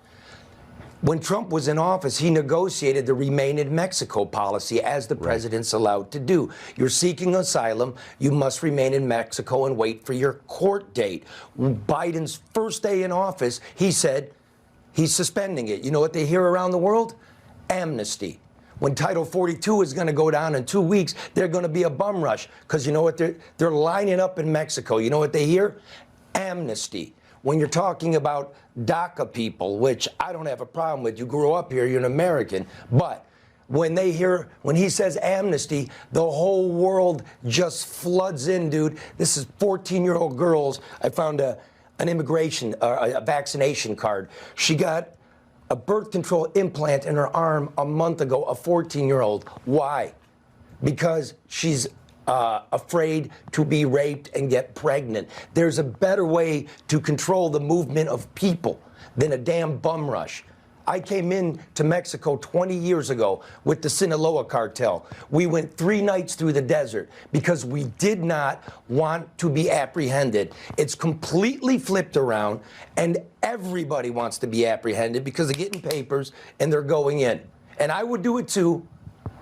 S13: When Trump was in office, he negotiated the Remain in Mexico policy, as the president's allowed to do. You're seeking asylum, you must remain in Mexico and wait for your court date. Biden's first day in office, he said he's suspending it. You know what they hear around the world? Amnesty. When Title 42 is going to go down in 2 weeks, they're going to be a bum rush. Because you know what? They're lining up in Mexico. You know what they hear? Amnesty. When you're talking about DACA people, which I don't have a problem with, you grew up here, you're an American, but when he says amnesty, the whole world just floods in, dude. This is 14-year-old girls. I found a vaccination card. She got a birth control implant in her arm a month ago, a 14-year-old. Why? Because she's afraid to be raped and get pregnant. There's a better way to control the movement of people than a damn bum rush. I came in to Mexico 20 years ago with the Sinaloa cartel. We went 3 nights through the desert because we did not want to be apprehended. It's completely flipped around, and everybody wants to be apprehended because they're getting papers and they're going in. And I would do it too.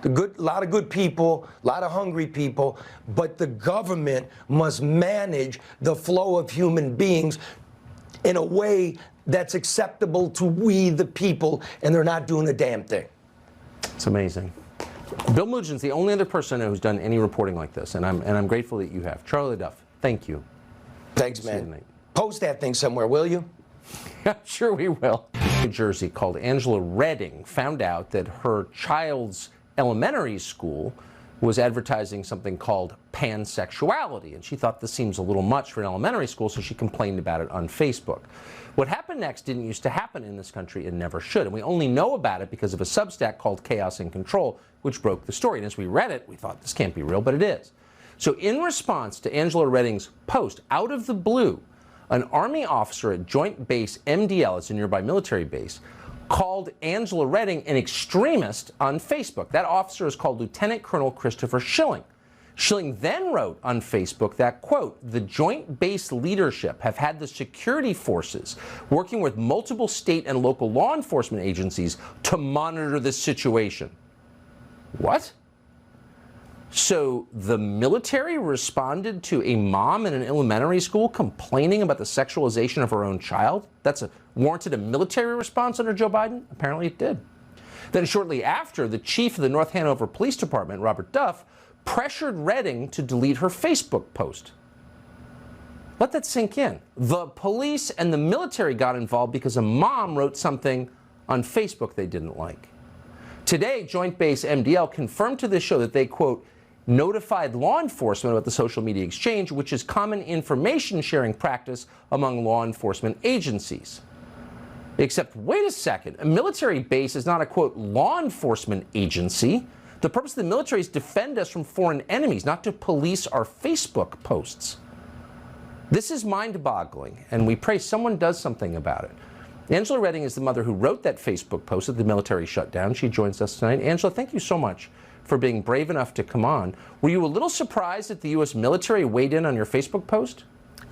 S13: A lot of good people, a lot of hungry people, but the government must manage the flow of human beings in a way that's acceptable to we the people, and they're not doing a damn thing.
S1: It's amazing. Bill Mugen's the only other person I know who's done any reporting like this, and I'm grateful that you have. Charlie Duff, thank you.
S13: Thanks, man. Post that thing somewhere, will you?
S1: Sure we will. New Jersey called Angela Redding found out that her child's elementary school was advertising something called pansexuality, and she thought this seems a little much for an elementary school, so she complained about it on Facebook. What happened next didn't used to happen in this country and never should, and we only know about it because of a Substack called Chaos and Control, which broke the story. And as we read it, we thought this can't be real, but it is. So in response to Angela Redding's post, out of the blue, an Army officer at Joint Base MDL, it's a nearby military base, called Angela Redding an extremist on Facebook. That officer is called Lieutenant Colonel Christopher Schilling. Schilling then wrote on Facebook that, quote, the Joint Base leadership have had the security forces working with multiple state and local law enforcement agencies to monitor this situation. What? So the military responded to a mom in an elementary school complaining about the sexualization of her own child? That's warranted a military response under Joe Biden? Apparently it did. Then shortly after, the chief of the North Hanover Police Department, Robert Duff, pressured Redding to delete her Facebook post. Let that sink in. The police and the military got involved because a mom wrote something on Facebook they didn't like. Today, Joint Base MDL confirmed to this show that they, quote, notified law enforcement about the social media exchange, which is common information sharing practice among law enforcement agencies. Except, wait a second, a military base is not a, quote, law enforcement agency. The purpose of the military is to defend us from foreign enemies, not to police our Facebook posts. This is mind-boggling, and we pray someone does something about it. Angela Redding is the mother who wrote that Facebook post that the military shut down. She joins us tonight. Angela, thank you so much for being brave enough to come on. Were you a little surprised that the U.S. military weighed in on your Facebook post?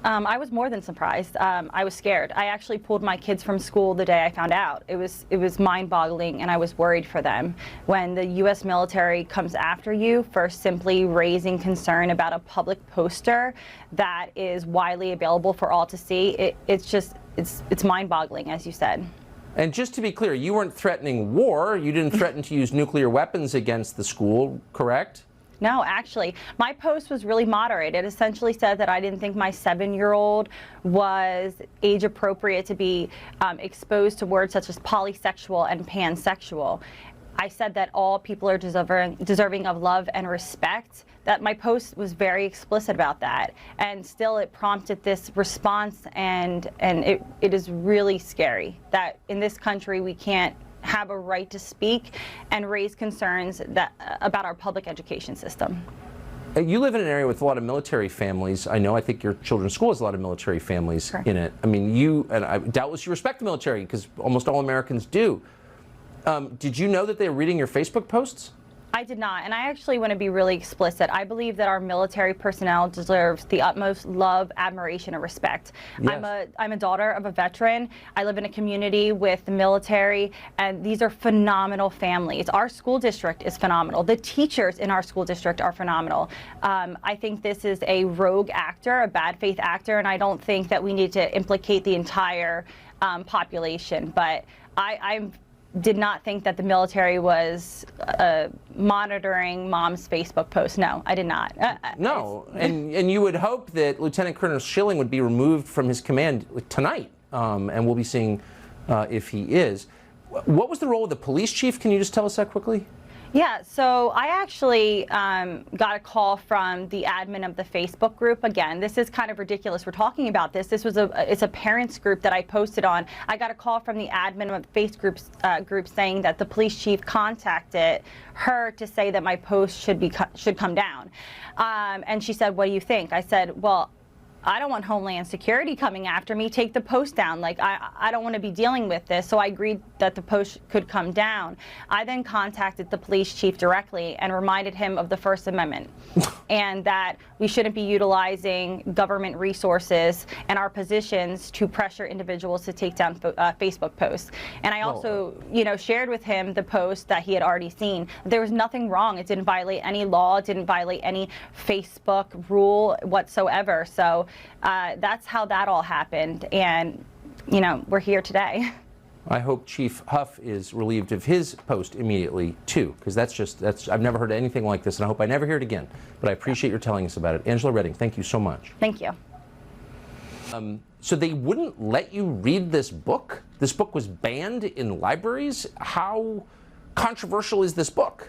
S14: I was more than surprised. I was scared. I actually pulled my kids from school the day I found out. It was mind-boggling, and I was worried for them. When the U.S. military comes after you for simply raising concern about a public poster that is widely available for all to see, it's mind-boggling, as you said.
S1: And just to be clear, you weren't threatening war. You didn't threaten to use nuclear weapons against the school, correct?
S14: No, actually, my post was really moderate. It essentially said that I didn't think my 7-year-old was age appropriate to be exposed to words such as polysexual and pansexual. I said that all people are deserving of love and respect. That my post was very explicit about that, and still it prompted this response, and it is really scary that in this country we can't have a right to speak and raise concerns about our public education system.
S1: You live in an area with a lot of military families. I think your children's school has a lot of military families in it. I mean, doubtless you respect the military because almost all Americans do. Did you know that they were reading your Facebook posts?
S14: I did not, and I actually want to be really explicit. I believe that our military personnel deserves the utmost love, admiration, and respect. Yes. I'm a daughter of a veteran. I live in a community with the military, and these are phenomenal families. Our school district is phenomenal. The teachers in our school district are phenomenal. I think this is a rogue actor, a bad faith actor, and I don't think that we need to implicate the entire population. But I did not think that the military was monitoring mom's Facebook post. No, I did not.
S1: No, and you would hope that Lieutenant Colonel Schilling would be removed from his command tonight, and we'll be seeing if he is. What was the role of the police chief? Can you just tell us that quickly?
S14: Yeah, so I actually got a call from the admin of the Facebook group. Again, this is kind of ridiculous. We're talking about this. It's a parents group that I posted on. I got a call from the admin of the Facebook group saying that the police chief contacted her to say that my post should come down. And she said, "What do you think?" I said, "Well, I don't want Homeland Security coming after me. Take the post down. Like, I don't want to be dealing with this. So I agreed that the post could come down. I then contacted the police chief directly and reminded him of the First Amendment and that we shouldn't be utilizing government resources and our positions to pressure individuals to take down Facebook posts. And I also, shared with him the post that he had already seen. There was nothing wrong. It didn't violate any law. It didn't violate any Facebook rule whatsoever. So that's how that all happened. And, we're here today.
S1: I hope Chief Huff is relieved of his post immediately, too, because I've never heard anything like this, and I hope I never hear it again. But I appreciate your telling us about it. Angela Redding, thank you so much.
S14: Thank you.
S1: So they wouldn't let you read this book? This book was banned in libraries? How controversial is this book?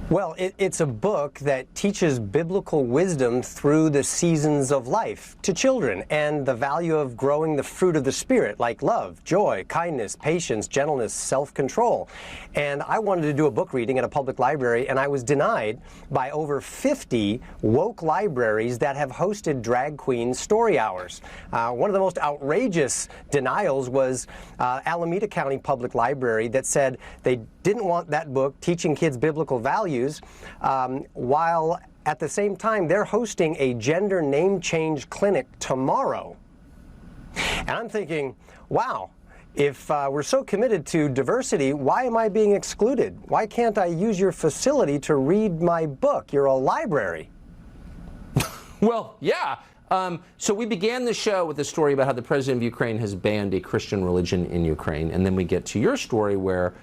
S2: Well, it's a book that teaches biblical wisdom through the seasons of life to children and the value of growing the fruit of the Spirit, like love, joy, kindness, patience, gentleness, self-control. And I wanted to do a book reading at a public library, and I was denied by over 50 woke libraries that have hosted drag queen story hours. One of the most outrageous denials was Alameda County Public Library that said they didn't want that book teaching kids biblical values, while at the same time they're hosting a gender name change clinic tomorrow. And I'm thinking, wow, if we're so committed to diversity, why am I being excluded? Why can't I use your facility to read my book? You're a library.
S1: Well, yeah. So we began the show with a story about how the president of Ukraine has banned a Christian religion in Ukraine, and then we get to your story where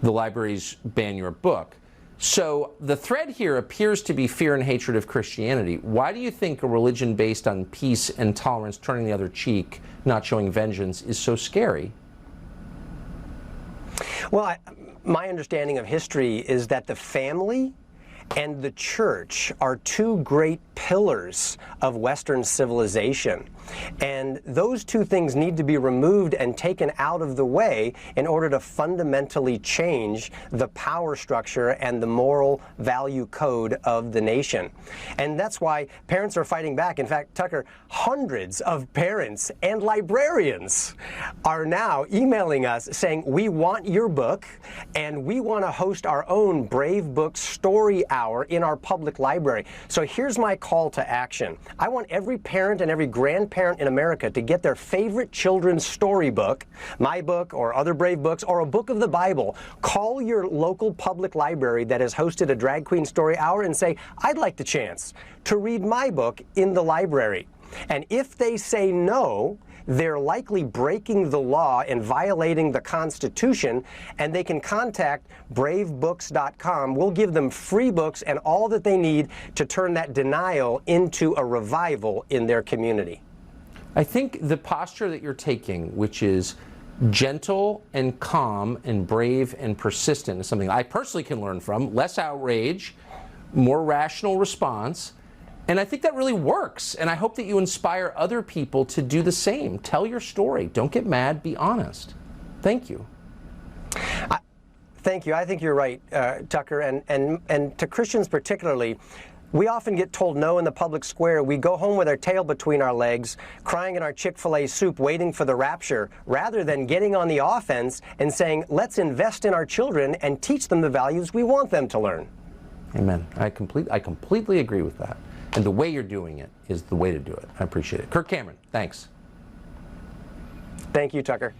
S1: the libraries ban your book. So the thread here appears to be fear and hatred of Christianity. Why do you think a religion based on peace and tolerance, turning the other cheek, not showing vengeance, is so scary?
S2: Well, my understanding of history is that the family and the church are two great pillars of Western civilization. And those two things need to be removed and taken out of the way in order to fundamentally change the power structure and the moral value code of the nation. And that's why parents are fighting back. In fact, Tucker, hundreds of parents and librarians are now emailing us saying, we want your book and we want to host our own Brave Book Story Hour in our public library. So here's my call to action. I want every parent and every grandparent in America to get their favorite children's storybook, my book or other Brave books, or a book of the Bible. Call your local public library that has hosted a drag queen story hour and say, I'd like the chance to read my book in the library. And if they say no, they're likely breaking the law and violating the Constitution, and they can contact bravebooks.com. We'll give them free books and all that they need to turn that denial into a revival in their community.
S1: I think the posture that you're taking, which is gentle and calm and brave and persistent, is something I personally can learn from. Less outrage, more rational response. And I think that really works. And I hope that you inspire other people to do the same. Tell your story. Don't get mad. Be honest. Thank you.
S2: Thank you. I think you're right, Tucker. And to Christians particularly, we often get told no in the public square. We go home with our tail between our legs, crying in our Chick-fil-A soup, waiting for the rapture, rather than getting on the offense and saying, let's invest in our children and teach them the values we want them to learn.
S1: Amen. I completely agree with that. And the way you're doing it is the way to do it. I appreciate it. Kirk Cameron, thanks.
S2: Thank you, Tucker.